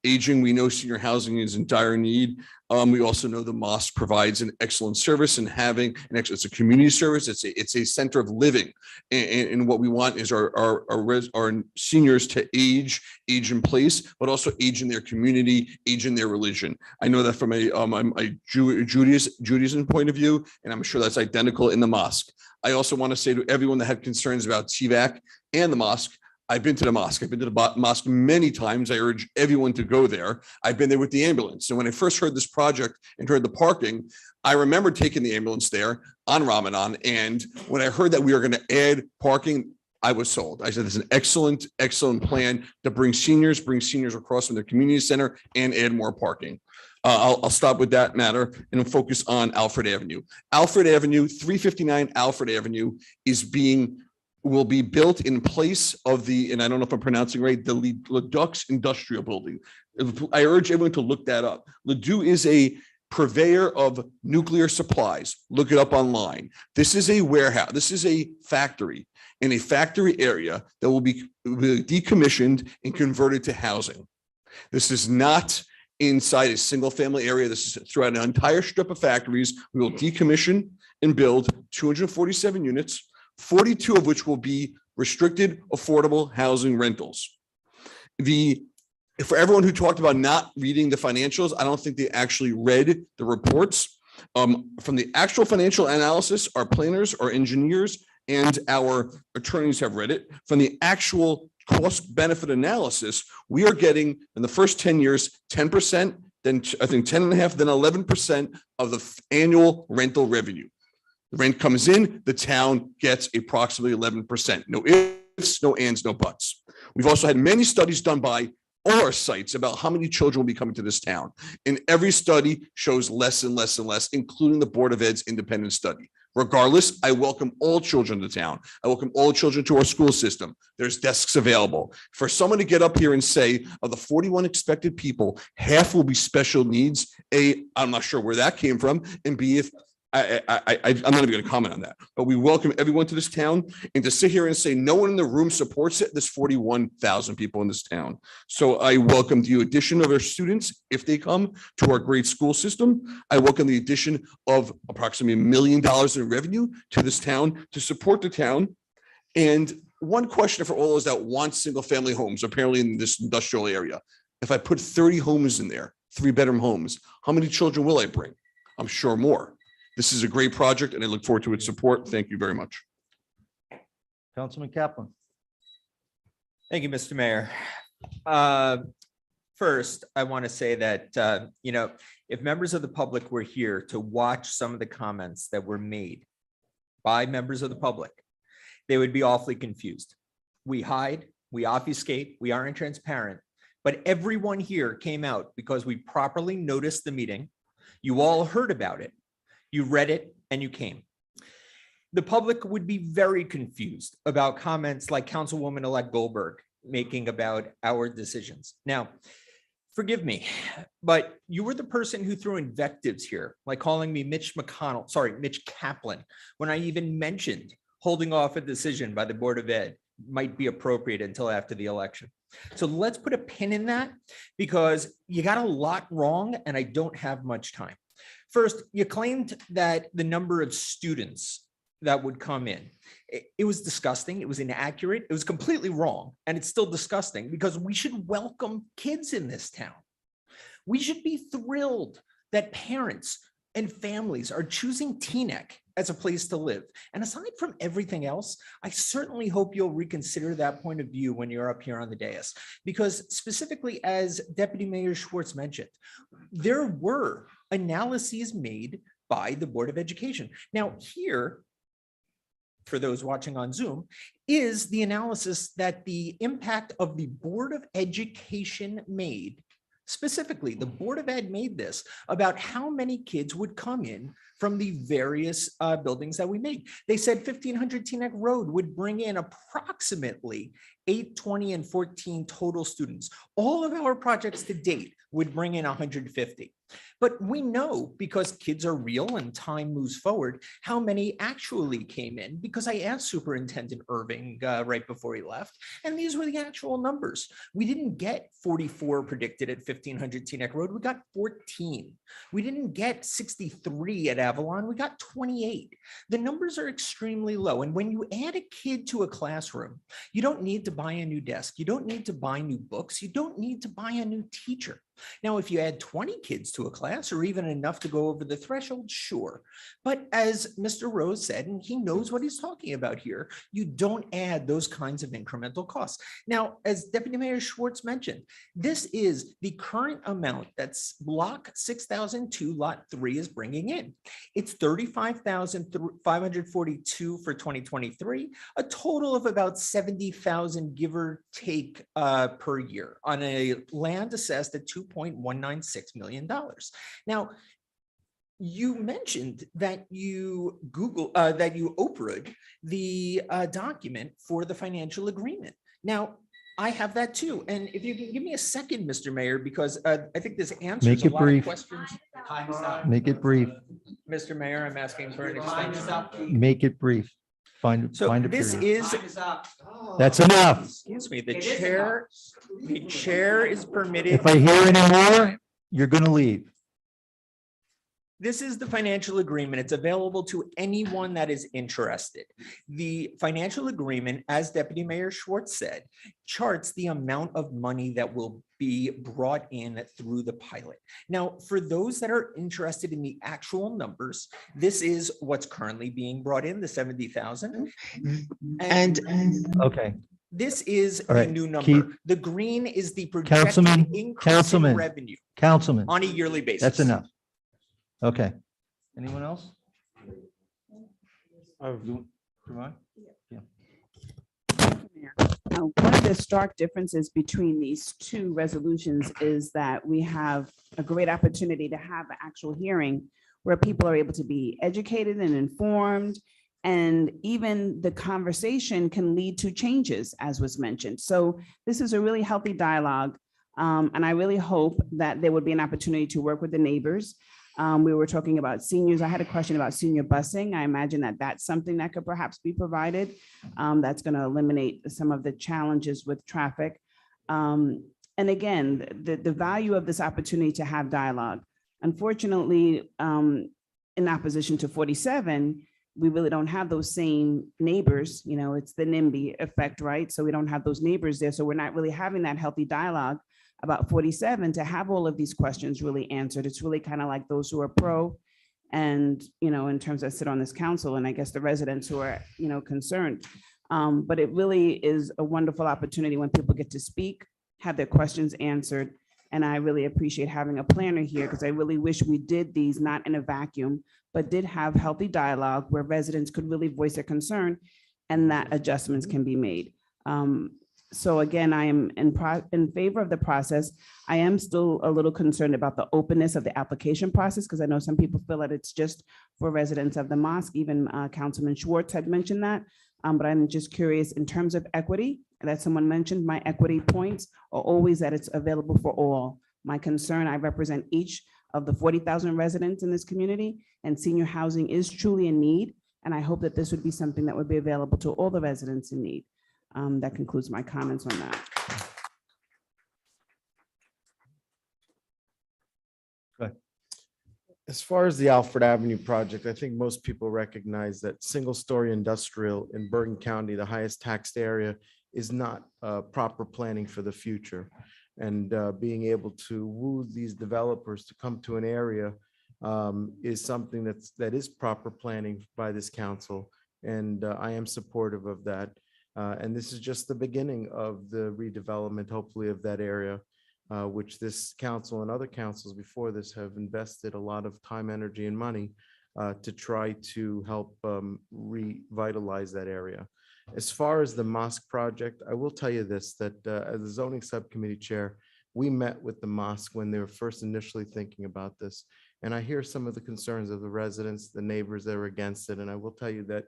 aging. We know senior housing is in dire need. We also know the mosque provides an excellent service, and having it's a community service. It's a center of living, and what we want is our seniors to age in place, but also age in their community, age in their religion. I know that from a Judaism point of view, and I'm sure that's identical in the mosque. I also want to say to everyone that had concerns about TVAC and the mosque, I've been to the mosque. I've been to the mosque many times. I urge everyone to go there. I've been there with the ambulance. So when I first heard this project and heard the parking, I remember taking the ambulance there on Ramadan. And when I heard that we were going to add parking, I was sold. I said, it's an excellent, excellent plan to bring seniors across from their community center and add more parking. I'll stop with that matter and focus on Alfred Avenue. Alfred Avenue, 359 Alfred Avenue will be built in place of the, and I don't know if I'm pronouncing right, the Leduc Industrial Building. I urge everyone to look that up. Ledoux is a purveyor of nuclear supplies. Look it up online. This is a warehouse. This is a factory in a factory area that will be decommissioned and converted to housing. This is not inside a single family area. This is throughout an entire strip of factories. We will decommission and build 247 units, 42 of which will be restricted affordable housing rentals. For everyone who talked about not reading the financials, I don't think they actually read the reports. From the actual financial analysis, our planners, our engineers, and our attorneys have read it. From the actual cost benefit analysis, we are getting in the first 10 years, 10%, then I think 10.5, then 11% of the annual rental revenue. The rent comes in, the town gets approximately 11%. No ifs, no ands, no buts. We've also had many studies done by all our sites about how many children will be coming to this town. And every study shows less and less and less, including the Board of Ed's independent study. Regardless, I welcome all children to town. I welcome all children to our school system. There's desks available. For someone to get up here and say, of the 41 expected people, half will be special needs, A, I'm not sure where that came from, and B, if I'm not even going to comment on that, but we welcome everyone to this town, and to sit here and say no one in the room supports it, there's 41,000 people in this town. So I welcome the addition of our students, if they come, to our great school system. I welcome the addition of approximately $1 million in revenue to this town to support the town. And one question for all is that want single family homes, apparently in this industrial area. If I put 30 homes in there, 3-bedroom homes, how many children will I bring? I'm sure more. This is a great project, and I look forward to its support. Thank you very much. Councilman Kaplan. Thank you, Mr. Mayor. First, I want to say that, if members of the public were here to watch some of the comments that were made by members of the public, they would be awfully confused. We hide, we obfuscate, we aren't transparent, but everyone here came out because we properly noticed the meeting. You all heard about it. You read it and you came. The public would be very confused about comments like Councilwoman-elect Goldberg making about our decisions. Now, forgive me, but you were the person who threw invectives here, like calling me Mitch Kaplan, when I even mentioned holding off a decision by the Board of Ed might be appropriate until after the election. So let's put a pin in that, because you got a lot wrong and I don't have much time. First, you claimed that the number of students that would come in, it was disgusting. It was inaccurate. It was completely wrong. And it's still disgusting, because we should welcome kids in this town. We should be thrilled that parents and families are choosing Teaneck as a place to live. And aside from everything else, I certainly hope you'll reconsider that point of view when you're up here on the dais, because specifically, as Deputy Mayor Schwartz mentioned, there were analyses made by the Board of Education. Now here, for those watching on Zoom, is the analysis that the impact of the Board of Education made. Specifically, the Board of Ed made this about how many kids would come in from the various buildings that we made. They said 1500 Teaneck Road would bring in approximately 8, 20, and 14 total students. All of our projects to date would bring in 150. But we know, because kids are real and time moves forward, how many actually came in, because I asked Superintendent Irving right before he left, and these were the actual numbers. We didn't get 44 predicted at 1500 Teaneck Road, we got 14. We didn't get 63 at Avalon, we got 28. The numbers are extremely low, and when you add a kid to a classroom, you don't need to buy a new desk, you don't need to buy new books, you don't need to buy a new teacher. Now, if you add 20 kids to a class, or even enough to go over the threshold, sure. But as Mr. Rose said, and he knows what he's talking about here, you don't add those kinds of incremental costs. Now, as Deputy Mayor Schwartz mentioned, this is the current amount that's Block 6002, Lot 3 is bringing in. It's $35,542 for 2023, a total of about $70,000, give or take, per year on a land assessed at $2.196 million. Now, you mentioned that you Oprah'd the document for the financial agreement. Now, I have that too. And if you can give me a second, Mr. Mayor, because I think this answers Make a it lot brief. of questions. Make it brief. Mr. Mayor, I'm asking for an extension. Make it brief. Find So a this period. is, That's enough. excuse me, the chair is permitted. If I hear any more, you're going to leave. This is the financial agreement. It's available to anyone that is interested. The financial agreement, as Deputy Mayor Schwartz said, charts the amount of money that will be brought in through the pilot. Now, for those that are interested in the actual numbers, this is what's currently being brought in, the 70,000. And Okay. this is All the right, new Keith. number. The green is the projected Councilman, increase in Councilman, revenue Councilman, on a yearly basis. that's enough. Okay. Anyone else? One of the stark differences between these two resolutions is that we have a great opportunity to have an actual hearing where people are able to be educated and informed, and even the conversation can lead to changes, as was mentioned. So this is a really healthy dialogue, and I really hope that there would be an opportunity to work with the neighbors. We were talking about seniors. I had a question about senior busing. I imagine that that's something that could perhaps be provided. That's going to eliminate some of the challenges with traffic. And again, the value of this opportunity to have dialogue. Unfortunately, in opposition to 47, we really don't have those same neighbors. You know, it's the NIMBY effect, right? So we don't have those neighbors there. So we're not really having that healthy dialogue about 47 to have all of these questions really answered. It's really kind of like those who are pro and, you know, in terms of sit on this council, and I guess the residents who are, you know, concerned. But it really is a wonderful opportunity when people get to speak, have their questions answered. And I really appreciate having a planner here, because I really wish we did these not in a vacuum, but did have healthy dialogue where residents could really voice their concern and that adjustments can be made. So again, I am in favor of the process. I am still a little concerned about the openness of the application process, because I know some people feel that it's just for residents of the mosque. Even Councilman Schwartz had mentioned that. But I'm just curious in terms of equity, that someone mentioned, my equity points are always that it's available for all. My concern, I represent each of the 40,000 residents in this community, and senior housing is truly in need. And I hope that this would be something that would be available to all the residents in need. That concludes my comments on that. As far as the Alfred Avenue project, I think most people recognize that single-story industrial in Bergen County, the highest taxed area, is not proper planning for the future. And being able to woo these developers to come to an area is something that is proper planning by this council. And I am supportive of that. And this is just the beginning of the redevelopment, hopefully, of that area, which this council and other councils before this have invested a lot of time, energy, and money to try to help revitalize that area. As far as the mosque project, I will tell you this, that as the zoning subcommittee chair, we met with the mosque when they were first initially thinking about this. And I hear some of the concerns of the residents, the neighbors that are against it. And I will tell you that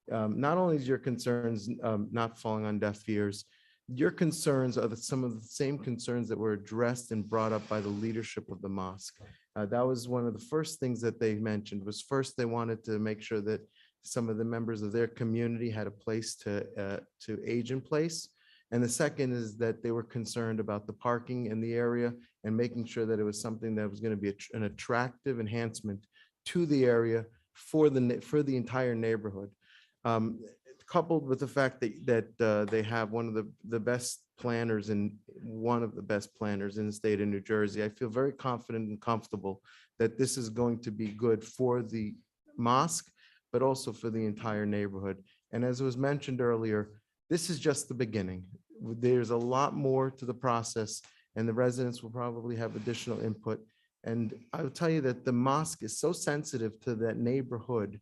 not only is your concerns not falling on deaf ears, your concerns are some of the same concerns that were addressed and brought up by the leadership of the mosque. That was one of the first things that they mentioned. Was first they wanted to make sure that some of the members of their community had a place to age in place. And the second is that they were concerned about the parking in the area and making sure that it was something that was going to be an attractive enhancement to the area for the entire neighborhood. Coupled with the fact that they have one of the best planners and one of the best planners in the state of New Jersey, I feel very confident and comfortable that this is going to be good for the mosque, but also for the entire neighborhood. And as was mentioned earlier, this is just the beginning. There's a lot more to the process, and the residents will probably have additional input. And I will tell you that the mosque is so sensitive to that neighborhood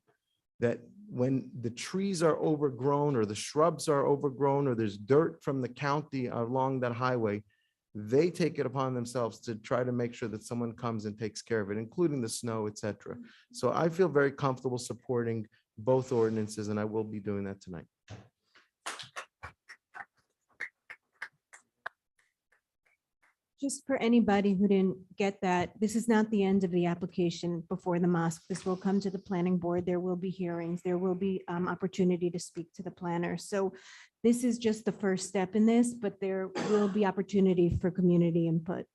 that when the trees are overgrown or the shrubs are overgrown or there's dirt from the county along that highway, they take it upon themselves to try to make sure that someone comes and takes care of it, including the snow, etc. So I feel very comfortable supporting both ordinances, and I will be doing that tonight. Just for anybody who didn't get that, this is not the end of the application before the mosque. This will come to the planning board. There will be hearings. There will be opportunity to speak to the planner. So this is just the first step in this, but there will be opportunity for community input.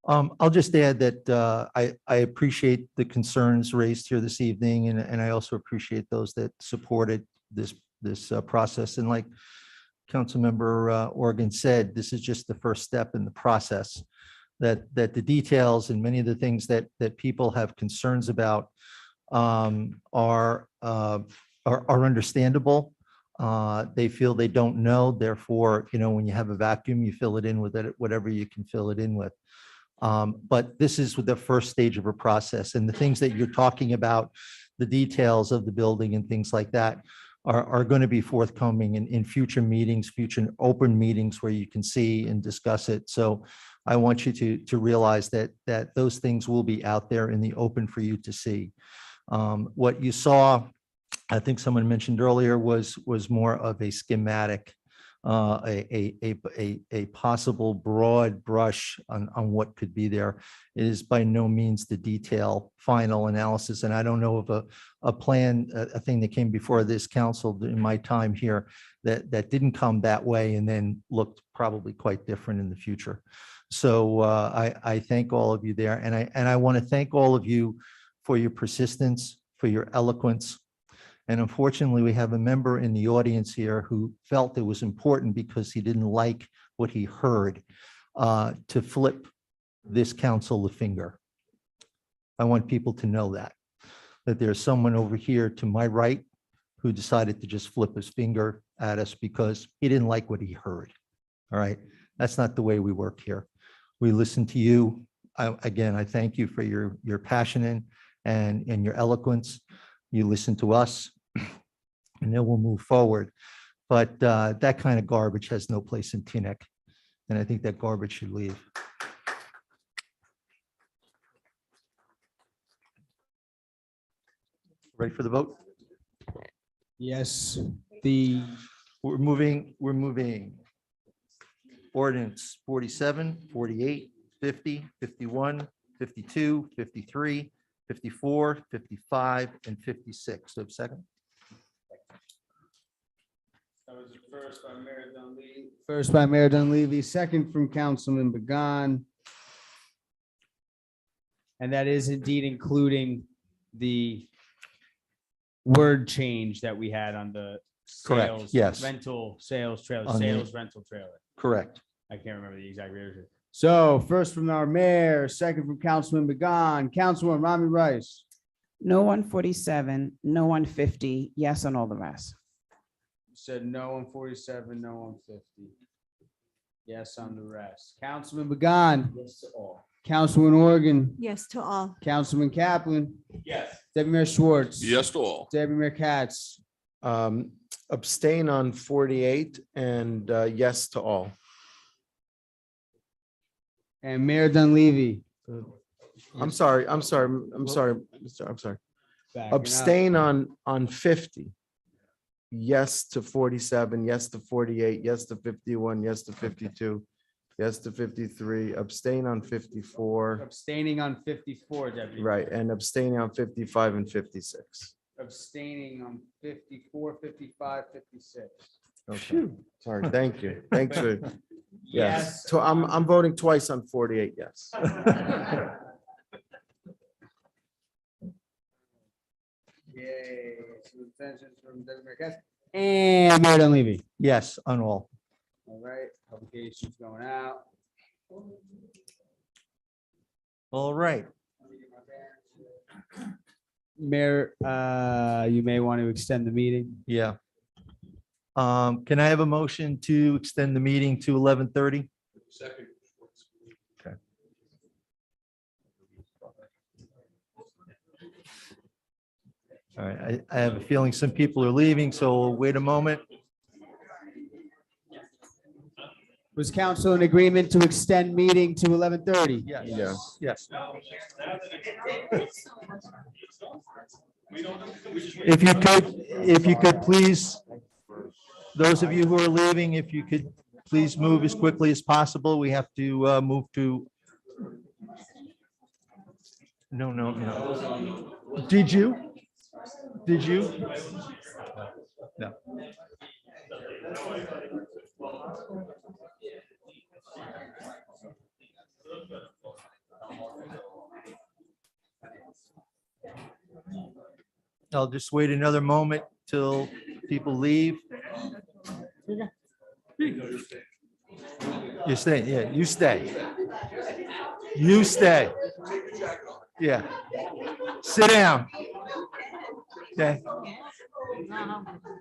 I'll just add that I appreciate the concerns raised here this evening, and I also appreciate those that supported this process. And like Councilmember Organ said, this is just the first step in the process. That the details and many of the things that people have concerns about are understandable. They feel they don't know. Therefore, when you have a vacuum, you fill it in with whatever you can fill it in with. But this is the first stage of a process, and the things that you're talking about, the details of the building and things like that, are going to be forthcoming in future meetings, future open meetings where you can see and discuss it. So I want you to realize that those things will be out there in the open for you to see. What you saw, I think someone mentioned earlier, was more of a schematic, a possible broad brush on what could be there. It is by no means the detail final analysis. And I don't know of a plan, a thing that came before this council in my time here that didn't come that way and then looked probably quite different in the future. So I thank all of you there. And I want to thank all of you for your persistence, for your eloquence. And unfortunately, we have a member in the audience here who felt it was important because he didn't like what he heard to flip this council the finger. I want people to know that there's someone over here to my right who decided to just flip his finger at us because he didn't like what he heard. All right. That's not the way we work here. We listen to you. Again, I thank you for your passion and your eloquence. You listen to us, and then we'll move forward. But that kind of garbage has no place in Teaneck, and I think that garbage should leave. Ready for the vote? Yes, we're moving. Ordinance 47, 48, 50, 51, 52, 53, 54, 55, and 56. So second. That was first by Mayor Dunleavy. First by Mayor Dunleavy, second from Councilman Began. And that is indeed including the word change that we had on the Correct, sales, yes. rental, sales trailer, On the- sales rental trailer. Correct. I can't remember the exact version. So first from our mayor, second from Councilman Began, Councilwoman Rami Rice. No 147, no 150, yes on all the rest. Said no on 47, no on 50. Yes on the rest. Councilman Began. Yes to all. Councilman Organ. Yes to all. Councilman Kaplan. Yes. Deputy Mayor Schwartz. Yes to all. Deputy Mayor Katz. Abstain on 48 and yes to all. And Mayor Dunleavy. I'm sorry, Mr. I'm sorry. Abstain on 50. Yes to 47, yes to 48, yes to 51, yes to 52, yes to 53, abstain on 54, Abstaining on 54, Deputy. right, and abstaining on 55 and 56. Abstaining on 54, 55, 56. Okay, sorry, thank you. Thanks for, yes. Yes. So I'm voting twice on 48, yes. Yay. Two abstentions from Deputy Mayor Cass. And Mayor Dunleavy. Yes, on all. All right, publications going out. All right. Mayor, you may want to extend the meeting. Yeah. Can I have a motion to extend the meeting to 11:30? Second. Okay. All right, I have a feeling some people are leaving, so we'll wait a moment. Was council in agreement to extend meeting to 11:30? Yes. Yeah. Yes. If you could please, those of you who are leaving, if you could please move as quickly as possible. We have to move to. No. Did you? No. I'll just wait another moment till people leave. You stay, yeah, you stay. You stay. Yeah. Sit down. Okay.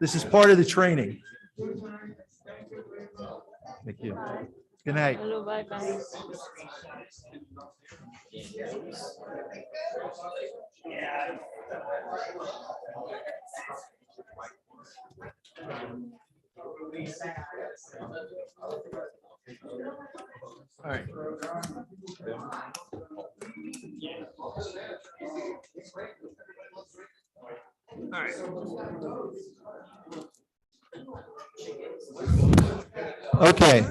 This is part of the training. Thank you. Good night. All right. All right. Okay.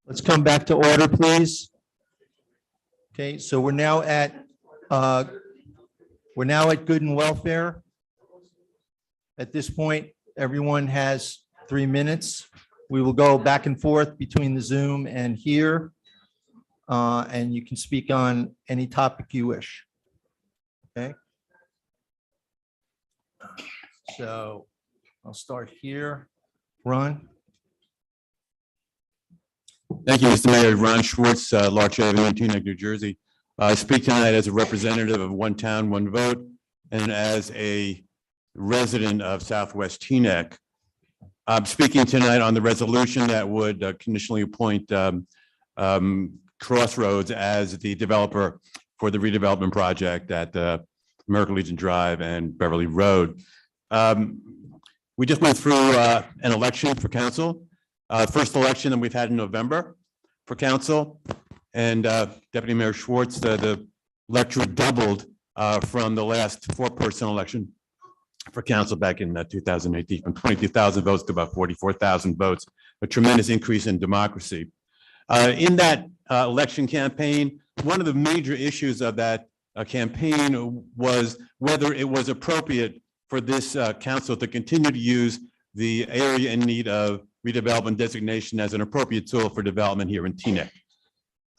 Let's come back to order, please. Okay, so we're now at good and welfare. At this point, everyone has 3 minutes. We will go back and forth between the Zoom and here. And you can speak on any topic you wish. Okay. So I'll start here. Ron? Thank you, Mr. Mayor. Ron Schwartz, Larch Avenue, Teaneck, New Jersey. I speak tonight as a representative of One Town, One Vote, and as a resident of Southwest Teaneck. I'm speaking tonight on the resolution that would conditionally appoint Crossroads as the developer for the redevelopment project at American Legion Drive and Beverly Road. We just went through an election for council. First election that we've had in November for council. And Deputy Mayor Schwartz, the electorate doubled from the last 4-person election for council back in 2018, from 22,000 votes to about 44,000 votes, a tremendous increase in democracy. In that election campaign, one of the major issues of that campaign was whether it was appropriate for this council to continue to use the area in need of redevelopment designation as an appropriate tool for development here in Teaneck.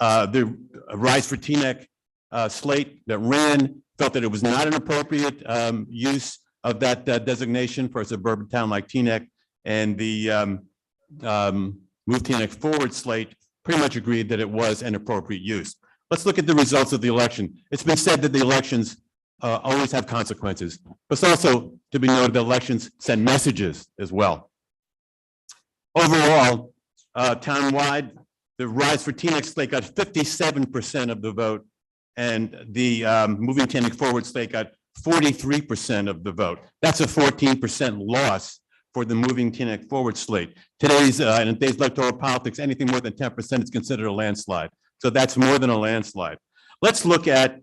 The Rise for Teaneck slate that ran felt that it was not an appropriate use of that designation for a suburban town like Teaneck, and the Move Teaneck Forward slate pretty much agreed that it was an appropriate use. Let's look at the results of the election. It's been said that the elections always have consequences, but it's also to be noted that elections send messages as well. Overall, townwide, the Rise for Teaneck slate got 57% of the vote, and the Moving Teaneck Forward slate got 43% of the vote. That's a 14% loss for the Moving Teaneck Forward slate. Today's, in today's electoral politics, anything more than 10% is considered a landslide. So that's more than a landslide. Let's look at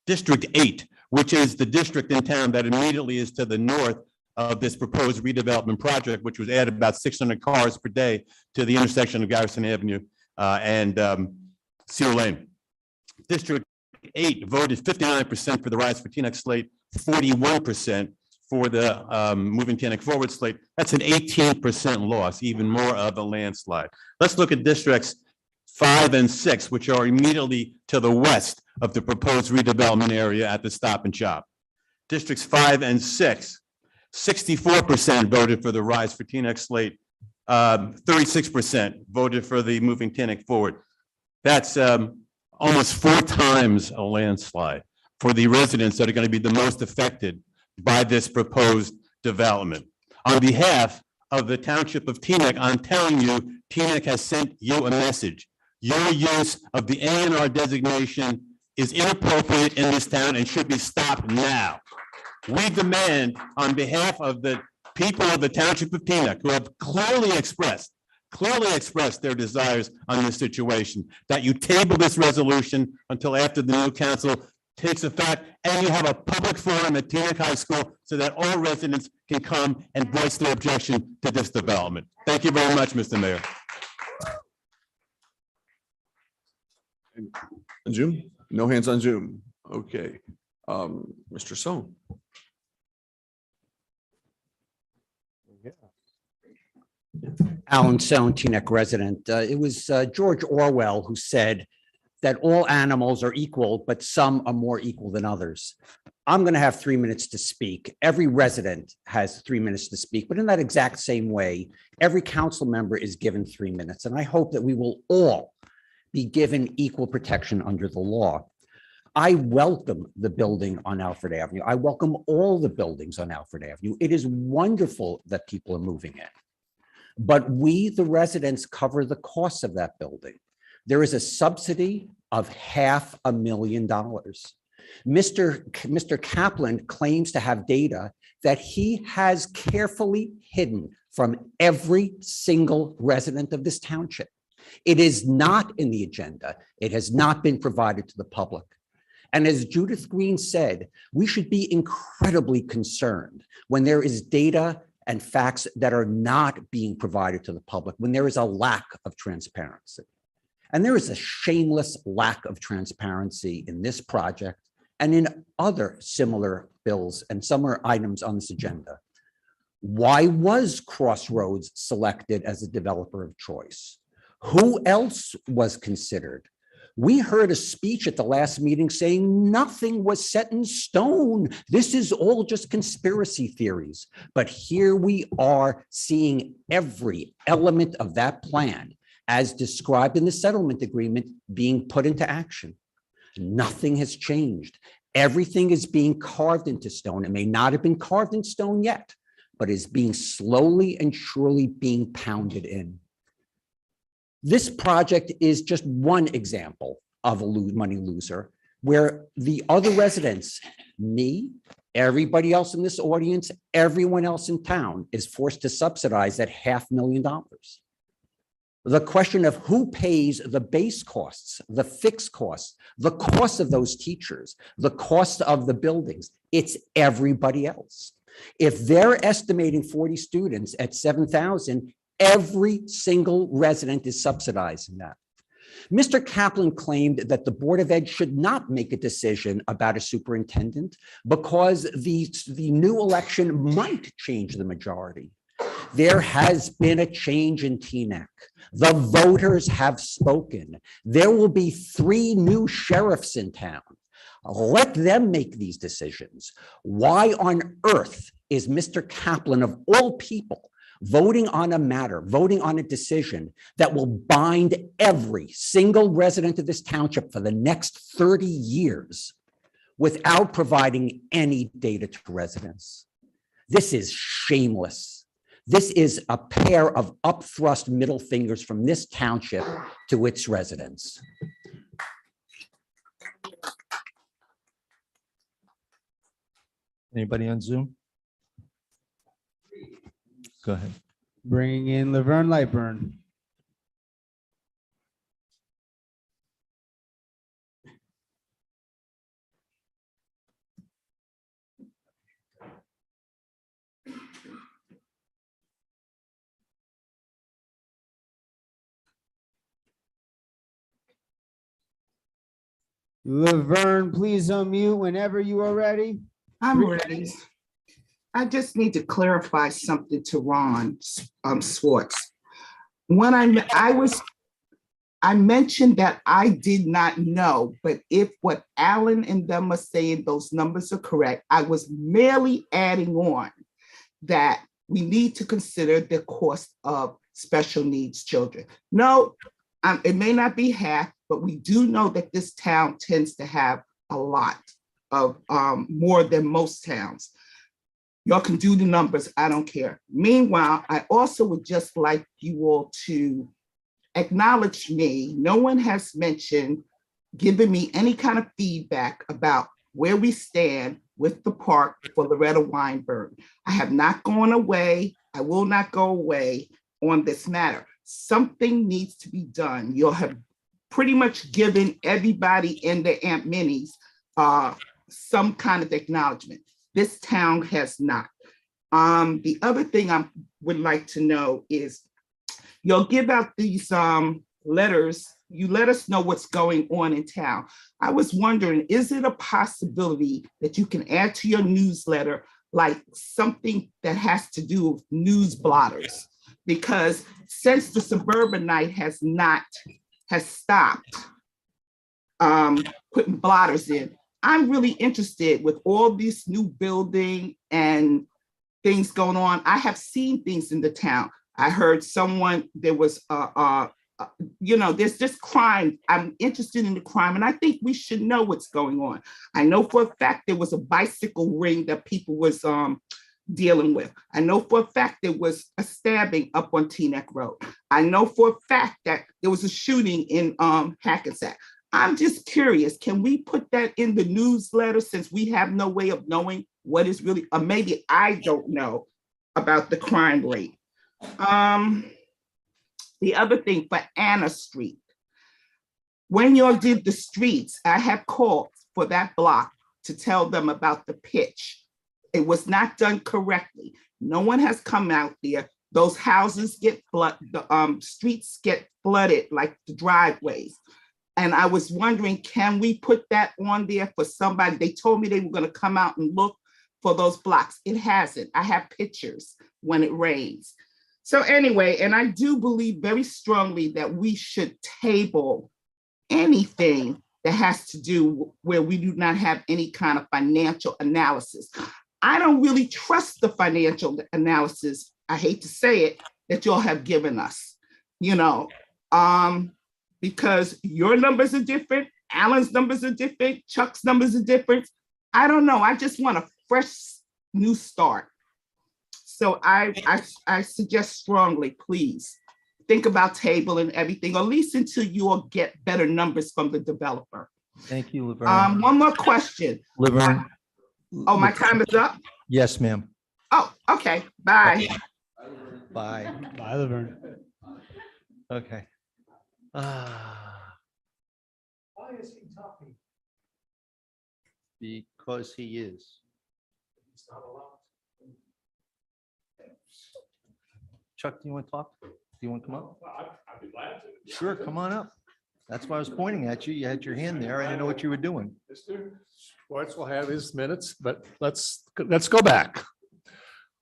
District 8, which is the district in town that immediately is to the north of this proposed redevelopment project, which was add about 600 cars per day to the intersection of Garrison Avenue and Cedar Lane. District 8 voted 59% for the Rise for Teaneck slate, 41% for the Moving Teaneck Forward slate. That's an 18% loss, even more of a landslide. Let's look at districts 5 and 6, which are immediately to the west of the proposed redevelopment area at the Stop and Shop. Districts 5 and 6, 64% voted for the Rise for Teaneck slate, 36% voted for the Moving Teaneck Forward. That's almost 4 times a landslide for the residents that are going to be the most affected by this proposed development. On behalf of the Township of Teaneck, I'm telling you, Teaneck has sent you a message. Your use of the A&R designation is inappropriate in this town and should be stopped now. We demand, on behalf of the people of the Township of Teaneck, who have clearly expressed their desires on this situation, that you table this resolution until after the new council takes effect and you have a public forum at Teaneck High School so that all residents can come and voice their objection to this development. Thank you very much, Mr. Mayor. On Zoom? No hands on Zoom. Okay. Mr. Sohn. Alan Sohn, Teaneck resident. It was George Orwell who said that all animals are equal, but some are more equal than others. I'm going to have 3 minutes to speak. Every resident has 3 minutes to speak, but in that exact same way, every council member is given 3 minutes. And I hope that we will all be given equal protection under the law. I welcome the building on Alfred Avenue. I welcome all the buildings on Alfred Avenue. It is wonderful that people are moving in. But we, the residents, cover the costs of that building. There is a subsidy of $500,000. Mr. Kaplan claims to have data that he has carefully hidden from every single resident of this township. It is not in the agenda. It has not been provided to the public. And as Judith Green said, we should be incredibly concerned when there is data and facts that are not being provided to the public, when there is a lack of transparency. And there is a shameless lack of transparency in this project and in other similar bills and similar items on this agenda. Why was Crossroads selected as a developer of choice? Who else was considered? We heard a speech at the last meeting saying nothing was set in stone. This is all just conspiracy theories. But here we are seeing every element of that plan as described in the settlement agreement being put into action. Nothing has changed. Everything is being carved into stone. It may not have been carved in stone yet, but is being slowly and surely being pounded in. This project is just one example of a money loser where the other residents, me, everybody else in this audience, everyone else in town is forced to subsidize that $500,000. The question of who pays the base costs, the fixed costs, the cost of those teachers, the cost of the buildings, it's everybody else. If they're estimating 40 students at 7,000, every single resident is subsidizing that. Mr. Kaplan claimed that the Board of Ed should not make a decision about a superintendent because the new election might change the majority. There has been a change in Teaneck. The voters have spoken. There will be 3 new sheriffs in town. Let them make these decisions. Why on earth is Mr. Kaplan, of all people, voting on a matter, voting on a decision that will bind every single resident of this township for the next 30 years without providing any data to residents? This is shameless. This is a pair of upthrust middle fingers from this township to its residents. Anybody on Zoom? Go ahead. Bringing in Laverne Lightburn. Laverne, please unmute whenever you are ready. I'm ready. I just need to clarify something to Ron Swartz. When I mentioned that I did not know, but if what Alan and them are saying, those numbers are correct, I was merely adding on that we need to consider the cost of special needs children. No, it may not be half, but we do know that this town tends to have a lot of more than most towns. Y'all can do the numbers, I don't care. Meanwhile, I also would just like you all to acknowledge me. No one has mentioned giving me any kind of feedback about where we stand with the park for Loretta Weinberg. I have not gone away. I will not go away on this matter. Something needs to be done. You'll have pretty much given everybody in the Aunt Minnie's some kind of acknowledgement. This town has not. The other thing I would like to know is you'll give out these letters. You let us know what's going on in town. I was wondering, is it a possibility that you can add to your newsletter like something that has to do with news blotters? Because since the suburban night has stopped putting blotters in, I'm really interested with all this new building and things going on. I have seen things in the town. I heard there was there's just crime. I'm interested in the crime, and I think we should know what's going on. I know for a fact there was a bicycle ring that people was dealing with. I know for a fact there was a stabbing up on Teaneck Road. I know for a fact that there was a shooting in Hackensack. I'm just curious, can we put that in the newsletter since we have no way of knowing what is really, or maybe I don't know about the crime rate. The other thing for Anna Street, when y'all did the streets, I have called for that block to tell them about the pitch. It was not done correctly. No one has come out there. Those houses get flooded, the streets get flooded like the driveways. And I was wondering, can we put that on there for somebody? They told me they were going to come out and look for those blocks. It hasn't. I have pictures when it rains. So anyway, and I do believe very strongly that we should table anything that has to do where we do not have any kind of financial analysis. I don't really trust the financial analysis, I hate to say it, that y'all have given us, because your numbers are different, Alan's numbers are different, Chuck's numbers are different. I don't know. I just want a fresh new start. So I suggest strongly, please, think about table and everything, or at least until you all get better numbers from the developer. Thank you, Laverne. One more question. Laverne. Oh, my time is up? Yes, ma'am. Oh, okay. Bye. Bye. Bye, Laverne. Okay. Why is he talking? Because he is. He's not allowed. Chuck, do you want to talk? Do you want to come up? I'd be glad to. Sure, come on up. That's why I was pointing at you. You had your hand there. I didn't know what you were doing. Mr. Schwartz will have his minutes, but let's go back.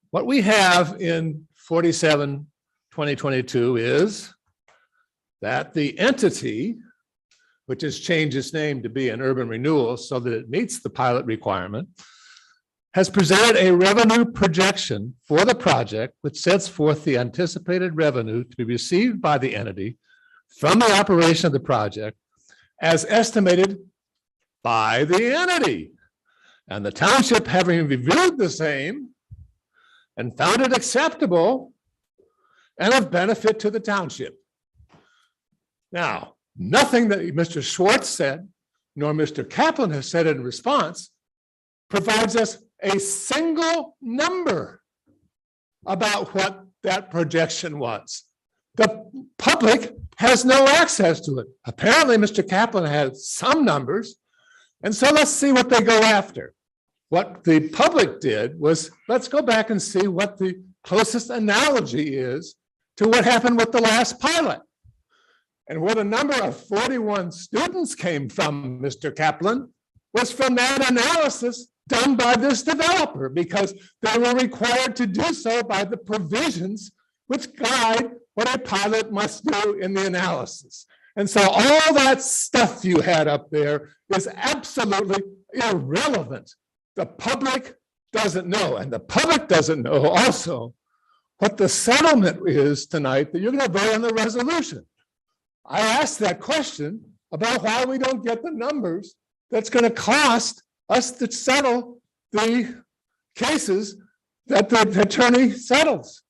What we have in 47-2022 is that the entity, which has changed its name to be an urban renewal so that it meets the pilot requirement, has presented a revenue projection for the project, which sets forth the anticipated revenue to be received by the entity from the operation of the project as estimated by the entity. And the township, having reviewed the same and found it acceptable and of benefit to the township. Now, nothing that Mr. Schwartz said, nor Mr. Kaplan has said in response, provides us a single number about what that projection was. The public has no access to it. Apparently, Mr. Kaplan has some numbers. And so let's see what they go after. What the public did was, let's go back and see what the closest analogy is to what happened with the last pilot. And where the number of 41 students came from, Mr. Kaplan, was from that analysis done by this developer, because they were required to do so by the provisions which guide what a pilot must do in the analysis. And so all that stuff you had up there is absolutely irrelevant. The public doesn't know, and the public doesn't know also what the settlement is tonight that you're going to vote on the resolution. I asked that question about why we don't get the numbers that's going to cost us to settle the cases that the attorney settles.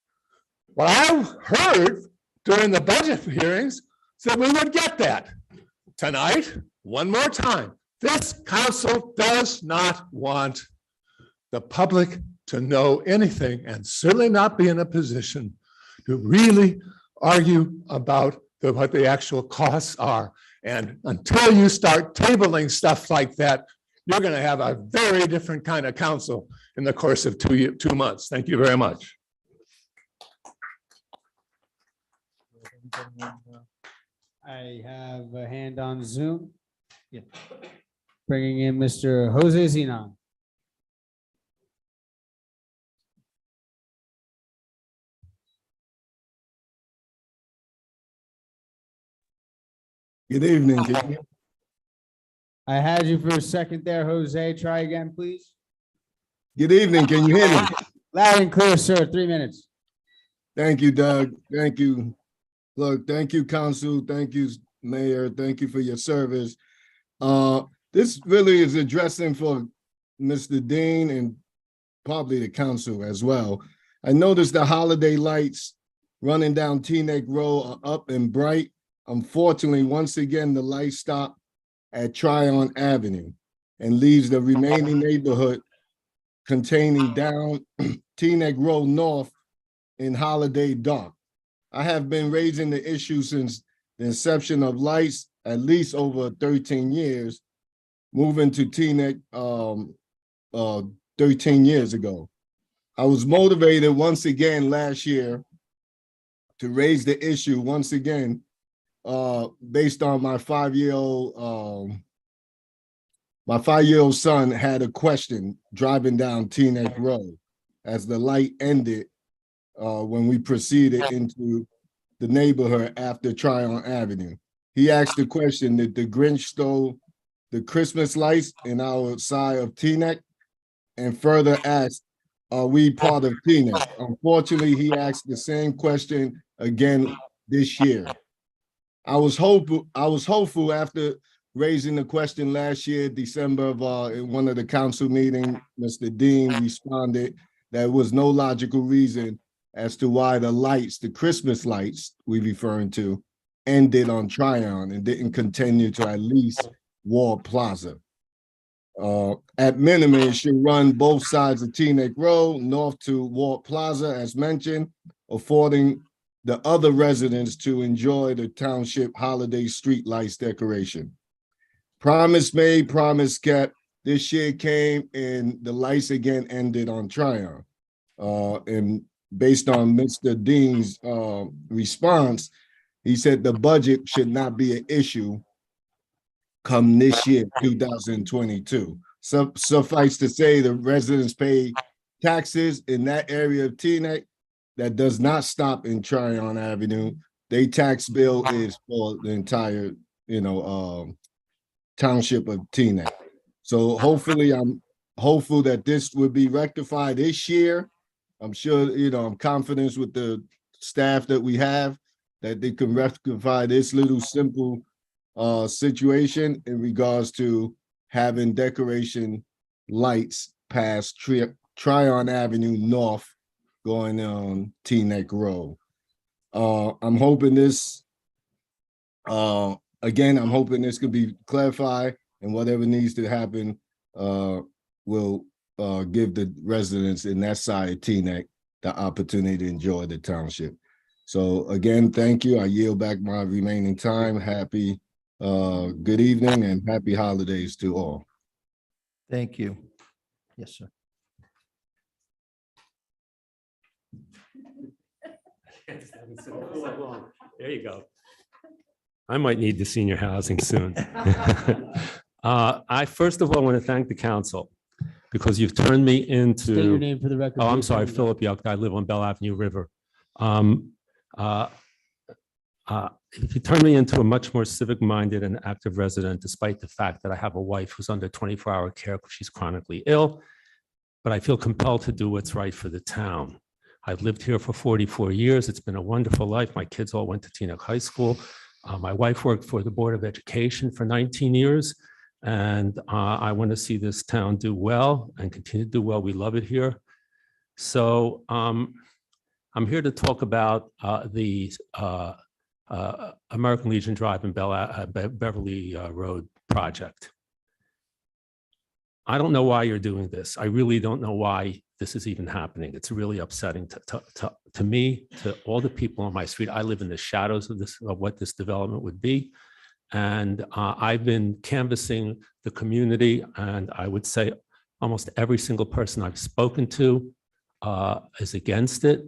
What I heard during the budget hearings said we would get that. Tonight, one more time, this council does not want the public to know anything, and certainly not be in a position to really argue about what the actual costs are. And until you start tabling stuff like that, you're going to have a very different kind of council in the course of 2 months. Thank you very much. I have a hand on Zoom. Yeah. Bringing in Mr. Jose Zinon. Good evening. Can you- I had you for a second there, Jose. Try again, please. Good evening. Can you hear me? Loud and clear, sir. 3 minutes. Thank you, Doug. Thank you. Look, thank you, council. Thank you, mayor. Thank you for your service. This really is addressing for Mr. Dean and probably the council as well. I noticed the holiday lights running down Teaneck Road are up and bright. Unfortunately, once again, the lights stop at Tryon Avenue and leaves the remaining neighborhood containing down Teaneck Road North in Holiday dark. I have been raising the issue since the inception of lights, at least over 13 years, moving to Teaneck 13 years ago. I was motivated once again last year to raise the issue once again based on my 5-year-old son had a question driving down Teaneck Road as the light ended when we proceeded into the neighborhood after Tryon Avenue. He asked the question, did the Grinch stole the Christmas lights in our side of Teaneck? And further asked, are we part of Teaneck? Unfortunately, he asked the same question again this year. I was hopeful after raising the question last year, December of in one of the council meetings, Mr. Dean responded there was no logical reason as to why the lights, the Christmas lights we referring to, ended on Tryon and didn't continue to at least Ward Plaza. At minimum, it should run both sides of Teaneck Road, north to Ward Plaza, as mentioned, affording the other residents to enjoy the township holiday street lights decoration. Promise made, promise kept. This year came and the lights again ended on Tryon. And based on Mr. Dean's response, he said the budget should not be an issue come this year, 2022. Suffice to say, the residents pay taxes in that area of Teaneck. That does not stop in Tryon Avenue. Their tax bill is for the entire, township of Teaneck. So hopefully, I'm hopeful that this will be rectified this year. I'm sure, I'm confident with the staff that we have that they can rectify this little simple situation in regards to having decoration lights past Tryon Avenue North going on Teaneck Road. I'm hoping this, again, I'm hoping this could be clarified and whatever needs to happen will give the residents in that side of Teaneck the opportunity to enjoy the township. So again, thank you. I yield back my remaining time. Happy good evening and happy holidays to all. Thank you. Yes, sir. There you go. I might need the senior housing soon. I first of all want to thank the council because you've turned me into. State your name for the record. Oh, I'm please. sorry, Philip Yuck. I live on Bell Avenue River. You turned me into a much more civic-minded and active resident, despite the fact that I have a wife who's under 24-hour care because she's chronically ill. But I feel compelled to do what's right for the town. I've lived here for 44 years. It's been a wonderful life. My kids all went to Teaneck High School. My wife worked for the Board of Education for 19 years. And I want to see this town do well and continue to do well. We love it here. So I'm here to talk about the American Legion Drive and Beverly Road project. I don't know why you're doing this. I really don't know why this is even happening. It's really upsetting to me, to all the people on my street. I live in the shadows of what this development would be. And I've been canvassing the community, and I would say almost every single person I've spoken to is against it.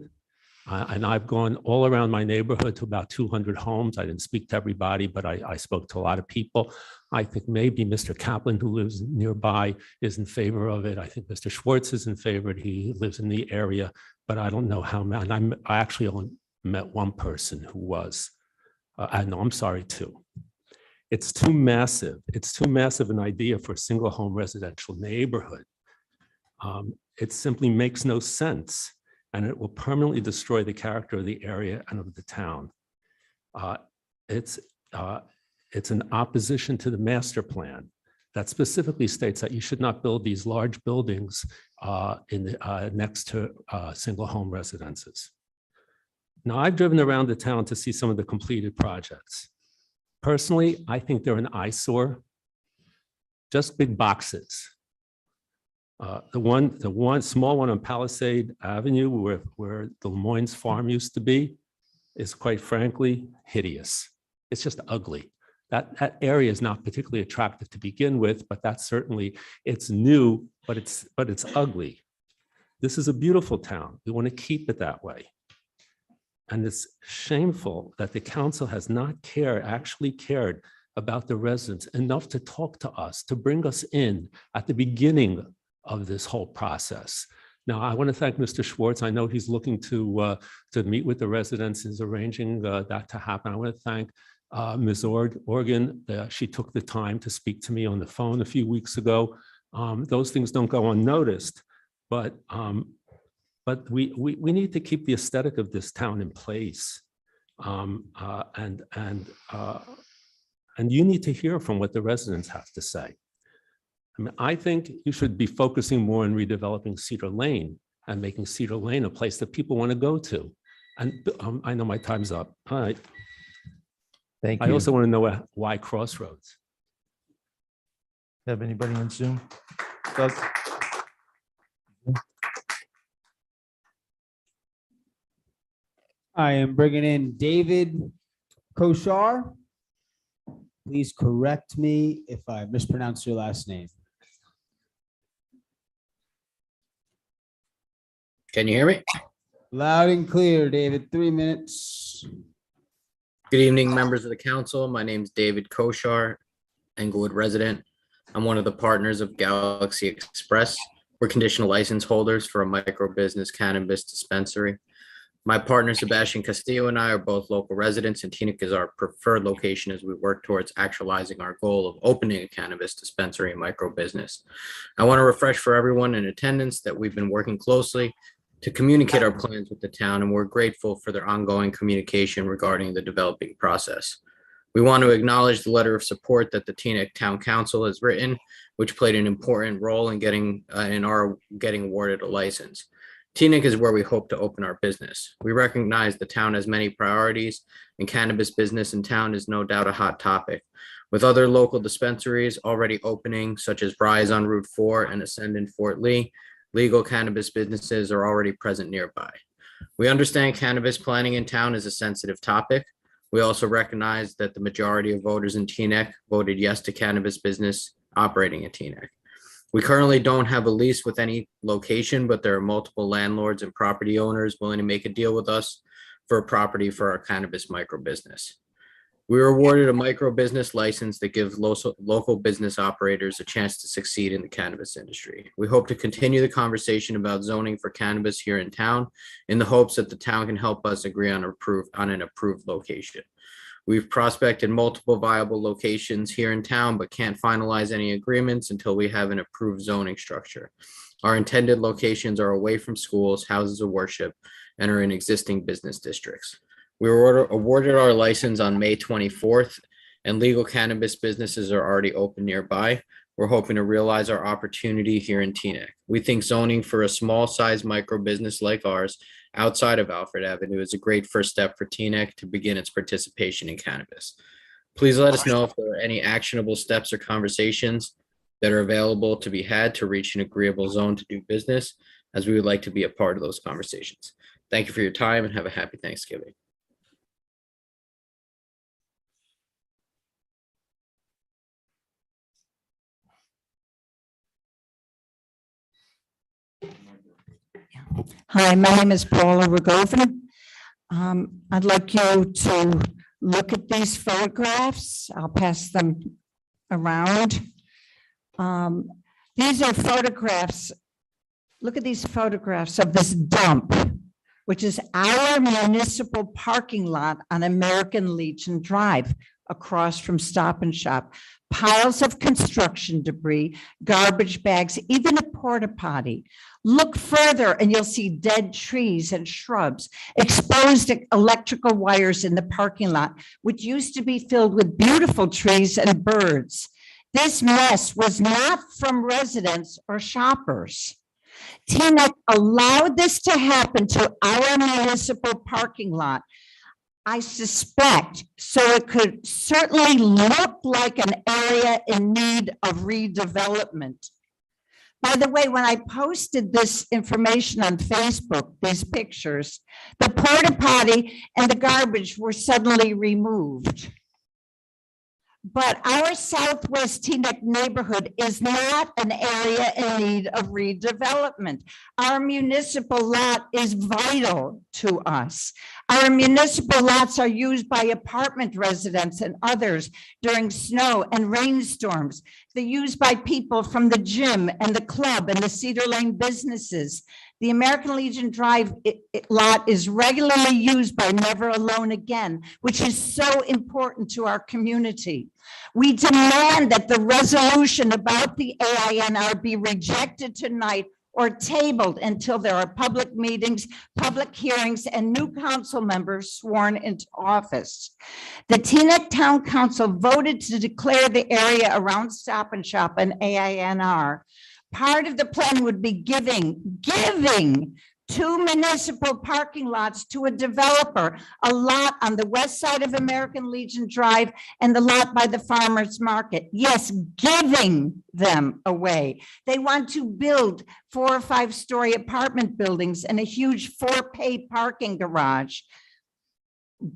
And I've gone all around my neighborhood to about 200 homes. I didn't speak to everybody, but I spoke to a lot of people. I think maybe Mr. Kaplan, who lives nearby, is in favor of it. I think Mr. Schwartz is in favor. He lives in the area, but I don't know how many. I actually only met one person who was. No, I'm sorry, two. It's too massive. It's too massive an idea for a single home residential neighborhood. It simply makes no sense. And it will permanently destroy the character of the area and of the town. It's in opposition to the master plan that specifically states that you should not build these large buildings next to single home residences. Now, I've driven around the town to see some of the completed projects. Personally, I think they're an eyesore, just big boxes. The one small one on Palisade Avenue where the Lemoyne's farm used to be is quite frankly hideous. It's just ugly. That area is not particularly attractive to begin with, but that's certainly, it's new, but it's ugly. This is a beautiful town. We want to keep it that way. And it's shameful that the council has not actually cared about the residents enough to talk to us, to bring us in at the beginning of this whole process. Now, I want to thank Mr. Schwartz. I know he's looking to meet with the residents, is arranging that to happen. I want to thank Ms. Organ. She took the time to speak to me on the phone a few weeks ago. Those things don't go unnoticed, but we need to keep the aesthetic of this town in place. And you need to hear from what the residents have to say. I mean, I think you should be focusing more on redeveloping Cedar Lane and making Cedar Lane a place that people want to go to. And I know my time's up. All right. Thank you. I also want to know why Crossroads. Have anybody on Zoom? Doug? I am bringing in David Koshar. Please correct me if I mispronounce your last name. Can you hear me? Loud and clear, David. 3 minutes. Good evening, members of the council. My name is David Koshar, Englewood resident. I'm one of the partners of Galaxy Express. We're conditional license holders for a micro business cannabis dispensary. My partner, Sebastian Castillo, and I are both local residents, and Teaneck is our preferred location as we work towards actualizing our goal of opening a cannabis dispensary and micro business. I want to refresh for everyone in attendance that we've been working closely to communicate our plans with the town, and we're grateful for their ongoing communication regarding the developing process. We want to acknowledge the letter of support that the Teaneck Town Council has written, which played an important role in getting awarded a license. Teaneck is where we hope to open our business. We recognize the town has many priorities, and cannabis business in town is no doubt a hot topic. With other local dispensaries already opening, such as Rise on Route 4 and Ascend in Fort Lee, Legal cannabis businesses are already present nearby. We understand cannabis planning in town is a sensitive topic. We also recognize that the majority of voters in Teaneck voted yes to cannabis business operating in Teaneck. We currently don't have a lease with any location, but there are multiple landlords and property owners willing to make a deal with us for a property for our cannabis micro business. We were awarded a micro business license that gives local business operators a chance to succeed in the cannabis industry. We hope to continue the conversation about zoning for cannabis here in town in the hopes that the town can help us agree on an approved location. We've prospected multiple viable locations here in town, but can't finalize any agreements until we have an approved zoning structure. Our intended locations are away from schools, houses of worship, and are in existing business districts. We were awarded our license on May 24th, and legal cannabis businesses are already open nearby. We're hoping to realize our opportunity here in Teaneck. We think zoning for a small size micro business like ours outside of Alfred Avenue is a great first step for Teaneck to begin its participation in cannabis. Please let us know if there are any actionable steps or conversations that are available to be had to reach an agreeable zone to do business, as we would like to be a part of those conversations. Thank you for your time and have a happy Thanksgiving. Hi, my name is Paula Rogovin. I'd like you to look at these photographs. I'll pass them around. These are photographs. Look at these photographs of this dump, which is our municipal parking lot on American Legion Drive across from Stop and Shop. Piles of construction debris, garbage bags, even a porta potty. Look further and you'll see dead trees and shrubs, exposed electrical wires in the parking lot, which used to be filled with beautiful trees and birds. This mess was not from residents or shoppers. Teaneck allowed this to happen to our municipal parking lot, I suspect, so it could certainly look like an area in need of redevelopment. By the way, when I posted this information on Facebook, these pictures, the porta potty and the garbage were suddenly removed. But our Southwest Teaneck neighborhood is not an area in need of redevelopment. Our municipal lot is vital to us. Our municipal lots are used by apartment residents and others during snow and rainstorms. They're used by people from the gym and the club and the Cedar Lane businesses. The American Legion Drive lot is regularly used by Never Alone Again, which is so important to our community. We demand that the resolution about the AINR be rejected tonight or tabled until there are public meetings, public hearings, and new council members sworn into office. The Teaneck Town Council voted to declare the area around Stop and Shop an AINR. Part of the plan would be giving 2 municipal parking lots to a developer, a lot on the west side of American Legion Drive and the lot by the farmer's market. Yes, giving them away. They want to build 4 or 5-story apartment buildings and a huge 4-pay parking garage.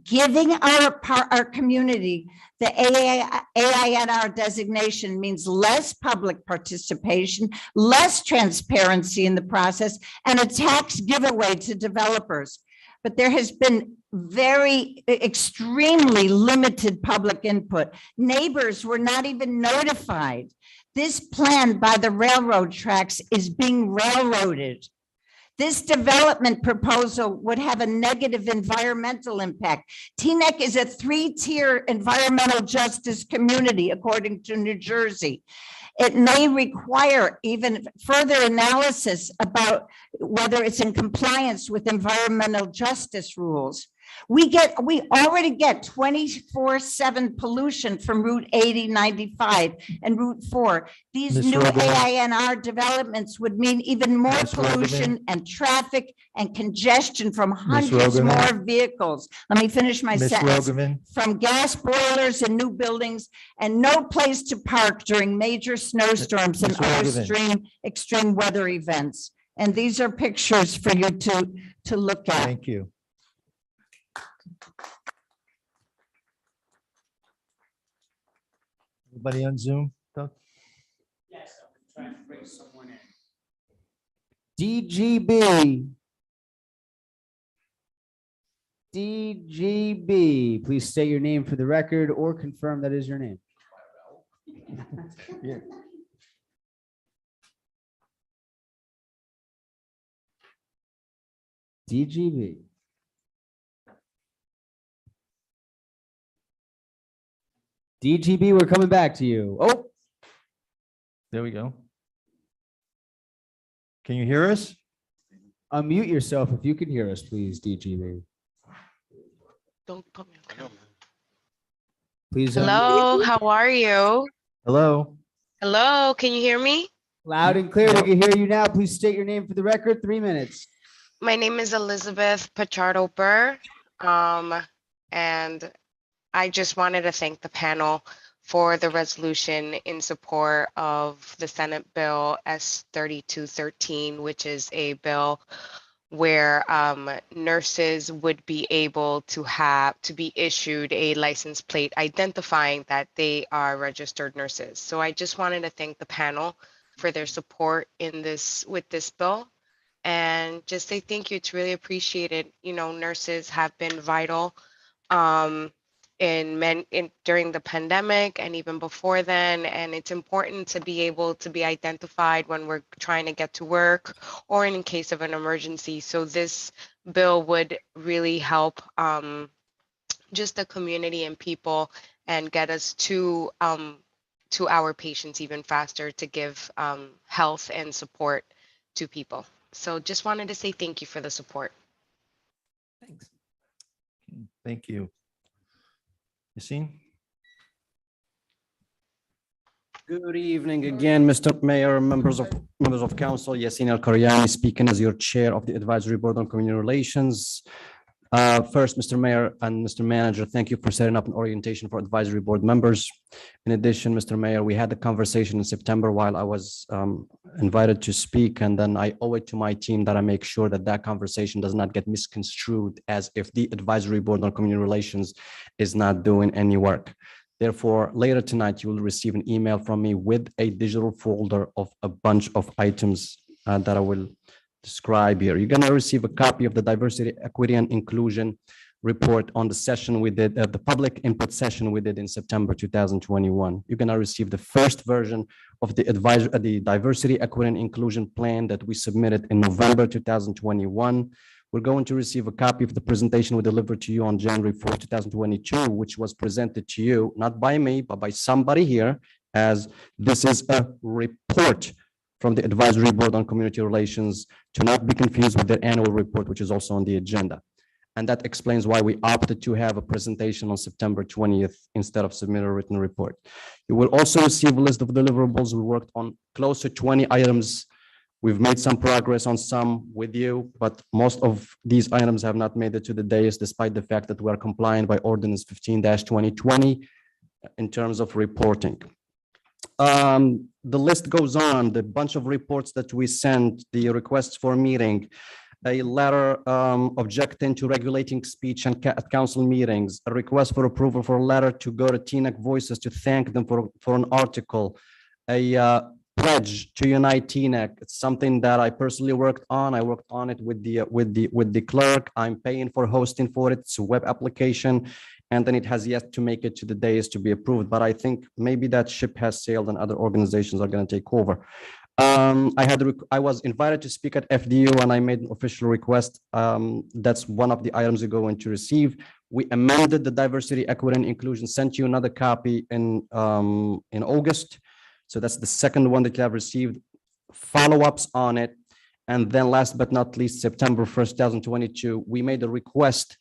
Giving our community the AINR designation means less public participation, less transparency in the process, and a tax giveaway to developers. But there has been extremely limited public input. Neighbors were not even notified. This plan by the railroad tracks is being railroaded. This development proposal would have a negative environmental impact. Teaneck is a 3-tier environmental justice community, according to New Jersey. It may require even further analysis about whether it's in compliance with environmental justice rules. We already get 24/7 pollution from Route 80, 95, and Route 4. These Ms. new Rogovan. AINR developments would mean even more Ms. pollution Rogovan. and traffic and congestion from hundreds Rogovan. more vehicles. Let me finish my Ms. sentence. Rogovan. From gas boilers and new buildings, and no place to park during major snowstorms and Ms. other Rogovan. extreme weather events. And these are pictures for you to look at. Thank you. Everybody on Zoom, Doug? Yes, I'm trying to bring someone in. DGB. DGB, please state your name for the record or confirm that is your name. Yeah. DGB. DGB, we're coming back to you. Oh, There we go. Can you hear us? unmute yourself if you can hear us, please, DGB. Don't put me on camera. Please. Hello, how are you? Hello? Hello, can you hear me? Loud and clear. We can hear you now. Please state your name for the record. 3 minutes. My name is Elizabeth Pachardo Burr. And I just wanted to thank the panel for the resolution in support of the Senate Bill S3213, which is a bill where nurses would be able to be issued a license plate identifying that they are registered nurses. So I just wanted to thank the panel for their support with this bill and just say thank you. It's really appreciated. You know, nurses have been vital during the pandemic and even before then, and it's important to be able to be identified when we're trying to get to work or in case of an emergency. So this bill would really help just the community and people and get us to our patients even faster to give health and support to people. So just wanted to say thank you for the support. Thanks. Thank you. Yassine? Good evening again, Mr. Mayor, members of council. Yassine El-Karyani speaking as your chair of the Advisory Board on Community Relations. First, Mr. Mayor and Mr. Manager, thank you for setting up an orientation for advisory board members. In addition, Mr. Mayor, we had a conversation in September while I was invited to speak, and then I owe it to my team that I make sure that that conversation does not get misconstrued as if the Advisory Board on Community Relations is not doing any work. Therefore, later tonight, you will receive an email from me with a digital folder of a bunch of items that I will describe here. You're going to receive a copy of the Diversity, Equity, and Inclusion report on the session we did, the public input session we did in September 2021. You're going to receive the first version of the Diversity, Equity, and Inclusion plan that we submitted in November 2021. We're going to receive a copy of the presentation we delivered to you on January 4, 2022, which was presented to you, not by me, but by somebody here, as this is a report from the Advisory Board on Community Relations, to not be confused with their annual report, which is also on the agenda. And that explains why we opted to have a presentation on September 20th instead of submit a written report. You will also receive a list of deliverables. We worked on close to 20 items. We've made some progress on some with you, but most of these items have not made it to the dais, despite the fact that we are compliant by Ordinance 15-2020 in terms of reporting. The list goes on, the bunch of reports that we sent, the requests for meeting, a letter objecting to regulating speech and at council meetings, a request for approval for a letter to go to Teaneck Voices to thank them for an article, a pledge to unite Teaneck. It's something that I personally worked on. I worked on it with the clerk. I'm paying for hosting for it. It's a web application, and then it has yet to make it to the days to be approved. But I think maybe that ship has sailed and other organizations are going to take over. I was invited to speak at FDU and I made an official request. That's one of the items you're going to receive. We amended the Diversity, Equity, and Inclusion, sent you another copy in August. So that's the second one that you have received, follow-ups on it. And then last but not least, September 1st, 2022, we made a request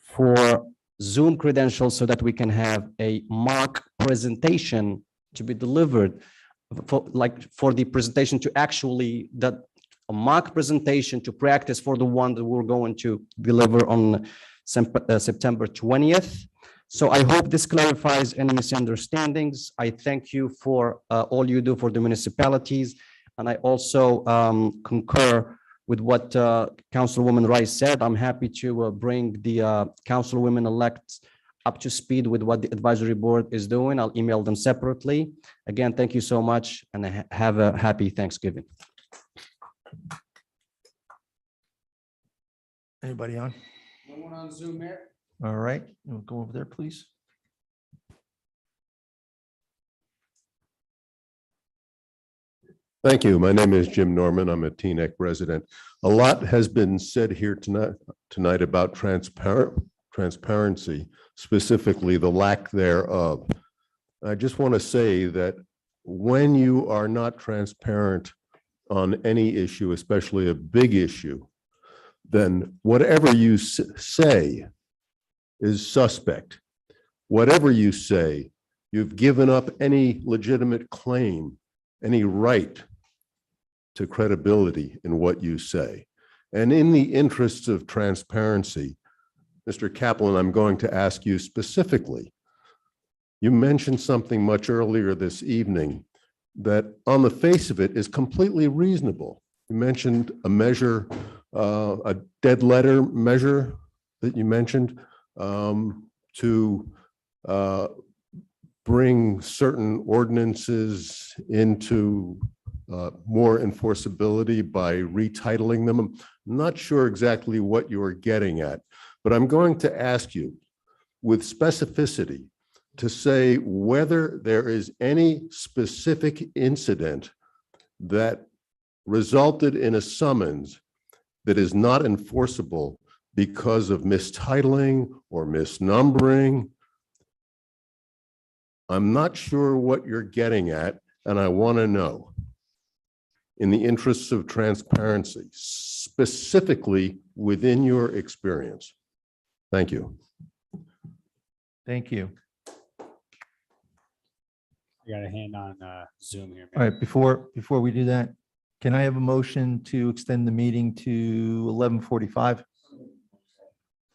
for Zoom credentials so that we can have a mock presentation to be delivered for the presentation to actually, a mock presentation to practice for the one that we're going to deliver on September 20th. So I hope this clarifies any misunderstandings. I thank you for all you do for the municipalities. And I also concur with what Councilwoman Rice said. I'm happy to bring the Councilwomen-elect up to speed with what the advisory board is doing. I'll email them separately. Again, thank you so much and have a happy Thanksgiving. Anybody on? No one on Zoom, Mayor? All right, we'll go over there, please. Thank you. My name is Jim Norman. I'm a Teaneck resident. A lot has been said here tonight about transparency, specifically the lack thereof. I just want to say that when you are not transparent on any issue, especially a big issue, then whatever you say is suspect. Whatever you say, you've given up any legitimate claim, any right to credibility in what you say. And in the interests of transparency, Mr. Kaplan, I'm going to ask you specifically, you mentioned something much earlier this evening that on the face of it is completely reasonable. You mentioned a measure, a dead letter measure that you mentioned to bring certain ordinances into more enforceability by retitling them. I'm not sure exactly what you're getting at, but I'm going to ask you with specificity to say whether there is any specific incident that resulted in a summons that is not enforceable because of mistitling or misnumbering. I'm not sure what you're getting at, and I want to know, in the interests of transparency, specifically within your experience. Thank you. Thank you. I got a hand on Zoom here. All right, before we do that, can I have a motion to extend the meeting to 11:45?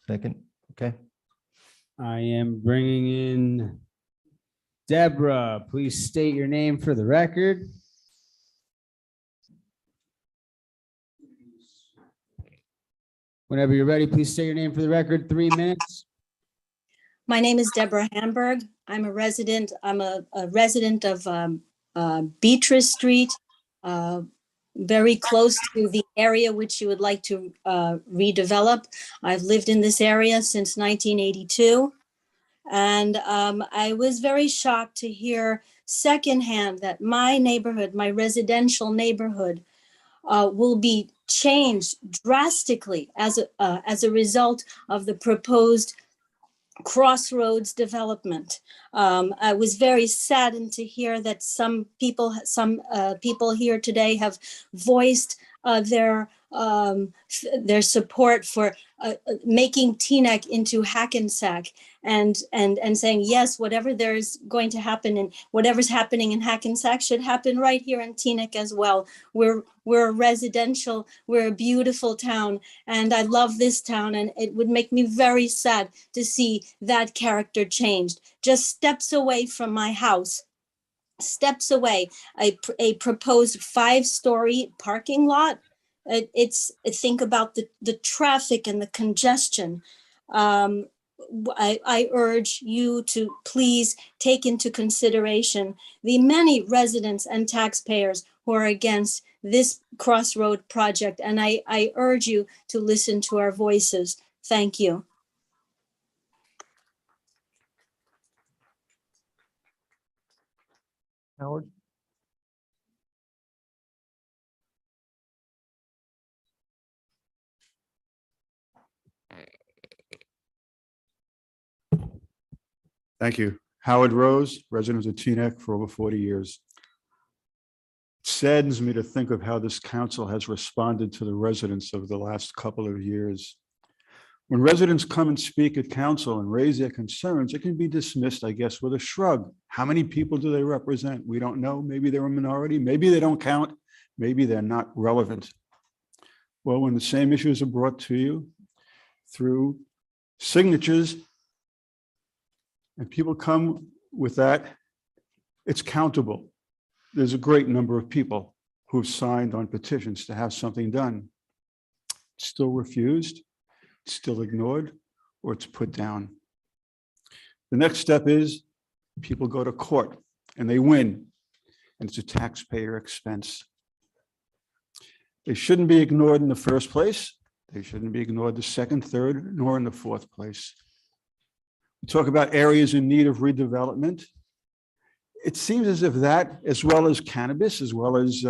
Second, okay. I am bringing in Deborah. Please state your name for the record. Whenever you're ready, please state your name for the record. 3 minutes. My name is Deborah Hamburg. I'm a resident of Beatrice Street, very close to the area which you would like to redevelop. I've lived in this area since 1982. And I was very shocked to hear secondhand that my neighborhood, my residential neighborhood, will be changed drastically as a result of the proposed Crossroads development. I was very saddened to hear that some people here today have voiced their support for making Teaneck into Hackensack and saying, yes, whatever there's going to happen and whatever's happening in Hackensack should happen right here in Teaneck as well. We're a residential, we're a beautiful town, and I love this town, and it would make me very sad to see that character changed. Just steps away from my house, steps away, a proposed 5-story parking lot. Think about the traffic and the congestion. I urge you to please take into consideration the many residents and taxpayers who are against this Crossroad project. And I urge you to listen to our voices. Thank you. Howard? Thank you. Howard Rose, resident of Teaneck for over 40 years. It saddens me to think of how this council has responded to the residents over the last couple of years. When residents come and speak at council and raise their concerns, it can be dismissed, I guess, with a shrug. How many people do they represent? We don't know. Maybe they're a minority. Maybe they don't count. Maybe they're not relevant. Well, when the same issues are brought to you through signatures and people come with that, it's countable. There's a great number of people who've signed on petitions to have something done. It's still refused, it's still ignored, or it's put down. The next step is people go to court and they win, and it's a taxpayer expense. They shouldn't be ignored in the first place. They shouldn't be ignored the second, third, nor in the fourth place. We talk about areas in need of redevelopment. It seems as if that, as well as cannabis, as well as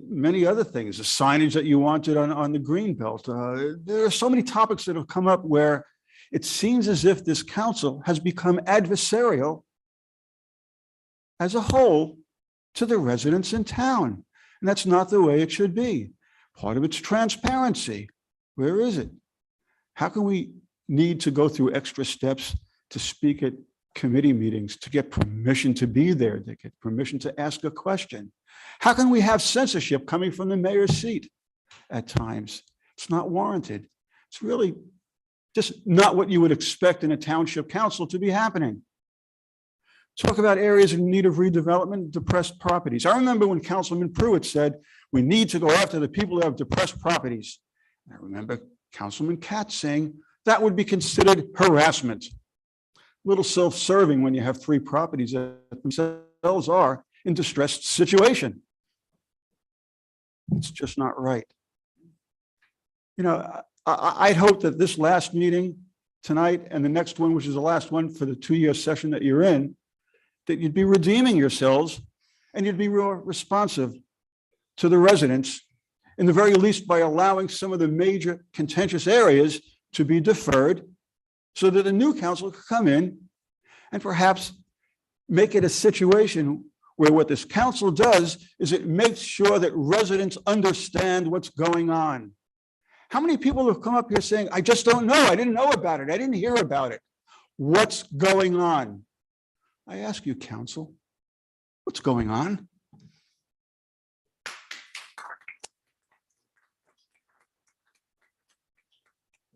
many other things, the signage that you wanted on the green belt. There are so many topics that have come up where it seems as if this council has become adversarial as a whole to the residents in town. And that's not the way it should be. Part of it's transparency. Where is it? How can we need to go through extra steps to speak at committee meetings, to get permission to be there, to get permission to ask a question? How can we have censorship coming from the mayor's seat at times? It's not warranted. It's really just not what you would expect in a township council to be happening. Talk about areas in need of redevelopment, depressed properties. I remember when Councilman Pruitt said, we need to go after the people who have depressed properties. I remember Councilman Katz saying that would be considered harassment. Little self-serving when you have 3 properties that themselves are in distressed situation. It's just not right. You know, I'd hope that this last meeting tonight and the next one, which is the last one for the 2-year session that you're in, that you'd be redeeming yourselves and you'd be more responsive to the residents, in the very least by allowing some of the major contentious areas to be deferred so that the new council could come in and perhaps make it a situation where what this council does is it makes sure that residents understand what's going on. How many people have come up here saying, I just don't know, I didn't know about it, I didn't hear about it. What's going on? I ask you, council, what's going on?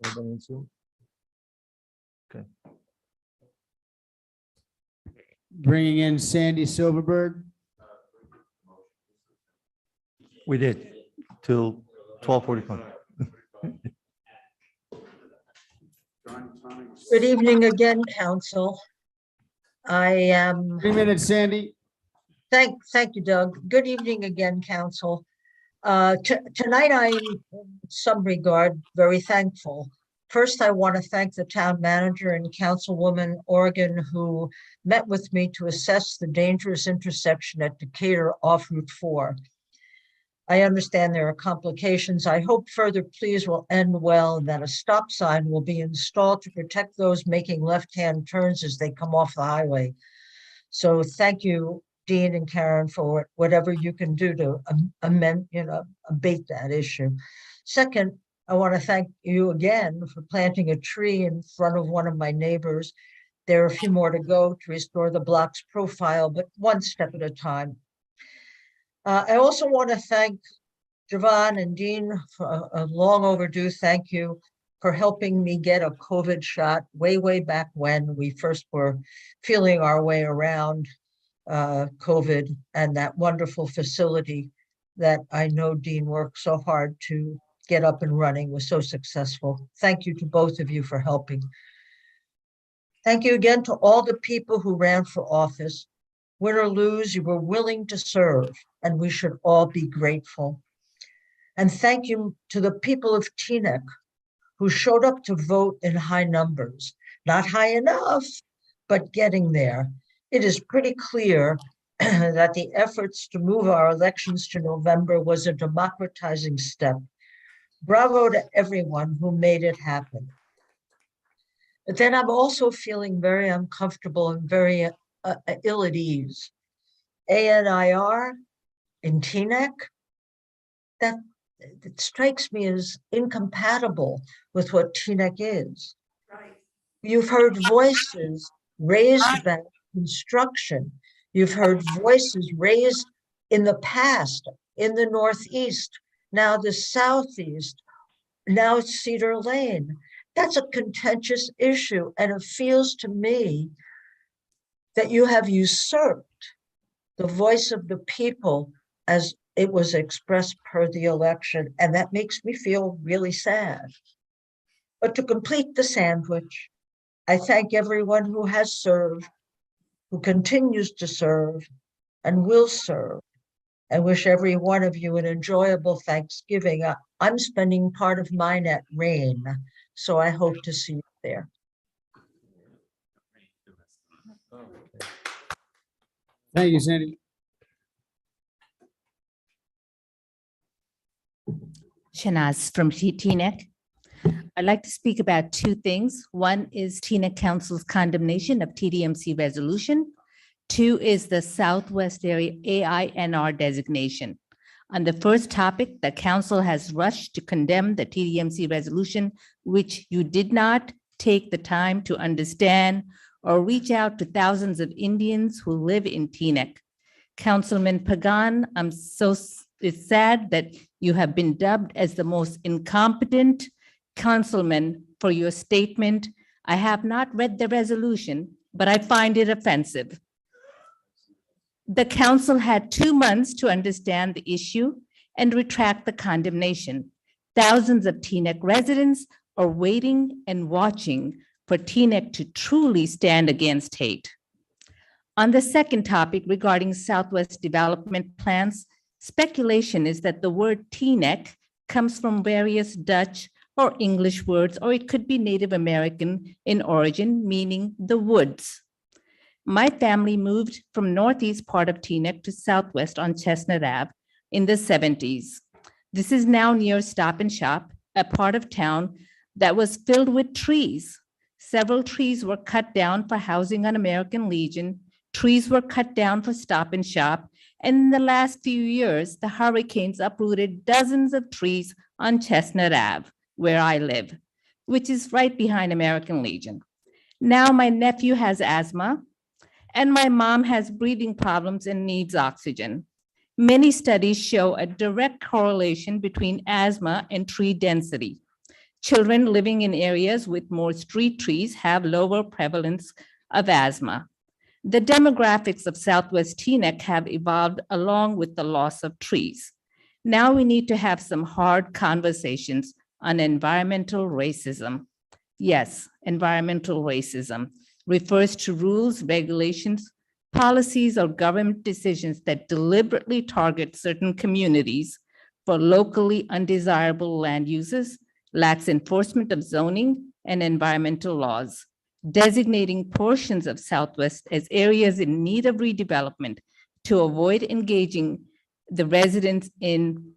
Anybody in Zoom? Okay. Bringing in Sandy Silverberg. We did till 12:45. Good evening again, council. I am. 3 minutes, Sandy. Thank you, Doug. Good evening again, council. Tonight, I'm in some regard very thankful. First, I want to thank the town manager and Councilwoman Oregon who met with me to assess the dangerous intersection at Decatur off Route 4. I understand there are complications. I hope further pleas will end well and that a stop sign will be installed to protect those making left-hand turns as they come off the highway. So thank you, Dean and Karen, for whatever you can do to abate that issue. Second, I want to thank you again for planting a tree in front of one of my neighbors. There are a few more to go to restore the block's profile, but one step at a time. I also want to thank Javon and Dean for a long overdue thank you for helping me get a COVID shot way back when we first were feeling our way around COVID and that wonderful facility that I know Dean worked so hard to get up and running was so successful. Thank you to both of you for helping. Thank you again to all the people who ran for office. Win or lose, you were willing to serve, and we should all be grateful. And thank you to the people of Teaneck who showed up to vote in high numbers. Not high enough, but getting there. It is pretty clear that the efforts to move our elections to November was a democratizing step. Bravo to everyone who made it happen. But then I'm also feeling very uncomfortable and very ill at ease. ANIR in Teaneck, that it strikes me as incompatible with what Teaneck is. You've heard voices raised about construction. You've heard voices raised in the past, in the Northeast, now the Southeast, now Cedar Lane. That's a contentious issue, and it feels to me that you have usurped the voice of the people as it was expressed per the election, and that makes me feel really sad. But to complete the sandwich, I thank everyone who has served, who continues to serve, and will serve. I wish every one of you an enjoyable Thanksgiving. I'm spending part of mine at Rain, so I hope to see you there. Thank you, Sandy. Shanaz from TNEC. I'd like to speak about two things. One is TNEC Council's condemnation of TDMC resolution. Two is the Southwest Area AINR designation. On the first topic, the council has rushed to condemn the TDMC resolution, which you did not take the time to understand or reach out to thousands of Indians who live in TNEC. Councilman Pagan, it's sad that you have been dubbed as the most incompetent councilman for your statement. I have not read the resolution, but I find it offensive. The council had 2 months to understand the issue and retract the condemnation. Thousands of TNEC residents are waiting and watching for TNEC to truly stand against hate. On the second topic regarding Southwest development plans, speculation is that the word TNEC comes from various Dutch or English words, or it could be Native American in origin, meaning the woods. My family moved from northeast part of TNEC to southwest on Chestnut Ave in the 70s. This is now near Stop and Shop, a part of town that was filled with trees. Several trees were cut down for housing on American Legion. Trees were cut down for Stop and Shop. And in the last few years, the hurricanes uprooted dozens of trees on Chestnut Ave, where I live, which is right behind American Legion. Now my nephew has asthma, and my mom has breathing problems and needs oxygen. Many studies show a direct correlation between asthma and tree density. Children living in areas with more street trees have lower prevalence of asthma. The demographics of Southwest TNEC have evolved along with the loss of trees. Now we need to have some hard conversations on environmental racism. Yes, environmental racism refers to rules, regulations, policies, or government decisions that deliberately target certain communities for locally undesirable land uses, lacks enforcement of zoning and environmental laws, designating portions of Southwest as areas in need of redevelopment to avoid engaging the residents in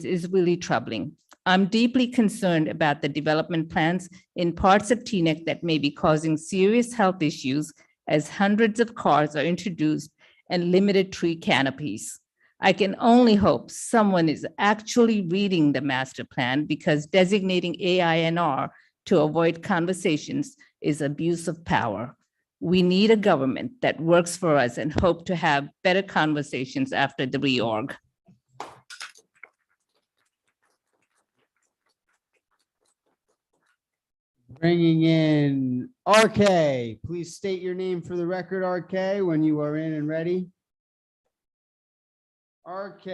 is really troubling. I'm deeply concerned about the development plans in parts of TNEC that may be causing serious health issues as hundreds of cars are introduced and limited tree canopies. I can only hope someone is actually reading the master plan, because designating AINR to avoid conversations is abuse of power. We need a government that works for us and hope to have better conversations after the reorg. Bringing in RK. Please state your name for the record, RK, when you are in and ready. RK.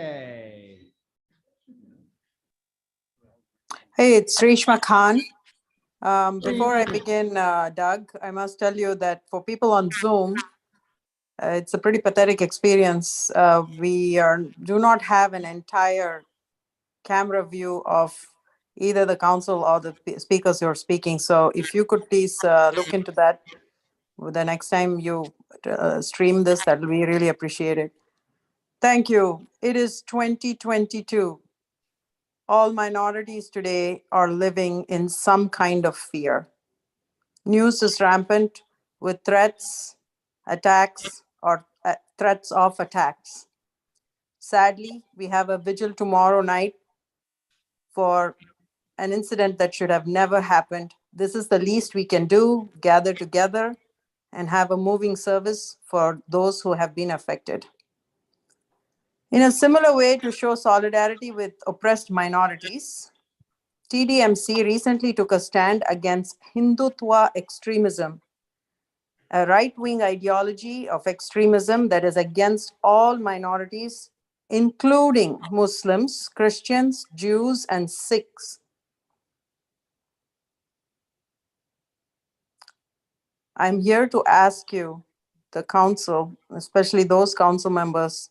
Hey, it's Reshma Khan. Before I begin, Doug, I must tell you that for people on Zoom, it's a pretty pathetic experience. We do not have an entire camera view of either the council or the speakers who are speaking. So if you could please look into that the next time you stream this, that will be really appreciated. Thank you. It is 2022. All minorities today are living in some kind of fear. News is rampant with threats, attacks, or threats of attacks. Sadly, we have a vigil tomorrow night for an incident that should have never happened. This is the least we can do, gather together and have a moving service for those who have been affected. In a similar way, to show solidarity with oppressed minorities, TDMC recently took a stand against Hindutva extremism a right-wing ideology of extremism that is against all minorities, including Muslims, Christians, Jews, and Sikhs. I'm here to ask you, the council, especially those council members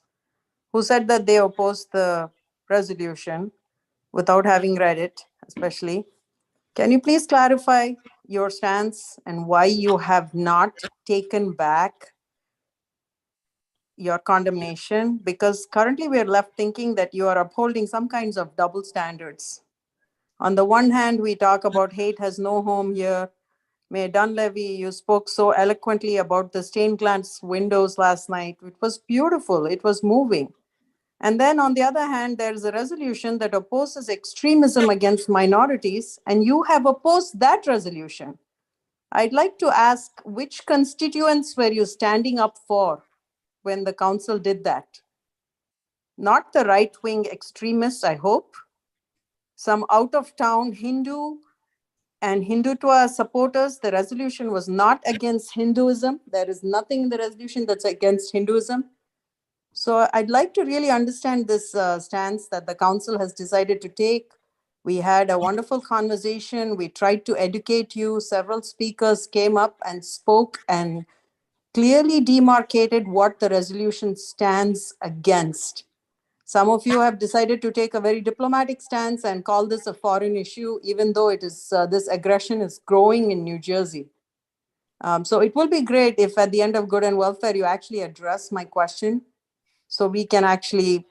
who said that they opposed the resolution without having read it, especially, can you please clarify your stance and why you have not taken back your condemnation? Because currently we are left thinking that you are upholding some kinds of double standards. On the one hand, we talk about hate has no home here. Mayor Dunleavy, you spoke so eloquently about the stained glass windows last night. It was beautiful. It was moving. And then on the other hand, there is a resolution that opposes extremism against minorities, and you have opposed that resolution. I'd like to ask, which constituents were you standing up for when the council did that? Not the right-wing extremists, I hope. Some out-of-town Hindu and Hindutva supporters. The resolution was not against Hinduism. There is nothing in the resolution that's against Hinduism. So I'd like to really understand this stance that the council has decided to take. We had a wonderful conversation. We tried to educate you. Several speakers came up and spoke and clearly demarcated what the resolution stands against. Some of you have decided to take a very diplomatic stance and call this a foreign issue, even though it is this aggression is growing in New Jersey. So it will be great if at the end of Good and Welfare, you actually address my question so we can actually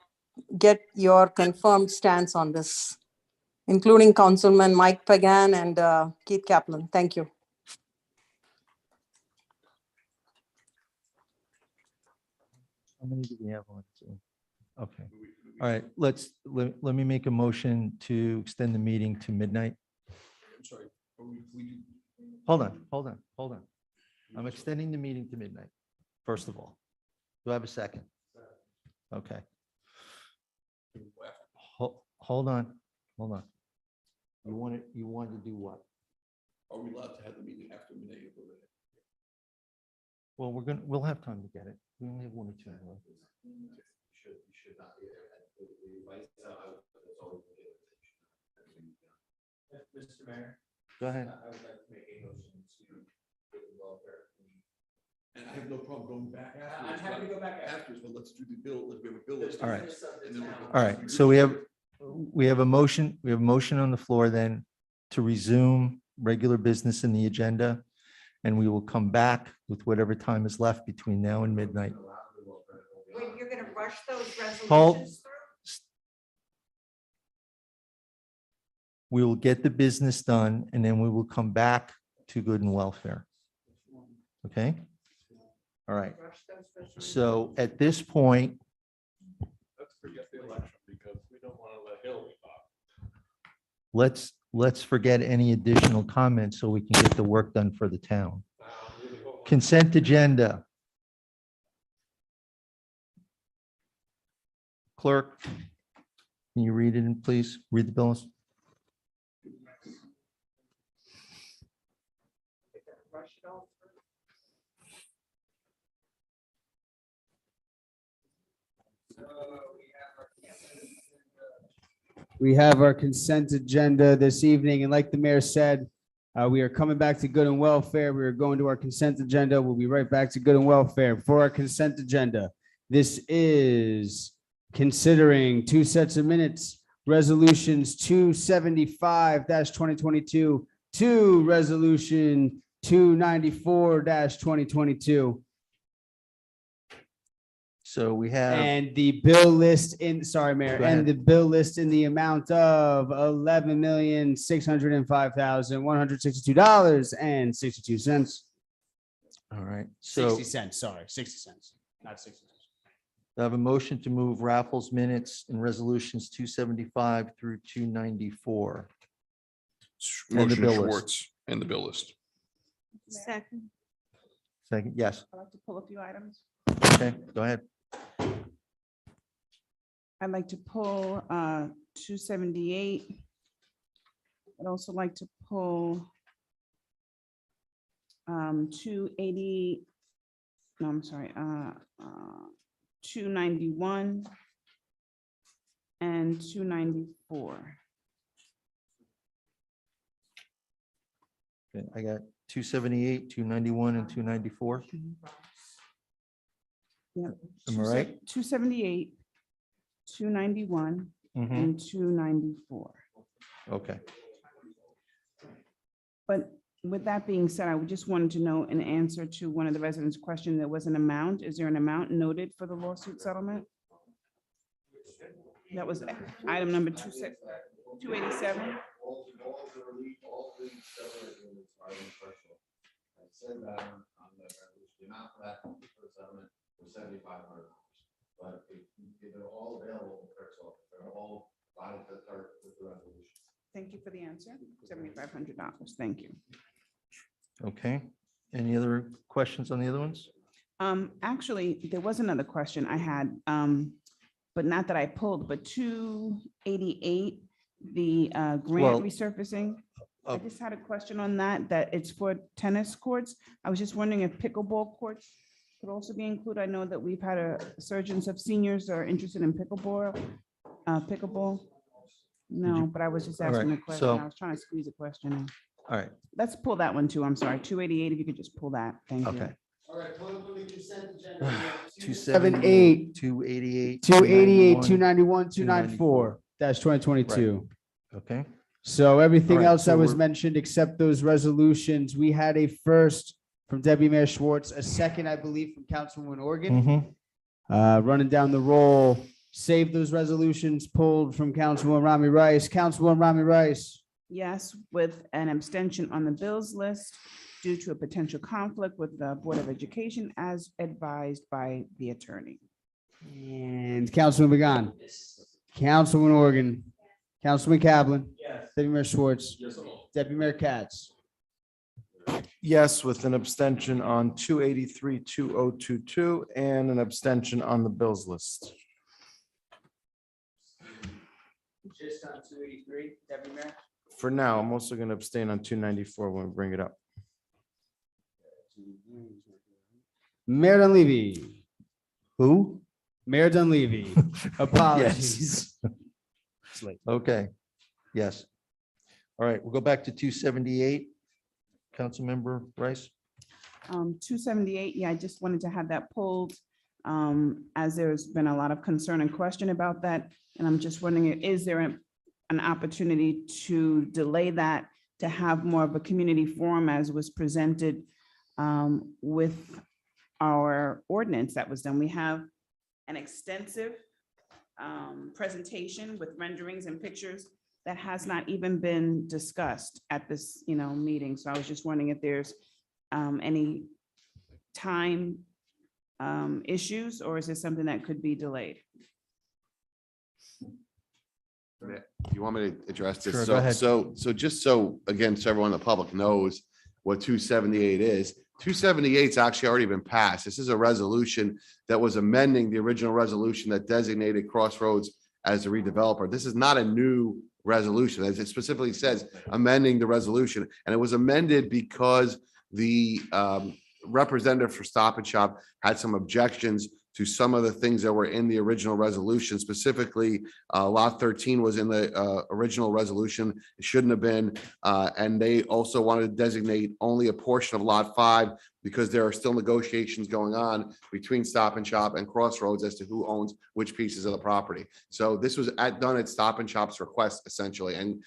get your confirmed stance on this, including Councilman Mike Pagan and Keith Kaplan. Thank you. How many do we have on Zoom? Okay. All right, let me make a motion to extend the meeting to midnight. I'm sorry. Hold on. I'm extending the meeting to midnight, first of all. Do I have a second? Okay. Hold on. You want to do what? Are we allowed to have the meeting after midnight? Well, we'll have time to get it. We only have 1 or 2 more. Mr. Mayor. Go ahead. I would like to make a motion to good and welfare. And I have no problem going back. I'm happy to go back afterwards, but let's do the bill. Let's have a bill list. All right. And then we'll go- All right, so we have a motion, on the floor then to resume regular business in the agenda. And we will come back with whatever time is left between now and midnight. Wait, you're going to rush those Hold. resolutions through? We will get the business done and then we will come back to Good and Welfare. Okay? All right. So at this point, Let's forget the election because we don't want to let Hillary talk. let's forget any additional comments so we can get the work done for the town. Consent agenda. Clerk, can you read it, please? Read the bills. We have our consent agenda this evening, and like the mayor said, we are coming back to good and welfare. We are going to our consent agenda. We'll be right back to good and welfare. For our consent agenda, this is considering 2 sets of minutes, resolutions 275-2022 to resolution 294-2022. So we have. And the bill list sorry, Mayor, Go ahead. and the bill list in the amount of $11,605,162.62. All right. So 60 cents, sorry, 60 cents, not 60 cents. I have a motion to move Raffles minutes and resolutions 275 through 294. And the Motion bill list. Schwartz and the bill list. Second, Second, yes. I'd like to pull a few items. Okay, go ahead. I'd like to pull 278. I'd also like to pull 280, no, I'm sorry, 291 and 294. Okay, I got 278, 291, and 294. Yeah. Am I right? 278, 291, Mhm. and 294. Okay. But with that being said, I just wanted to know an answer to one of the residents' question. There was an amount. Is there an amount noted for the lawsuit settlement? That was item number 287. But they're all available for clerk's office. They're all filed with the resolution. Thank you for the answer. $7,500. Thank you. Okay. Any other questions on the other ones? Actually, there was another question I had, but not that I pulled, but 288, the Well, grant resurfacing. I uh, just had a question on that it's for tennis courts. I was just wondering if pickleball courts could also be included. I know that we've had a surge of seniors that are interested in pickleball. No, but I was just All asking right, a question. so- I was trying to squeeze a question in. All right. Let's pull that one too. I'm sorry, 288, if you could just pull that. Thank you. Okay. All right, pull it from the consent agenda. 278, 288, 288, 291, 291, 294, that's 2022. Okay. So everything All right, else that so was we're- mentioned, except those resolutions, we had a first from Deputy Mayor Schwartz, a second, I believe, from Councilwoman Organ. Running down the roll, save those resolutions pulled from Councilwoman Rami Rice. Councilwoman Rami Rice. Yes, with an abstention on the bills list due to a potential conflict with the Board of Education as advised by the attorney. And Councilman Began. Councilwoman Organ. Councilman Kaplan. Yes. Deputy Mayor Schwartz. Yes. Deputy Mayor Katz. Yes, with an abstention on 283, 2022, and an abstention on the bills list. Just on 283, Deputy Mayor. For now, I'm also going to abstain on 294 when we bring it up. Mayor Dunleavy. Who? Mayor Dunleavy. Apologies. Okay. Yes. All right, we'll go back to 278. Councilmember Rice? 278, yeah, I just wanted to have that pulled, as there's been a lot of concern and question about that. And I'm just wondering, is there an opportunity to delay that, to have more of a community forum as was presented with our ordinance that was done? We have an extensive presentation with renderings and pictures that has not even been discussed at this, meeting. So I was just wondering if there's any time issues, or is this something that could be delayed? You want me to address this? Sure, go ahead. So just so, again, so everyone in the public knows what 278 is. 278's actually already been passed. This is a resolution that was amending the original resolution that designated Crossroads as the redeveloper. This is not a new resolution, as it specifically says, amending the resolution. And it was amended because the representative for Stop and Shop had some objections to some of the things that were in the original resolution. Specifically, lot 13 was in the original resolution. It shouldn't have been. And they also wanted to designate only a portion of lot 5 because there are still negotiations going on between Stop and Shop and Crossroads as to who owns which pieces of the property. So this was done at Stop and Shop's request, essentially. And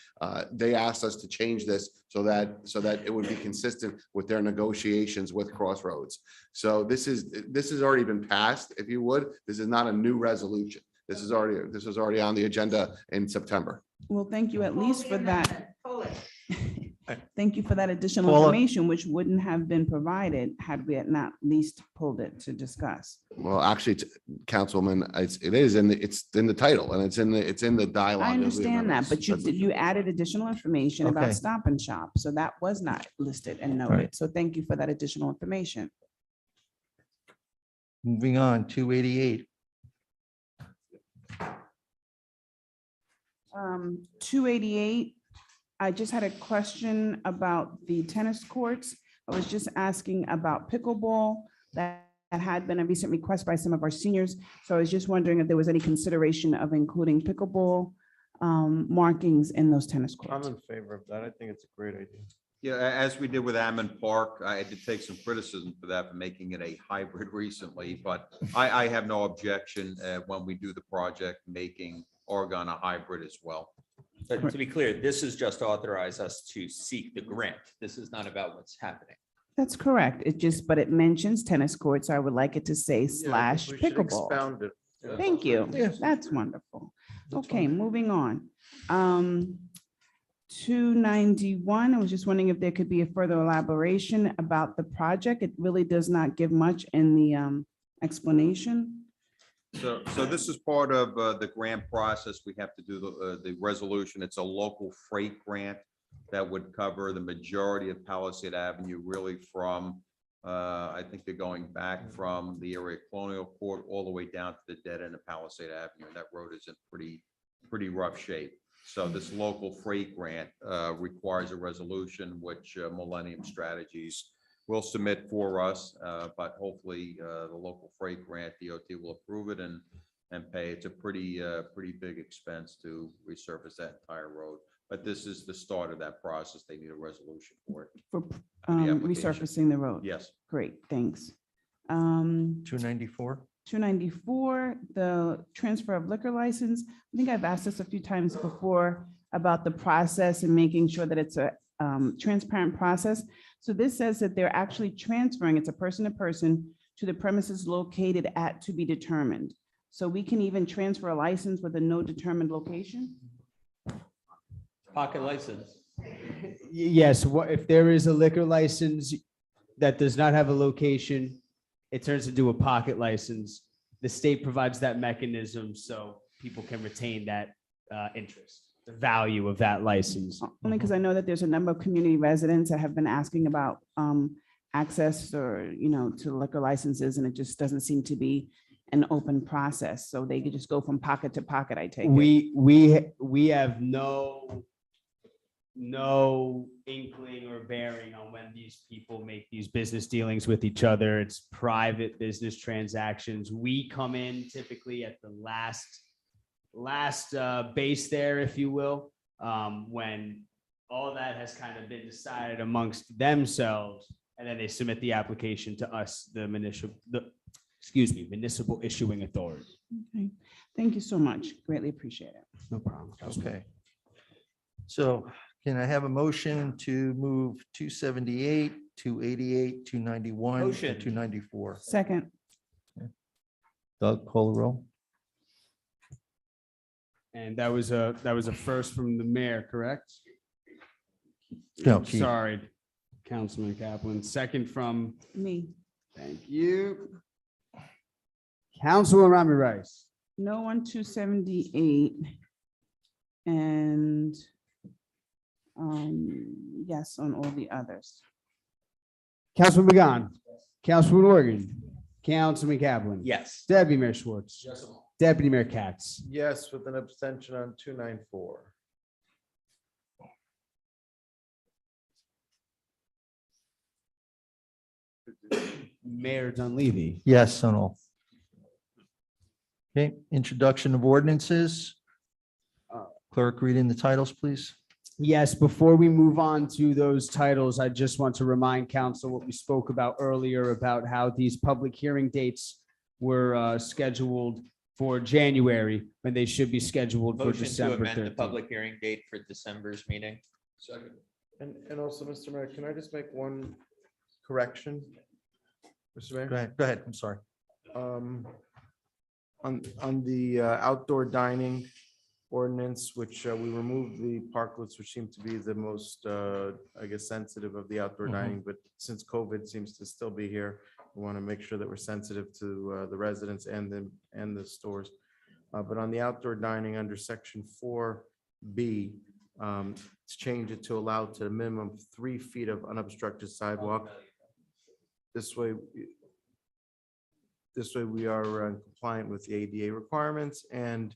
they asked us to change this so that it would be consistent with their negotiations with Crossroads. So this has already been passed, if you would. This is not a new resolution. This was already on the agenda in September. Well, thank you at least for that. Thank you for that additional Paula. information, which wouldn't have been provided had we had not at least pulled it to discuss. Well, actually, Councilwoman, it's in the title and it's in the dialogue. I understand that, but That's- you added additional information Okay. about Stop and Shop, so that was not listed and right. noted. So thank you for that additional information. Moving on, 288. 288, I just had a question about the tennis courts. I was just asking about pickleball that had been a recent request by some of our seniors. So I was just wondering if there was any consideration of including pickleball markings in those tennis I'm courts. in favor of that. I think it's a great idea. Yeah, as we did with Ammon Park, I did take some criticism for that, for making it a hybrid recently, but I have no objection when we do the project, making Oregon a hybrid as well. But to be clear, this is just to authorize us to seek the grant. This is not about what's happening. That's correct. It just, but it mentions tennis courts. So I would like it to say slash We should pickleball. expound it. Thank you. That's wonderful. Okay, moving on. 291, I was just wondering if there could be a further elaboration about the project. It really does not give much in the explanation. So this is part of the grant process. We have to do the resolution. It's a local freight grant that would cover the majority of Palisade Avenue, really from, I think they're going back from the area of Colonial Court all the way down to the dead end of Palisade Avenue. And that road is in pretty rough shape. So this local freight grant requires a resolution, which Millennium Strategies will submit for us. But hopefully the local freight grant, DOT will approve it and pay. It's a pretty big expense to resurface that entire road. But this is the start of that process. They need a resolution for it. For the application. resurfacing the road. Yes. Great, thanks. 294. 294, the transfer of liquor license. I think I've asked this a few times before about the process and making sure that it's a transparent process. So this says that they're actually transferring, it's a person to person, to the premises located at to be determined. So we can even transfer a license with a no determined location? Pocket license. Yes, what if there is a liquor license that does not have a location, it turns into a pocket license. The state provides that mechanism so people can retain that interest, the value of that license. Only because I know that there's a number of community residents that have been asking about access or, to liquor licenses, and it just doesn't seem to be an open process. So they could just go from pocket to pocket, I take it. We have no inkling or bearing on when these people make these business dealings with each other. It's private business transactions. We come in typically at the last base there, if you will, when all that has kind of been decided amongst themselves, and then they submit the application to us, the municipal issuing authority. Okay. Thank you so much. Greatly appreciate it. No problem. Okay. So can I have a motion to move 278, 288, 291, and Motion. 294? Second. Doug, call the roll. And that was a first from the mayor, correct? No, Keith. Sorry, Councilman Kaplan. Second from, Me. thank you. Councilman Rami Rice. No on 278. And yes, on all the others. Councilman Magan. Councilman Morgan. Councilman Kaplan. Yes. Deputy Mayor Schwartz. Yes. Deputy Mayor Katz. Yes, with an abstention on 294. Mayor Dunleavy. Yes on all. Okay, introduction of ordinances. Clerk, reading the titles, please. Yes, before we move on to those titles, I just want to remind council what we spoke about earlier about how these public hearing dates were scheduled for January when they should be scheduled for Motion to December amend the 13th. public hearing date for December's meeting. And also, Mr. Mayor, can I just make one correction? Mr. Mayor? Go ahead, I'm sorry. On the outdoor dining ordinance, which we removed the parklets, which seem to be the most, I guess, sensitive of the outdoor dining, but since COVID seems to still be here, we want to make sure that we're sensitive to the residents and the stores. But on the outdoor dining under section 4B, to change it to allow to a minimum of 3 feet of unobstructed sidewalk. This way we are compliant with the ADA requirements and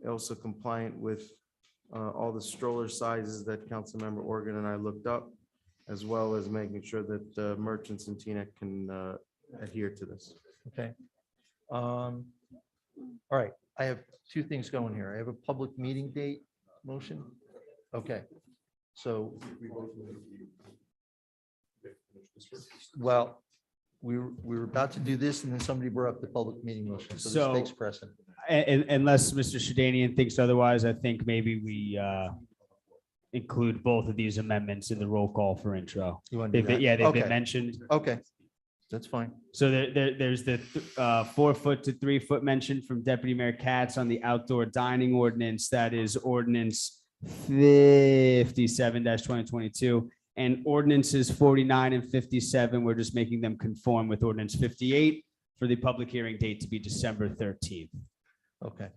also compliant with all the stroller sizes that Councilmember Organ and I looked up. as well as making sure that the merchants in Teaneck can adhere to this. Okay. All right, I have two things going here. I have a public meeting date motion. Okay, so, well, we were about to do this and then somebody brought up the public meeting motion, so this takes precedent. Unless Mr. Shedanian thinks otherwise, I think maybe we include both of these amendments in the roll call for intro. You want to do that? Yeah, they've been Okay. mentioned. Okay, that's fine. So there's the 4 foot to 3 foot mention from Deputy Mayor Katz on the outdoor dining ordinance. That is ordinance 57-2022. And ordinances 49 and 57, we're just making them conform with ordinance 58 for the public hearing date to be December 13th. Okay.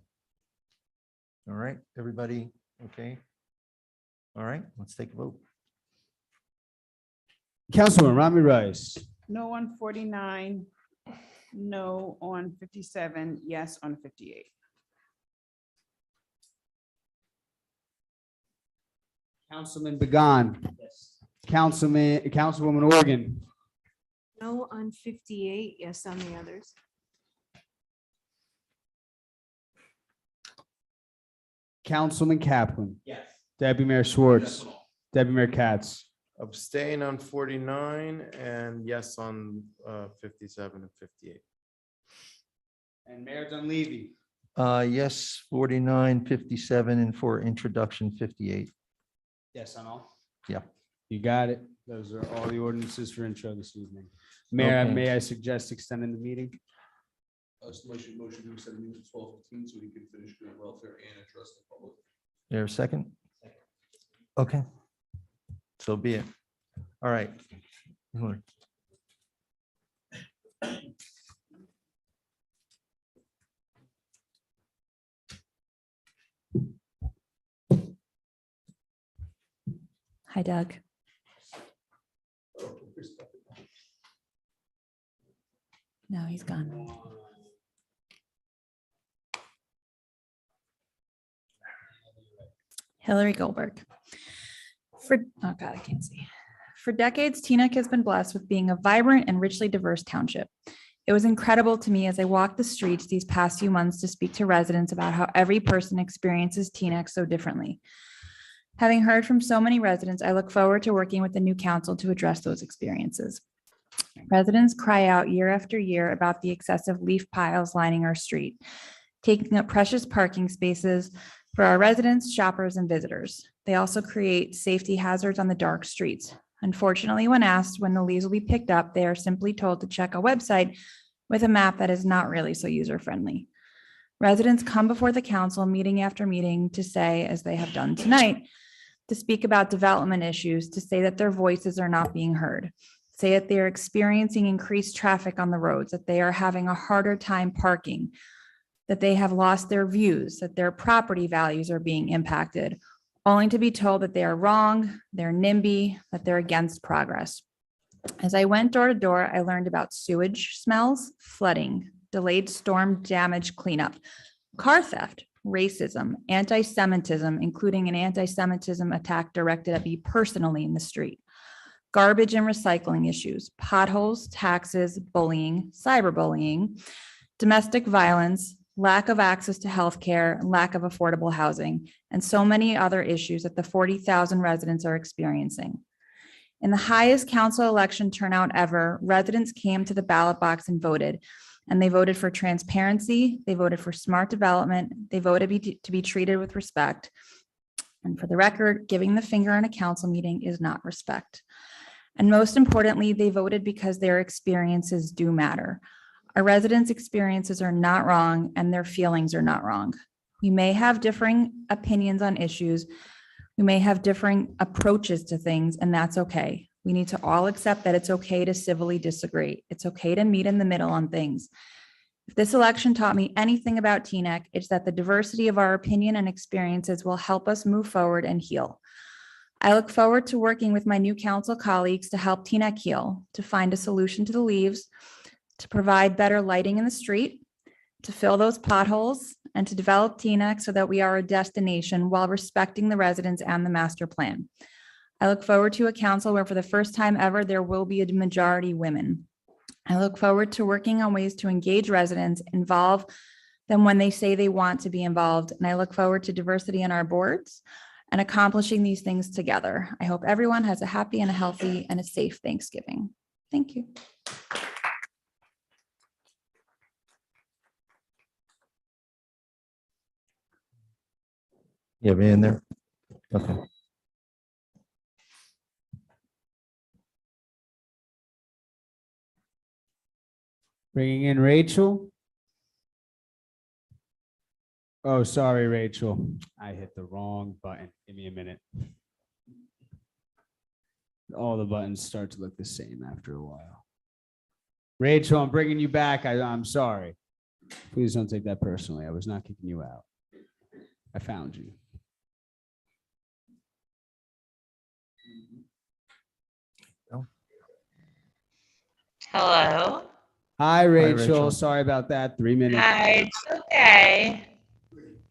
All right, everybody, okay? All right, let's take a vote. Councilman Rami Rice. No on 49, no on 57, yes on 58. Councilman Began. Councilwoman Organ. No on 58, yes on the others. Councilman Kaplan. Yes. Deputy Mayor Schwartz. Deputy Mayor Katz. Abstain on 49 and yes on 57 and 58. And Mayor Dunleavy. Yes, 49, 57, and for introduction, 58. Yes on all. Yeah. You got it. Those are all the ordinances for intro this evening. Mayor, Okay. may I suggest extending the meeting? Motion to extend the meeting to 12:15 so we can finish good welfare and address the public. There a second? Okay. So be it. All right. Hi, Doug. No, he's gone. Hillary Goldberg. Oh God, I can't see. For decades, Teaneck has been blessed with being a vibrant and richly diverse township. It was incredible to me as I walked the streets these past few months to speak to residents about how every person experiences Teaneck so differently. Having heard from so many residents, I look forward to working with the new council to address those experiences. Residents cry out year after year about the excessive leaf piles lining our street, taking up precious parking spaces for our residents, shoppers, and visitors. They also create safety hazards on the dark streets. Unfortunately, when asked when the leaves will be picked up, they are simply told to check a website with a map that is not really so user-friendly. Residents come before the council meeting after meeting to say, as they have done tonight, to speak about development issues, to say that their voices are not being heard, say that they are experiencing increased traffic on the roads, that they are having a harder time parking, that they have lost their views, that their property values are being impacted, only to be told that they are wrong, they're NIMBY, that they're against progress. As I went door to door, I learned about sewage smells, flooding, delayed storm damage cleanup, car theft, racism, anti-Semitism, including an anti-Semitism attack directed at me personally in the street, garbage and recycling issues, potholes, taxes, bullying, cyberbullying, domestic violence, lack of access to healthcare, lack of affordable housing, and so many other issues that the 40,000 residents are experiencing. In the highest council election turnout ever, residents came to the ballot box and voted. And they voted for transparency, they voted for smart development, they voted to be treated with respect. And for the record, giving the finger in a council meeting is not respect. And most importantly, they voted because their experiences do matter. Our residents' experiences are not wrong and their feelings are not wrong. We may have differing opinions on issues. We may have differing approaches to things, and that's okay. We need to all accept that it's okay to civilly disagree. It's okay to meet in the middle on things. If this election taught me anything about Teaneck, it's that the diversity of our opinion and experiences will help us move forward and heal. I look forward to working with my new council colleagues to help Teaneck heal, to find a solution to the leaves, to provide better lighting in the street, to fill those potholes, and to develop Teaneck so that we are a destination while respecting the residents and the master plan. I look forward to a council where for the first time ever, there will be a majority women. I look forward to working on ways to engage residents, involve them when they say they want to be involved. And I look forward to diversity in our boards and accomplishing these things together. I hope everyone has a happy and a healthy and a safe Thanksgiving. Thank you. You have me in there? Okay. Bringing in Rachel. Oh, sorry, Rachel. I hit the wrong button. Give me a minute. All the buttons start to look the same after a while. Rachel, I'm bringing you back. I'm sorry. Please don't take that personally. I was not kicking you out. I found you. Hello. Hi, Rachel. Rachel. Sorry about that. 3 minutes. Hi, it's okay.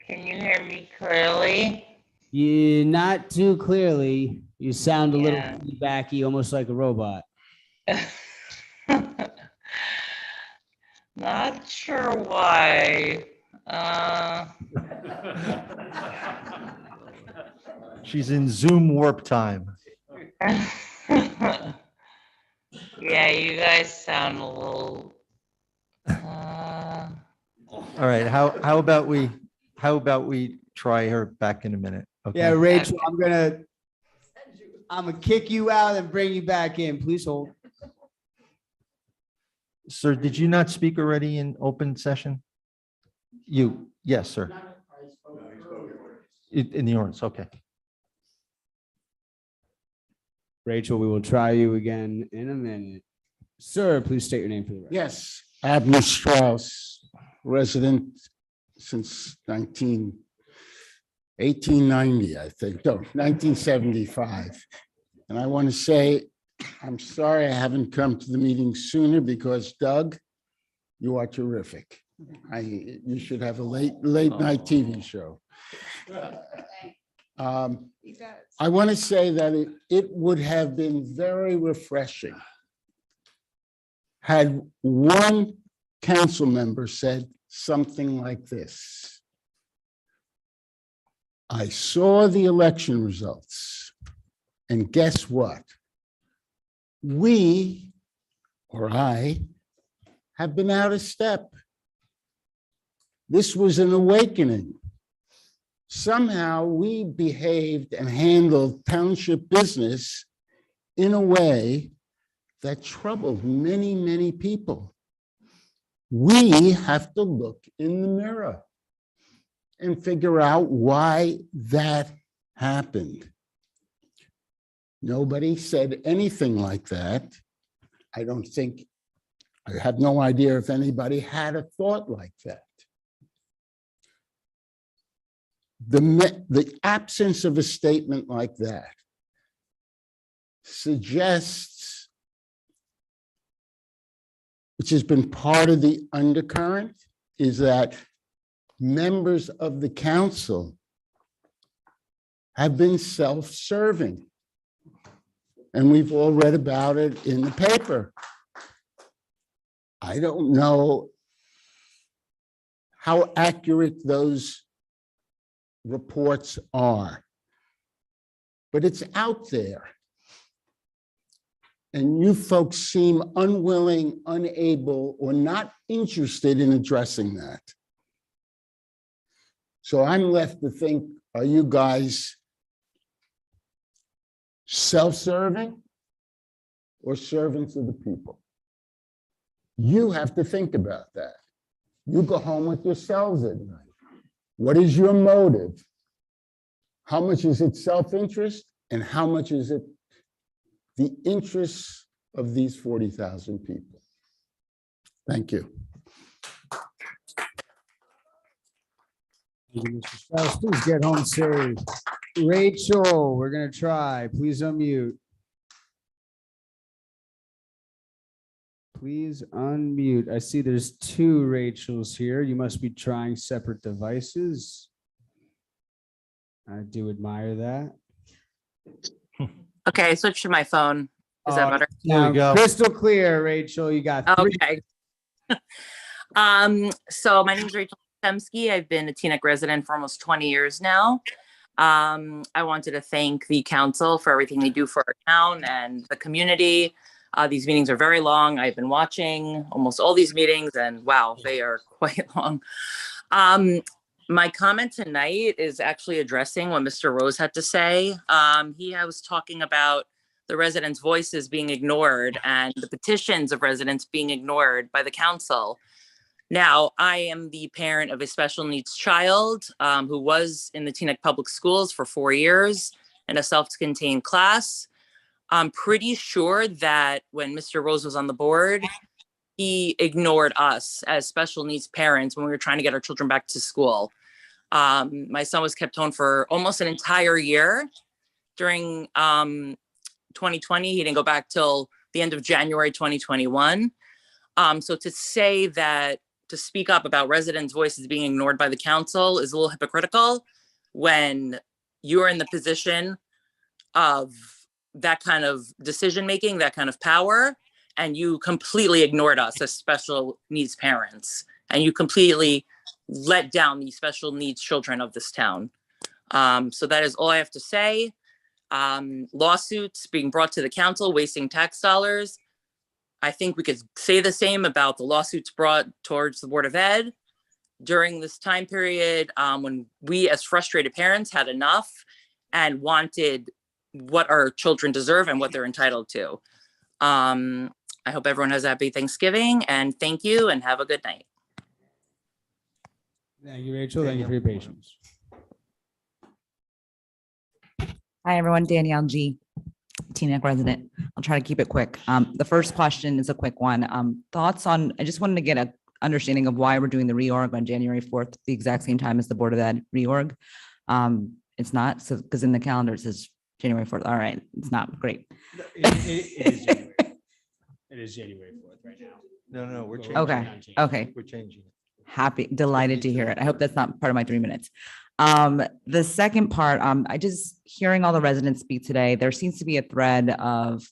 Can you hear me clearly? You not too clearly. You sound a little Yeah. feedbacky, almost like a robot. Not sure why. She's in Zoom warp time. Yeah, you guys sound a little. All right, how about we try her back in a minute? Okay. Yeah, Rachel, I'm gonna kick you out and bring you back in. Please hold. Sir, did you not speak already in open session? Yes, sir. In the ordinance, okay. Rachel, we will try you again in a minute. Sir, please state your name for the record. Yes, Abner Strauss, resident since 1890, I think, no, 1975. And I want to say, I'm sorry I haven't come to the meeting sooner because Doug, you are terrific. You should have a late night TV show. I want to say that it would have been very refreshing had one council member said something like this. I saw the election results, and guess what? We, or I, have been out of step. This was an awakening. Somehow we behaved and handled township business in a way that troubled many, many people. We have to look in the mirror and figure out why that happened. Nobody said anything like that. I have no idea if anybody had a thought like that. The absence of a statement like that suggests, which has been part of the undercurrent, is that members of the council have been self-serving. And we've all read about it in the paper. I don't know how accurate those reports are, but it's out there. And you folks seem unwilling, unable, or not interested in addressing that. So I'm left to think, are you guys self-serving or servants of the people? You have to think about that. You go home with yourselves at night. What is your motive? How much is it self-interest and how much is it the interests of these 40,000 people? Thank you. Thank you, Mr. Strauss. Please get home safe. Rachel, we're gonna try. Please unmute. Please unmute. I see there's two Rachels here. You must be trying separate devices. I do admire that. Okay, I switched to my phone. Is that better? There we go. Crystal clear, Rachel. You got three. Okay. So my name is Rachel Temsky. I've been a Teaneck resident for almost 20 years now. I wanted to thank the council for everything they do for our town and the community. These meetings are very long. I've been watching almost all these meetings and wow, they are quite long. My comment tonight is actually addressing what Mr. Rose had to say. He was talking about the residents' voices being ignored and the petitions of residents being ignored by the council. Now, I am the parent of a special needs child who was in the Teaneck Public Schools for 4 years in a self-contained class. I'm pretty sure that when Mr. Rose was on the board, he ignored us as special needs parents when we were trying to get our children back to school. My son was kept home for almost an entire year. During 2020, he didn't go back till the end of January 2021. So to say that, to speak up about residents' voices being ignored by the council is a little hypocritical when you're in the position of that kind of decision-making, that kind of power, and you completely ignored us as special needs parents, and you completely let down the special needs children of this town. So that is all I have to say. Lawsuits being brought to the council, wasting tax dollars. I think we could say the same about the lawsuits brought towards the Board of Ed during this time period when we as frustrated parents had enough and wanted what our children deserve and what they're entitled to. I hope everyone has a happy Thanksgiving and thank you and have a good night. Thank you, Rachel. Thank you for your patience. Hi, everyone. Danielle G., Teaneck resident. I'll try to keep it quick. The first question is a quick one. Thoughts on, I just wanted to get an understanding of why we're doing the reorg on January 4th, the exact same time as the Board of Ed reorg. It's not, so because in the calendar it says January 4th. All right, it's not great. It is January 4th right now. No, we're changing. Okay. We're changing it. Happy, delighted to hear it. I hope that's not part of my 3 minutes. The second part, I just hearing all the residents speak today, there seems to be a thread of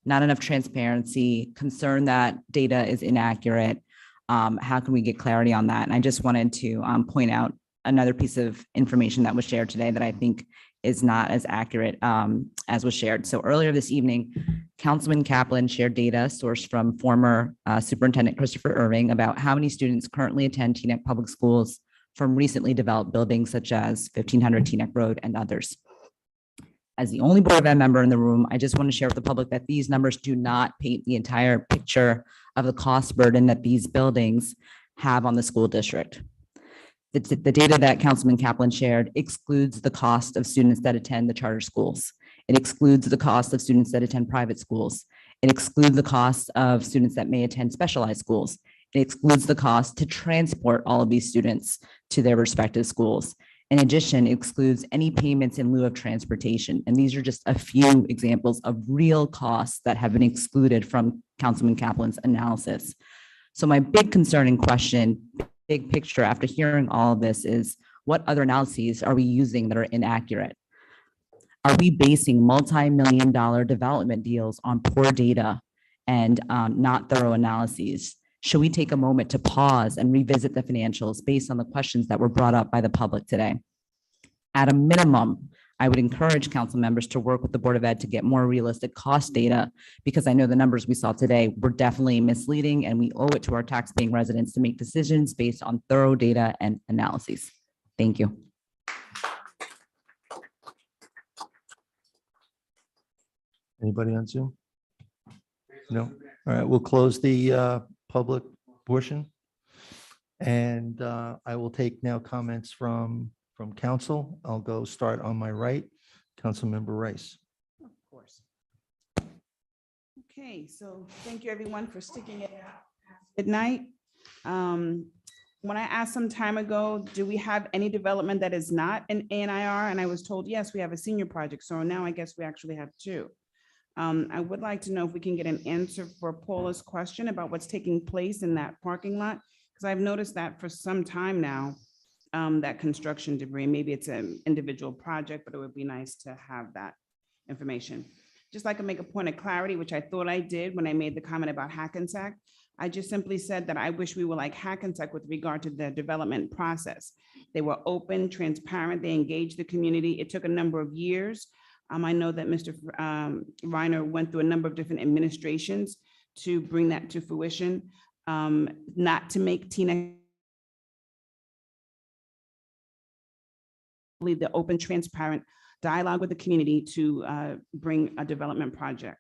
not enough transparency, concern that data is inaccurate. How can we get clarity on that? And I just wanted to point out another piece of information that was shared today that I think is not as accurate as was shared. So earlier this evening, Councilman Kaplan shared data sourced from former Superintendent Christopher Irving about how many students currently attend Teaneck Public Schools from recently developed buildings such as 1500 Teaneck Road and others. As the only Board of Ed member in the room, I just want to share with the public that these numbers do not paint the entire picture of the cost burden that these buildings have on the school district. The data that Councilman Kaplan shared excludes the cost of students that attend the charter schools. It excludes the cost of students that attend private schools. It excludes the cost of students that may attend specialized schools. It excludes the cost to transport all of these students to their respective schools. In addition, it excludes any payments in lieu of transportation. And these are just a few examples of real costs that have been excluded from Councilman Kaplan's analysis. So my big concern and question, big picture after hearing all of this is, what other analyses are we using that are inaccurate? Are we basing multi-million-dollar development deals on poor data and not thorough analyses? Should we take a moment to pause and revisit the financials based on the questions that were brought up by the public today? At a minimum, I would encourage council members to work with the Board of Ed to get more realistic cost data, because I know the numbers we saw today were definitely misleading, and we owe it to our taxpaying residents to make decisions based on thorough data and analyses. Thank you. Anybody on Zoom? No? All right, we'll close the public portion. And I will take now comments from council. I'll go start on my right. Councilmember Rice. Of course. Okay, so thank you everyone for sticking it out. Good night. When I asked some time ago, do we have any development that is not an ANIR? And I was told, yes, we have a senior project. So now I guess we actually have two. I would like to know if we can get an answer for Paula's question about what's taking place in that parking lot, because I've noticed that for some time now, that construction debris, maybe it's an individual project, but it would be nice to have that information. just like to make a point of clarity, which I thought I did when I made the comment about Hackensack. I just simply said that I wish we were like Hackensack with regard to the development process. They were open, transparent, they engaged the community. It took a number of years. I know that Mr. Reiner went through a number of different administrations to bring that to fruition, not to make Teaneck the open, transparent dialogue with the community to bring a development project.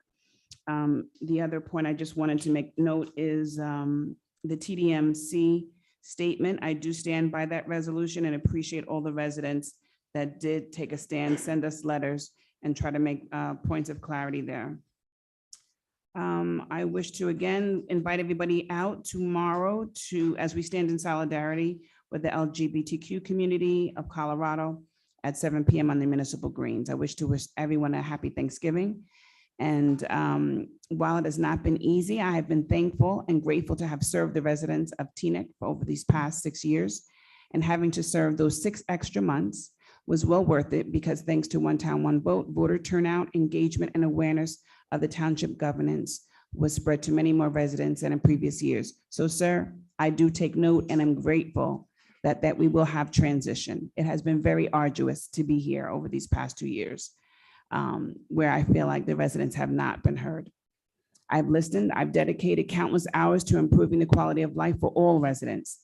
The other point I just wanted to make note is the TDMC statement. I do stand by that resolution and appreciate all the residents that did take a stand, send us letters, and try to make points of clarity there. I wish to again invite everybody out tomorrow as we stand in solidarity with the LGBTQ community of Colorado at 7 p.m. on the municipal greens. I wish to wish everyone a happy Thanksgiving. And while it has not been easy, I have been thankful and grateful to have served the residents of Teaneck for over these past 6 years. And having to serve those 6 extra months was well worth it because thanks to One Town, One Vote, voter turnout, engagement, and awareness of the township governance was spread to many more residents than in previous years. So, sir, I do take note and I'm grateful that we will have transition. It has been very arduous to be here over these past 2 years, where I feel like the residents have not been heard. I've listened, I've dedicated countless hours to improving the quality of life for all residents.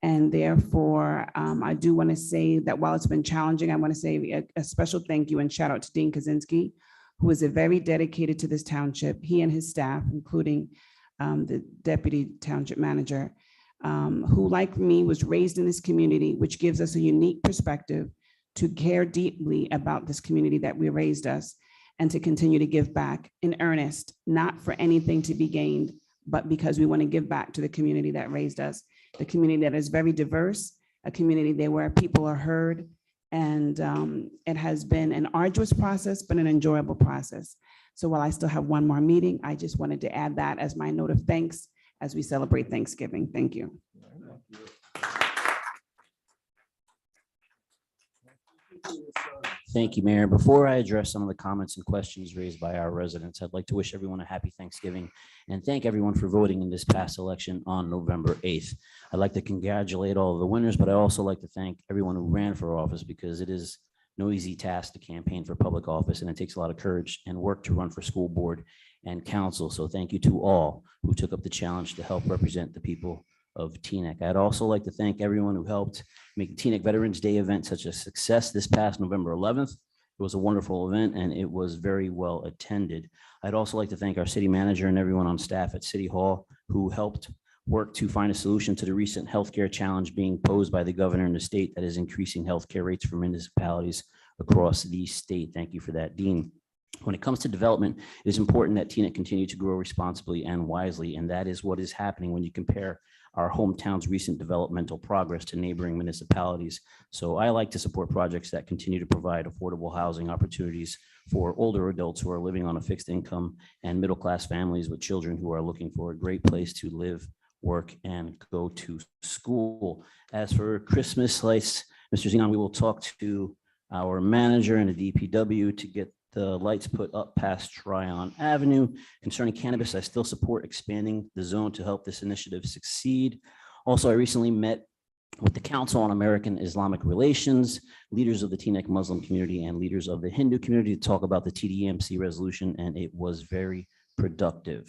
And therefore, I do want to say that while it's been challenging, I want to say a special thank you and shout out to Dean Kaczynski, who is very dedicated to this township. He and his staff, including the deputy township manager, who like me was raised in this community, which gives us a unique perspective to care deeply about this community that we raised us and to continue to give back in earnest, not for anything to be gained, but because we want to give back to the community that raised us, the community that is very diverse, a community there where people are heard. And it has been an arduous process, but an enjoyable process. So while I still have one more meeting, I just wanted to add that as my note of thanks as we celebrate Thanksgiving. Thank you. Thank you, Mayor. Before I address some of the comments and questions raised by our residents, I'd like to wish everyone a happy Thanksgiving and thank everyone for voting in this past election on November 8th. I'd like to congratulate all of the winners, but I also like to thank everyone who ran for office because it is no easy task to campaign for public office and it takes a lot of courage and work to run for school board and council. So thank you to all who took up the challenge to help represent the people of Teaneck. I'd also like to thank everyone who helped make the Teaneck Veterans Day event such a success this past November 11th. It was a wonderful event and it was very well attended. I'd also like to thank our city manager and everyone on staff at City Hall who helped work to find a solution to the recent healthcare challenge being posed by the governor in the state that is increasing healthcare rates for municipalities across the state. Thank you for that, Dean. When it comes to development, it is important that Teaneck continue to grow responsibly and wisely, and that is what is happening when you compare our hometown's recent developmental progress to neighboring municipalities. So I like to support projects that continue to provide affordable housing opportunities for older adults who are living on a fixed income and middle-class families with children who are looking for a great place to live, work, and go to school. As for Christmas lights, Mr. Zenon, we will talk to our manager and the DPW to get the lights put up past Tryon Avenue. Concerning cannabis, I still support expanding the zone to help this initiative succeed. Also, I recently met with the Council on American Islamic Relations, leaders of the Teaneck Muslim community and leaders of the Hindu community to talk about the TDMC resolution, and it was very productive.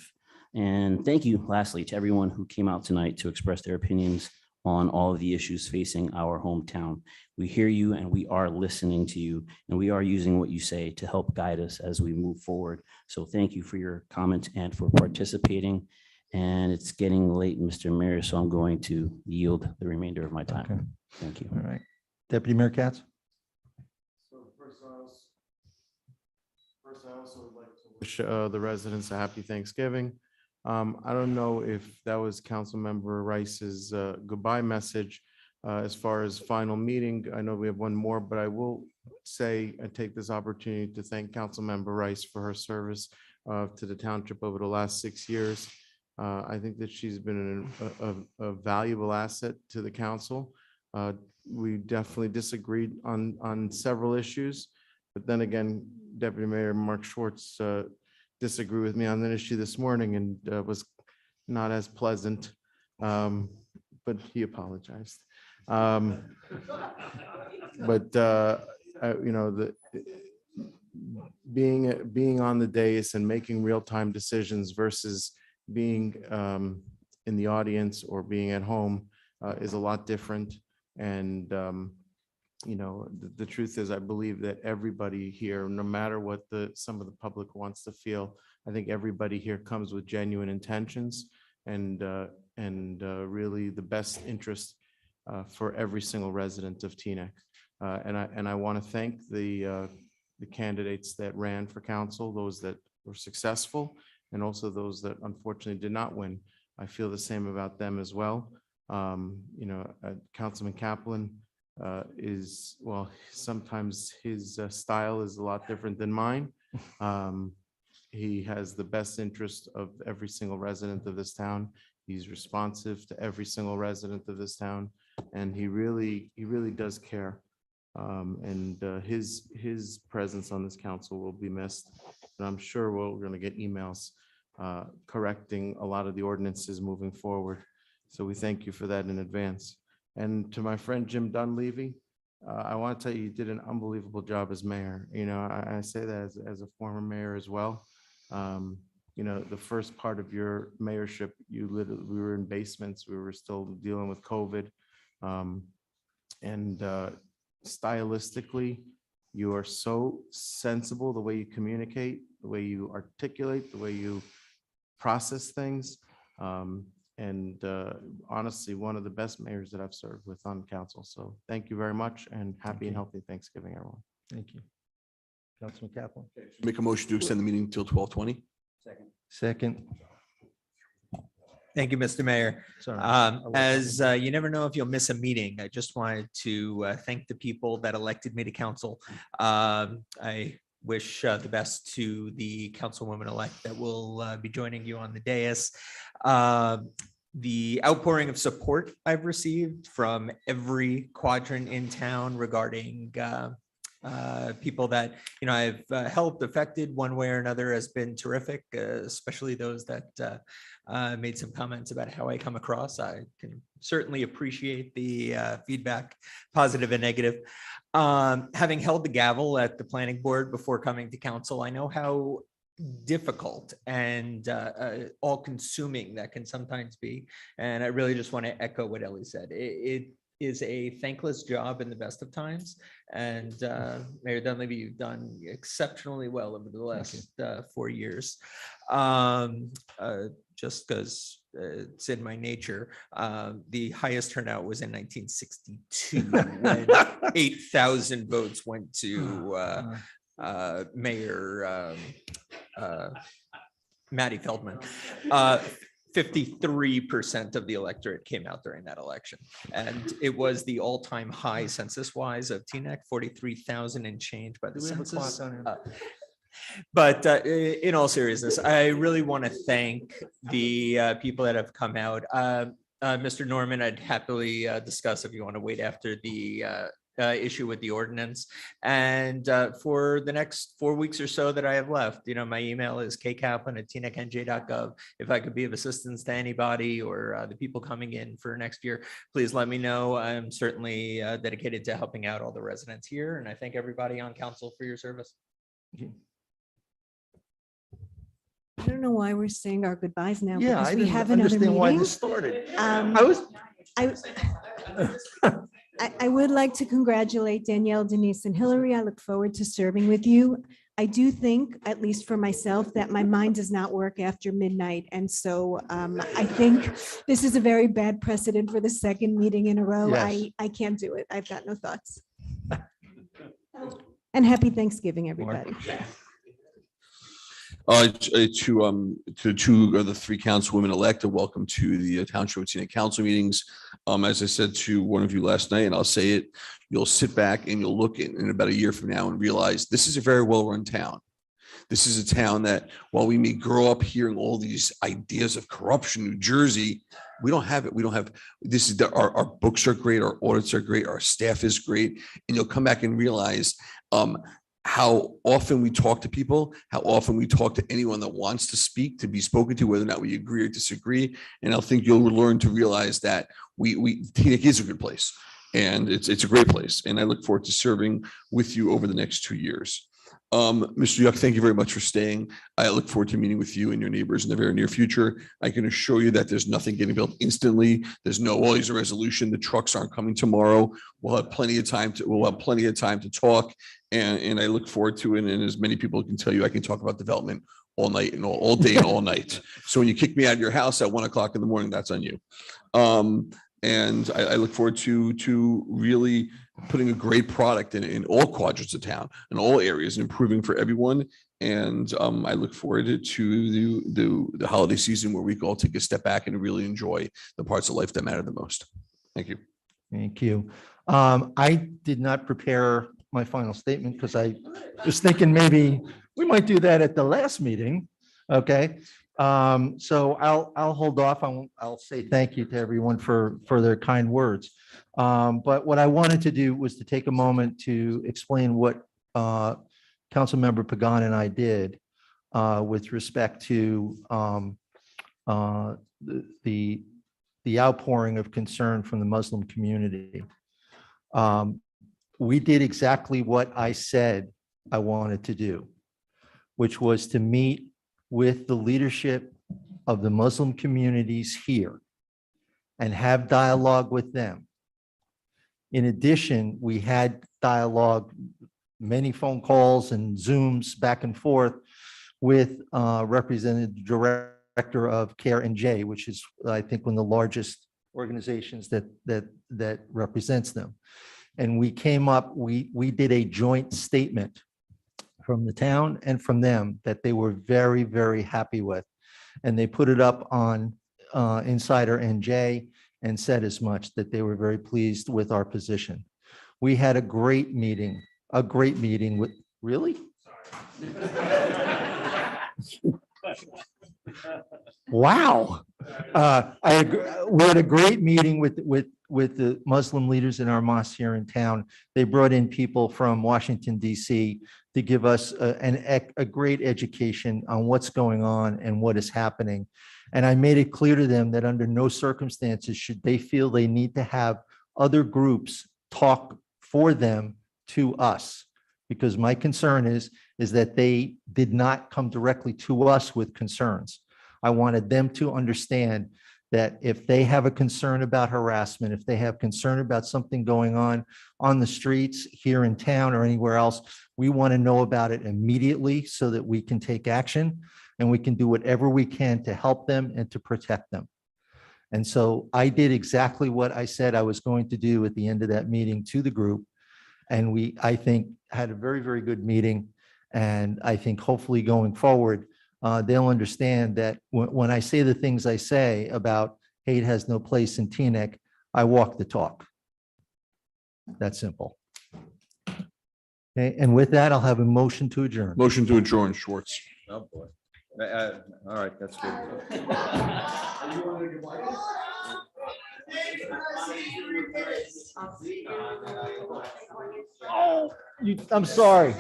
And thank you, lastly, to everyone who came out tonight to express their opinions on all of the issues facing our hometown. We hear you and we are listening to you, and we are using what you say to help guide us as we move forward. So thank you for your comments and for participating. And it's getting late, Mr. Mayor, so I'm going to yield the remainder of my time. Okay. Thank you. All right. Deputy Mayor Katz. So first, I also would like to wish the residents a happy Thanksgiving. I don't know if that was Councilmember Rice's goodbye message as far as final meeting. I know we have one more, but I will say and take this opportunity to thank Councilmember Rice for her service to the township over the last 6 years. I think that she's been a valuable asset to the council. We definitely disagreed on several issues, but then again, Deputy Mayor Mark Schwartz disagree with me on that issue this morning and was not as pleasant, but he apologized. Being on the dais and making real-time decisions versus being in the audience or being at home is a lot different. And the truth is, I believe that everybody here, no matter what some of the public wants to feel, I think everybody here comes with genuine intentions and really the best interest for every single resident of Teaneck. And I want to thank the candidates that ran for council, those that were successful, and also those that unfortunately did not win. I feel the same about them as well. Councilman Kaplan sometimes his style is a lot different than mine. He has the best interest of every single resident of this town. He's responsive to every single resident of this town, and he really does care. His presence on this council will be missed. And I'm sure we're going to get emails correcting a lot of the ordinances moving forward. So we thank you for that in advance. And to my friend Jim Dunleavy, I want to tell you, you did an unbelievable job as mayor. I say that as a former mayor as well. The first part of your mayorship, we were in basements. We were still dealing with COVID. Stylistically, you are so sensible, the way you communicate, the way you articulate, the way you process things. Honestly, one of the best mayors that I've served with on council. So thank you very much, and happy and healthy Thanksgiving, everyone. Thank you. Councilman Kaplan. Make a motion to extend the meeting until 12:20. Second. Thank you, Mr. Mayor. Sorry. As you never know if you'll miss a meeting, I just wanted to thank the people that elected me to council. I wish the best to the councilwoman-elect that will be joining you on the dais. The outpouring of support I've received from every quadrant in town regarding people that I've helped, affected one way or another has been terrific, especially those that made some comments about how I come across. I can certainly appreciate the feedback, positive and negative. Having held the gavel at the planning board before coming to council, I know how difficult and all-consuming that can sometimes be. And I really just want to echo what Ellie said. It is a thankless job in the best of times. And Mayor Dunleavy, you've done exceptionally well over the last 4 years. Just because it's in my nature, the highest turnout was in 1962 when 8,000 votes went to Mayor Matty Feldman. 53% of the electorate came out during that election. And it was the all-time high census-wise of Teaneck, 43,000 and change by the census. But in all seriousness, I really want to thank the people that have come out. Mr. Norman, I'd happily discuss if you want to wait after the issue with the ordinance. And for the next 4 weeks or so that I have left, my email is kkaplan@teanecknj.gov. If I could be of assistance to anybody or the people coming in for next year, please let me know. I'm certainly dedicated to helping out all the residents here. And I thank everybody on council for your service. I don't know why we're saying our goodbyes now. Yeah, because I we didn't have another understand why meeting. this started. I would like to congratulate Danielle, Denise, and Hillary. I look forward to serving with you. I do think, at least for myself, that my mind does not work after midnight. And so I think this is a very bad precedent for the second meeting in a row. Yes. I can't do it. I've got no thoughts. And happy Thanksgiving, everybody. To two of the three councilwomen elected, welcome to the Township of Teaneck Council meetings. As I said to one of you last night, and I'll say it, you'll sit back and you'll look in about a year from now and realize this is a very well-run town. This is a town that, while we may grow up hearing all these ideas of corruption, New Jersey, we don't have it. We don't have this. Is our books are great, our audits are great, our staff is great, and you'll come back and realize how often we talk to people, how often we talk to anyone that wants to speak, to be spoken to, whether or not we agree or disagree. And I think you'll learn to realize that Teaneck is a good place, and it's a great place. And I look forward to serving with you over the next 2 years. Mr. Yuck, thank you very much for staying. I look forward to meeting with you and your neighbors in the very near future. I can assure you that there's nothing getting built instantly. There's always a resolution. The trucks aren't coming tomorrow. We'll have plenty of time to talk. And I look forward to it. And as many people can tell you, I can talk about development all night and all day and all night. So when you kick me out of your house at 1 o'clock in the morning, that's on you. And I look forward to really putting a great product in all quadrants of town, in all areas, and improving for everyone. And I look forward to the holiday season where we can all take a step back and really enjoy the parts of life that matter the most. Thank you. Thank you. I did not prepare my final statement because I was thinking maybe we might do that at the last meeting. Okay. So I'll hold off. I'll say thank you to everyone for their kind words. But what I wanted to do was to take a moment to explain what Councilmember Pagan and I did with respect to the outpouring of concern from the Muslim community. We did exactly what I said I wanted to do, which was to meet with the leadership of the Muslim communities here and have dialogue with them. In addition, we had dialogue, many phone calls and Zooms back and forth with Representative Director of CARE NJ, which is, I think, one of the largest organizations that represents them. And we came up, we did a joint statement from the town and from them that they were very, very happy with. And they put it up on Insider NJ and said as much, that they were very pleased with our position. We had a great meeting with, really? Wow. We had a great meeting with the Muslim leaders in our mosque here in town. They brought in people from Washington, DC to give us a great education on what's going on and what is happening. And I made it clear to them that under no circumstances should they feel they need to have other groups talk for them to us. Because my concern is that they did not come directly to us with concerns. I wanted them to understand that if they have a concern about harassment, if they have concern about something going on the streets here in town or anywhere else, we want to know about it immediately so that we can take action and we can do whatever we can to help them and to protect them. And so I did exactly what I said I was going to do at the end of that meeting to the group. And we, I think, had a very, very good meeting. And I think hopefully going forward, they'll understand that when I say the things I say about hate has no place in Teaneck, I walk the talk. That's simple. Okay, and with that, I'll have a motion to adjourn. Motion to adjourn, Schwartz. Oh, boy. All right, that's good. Oh, I'm sorry.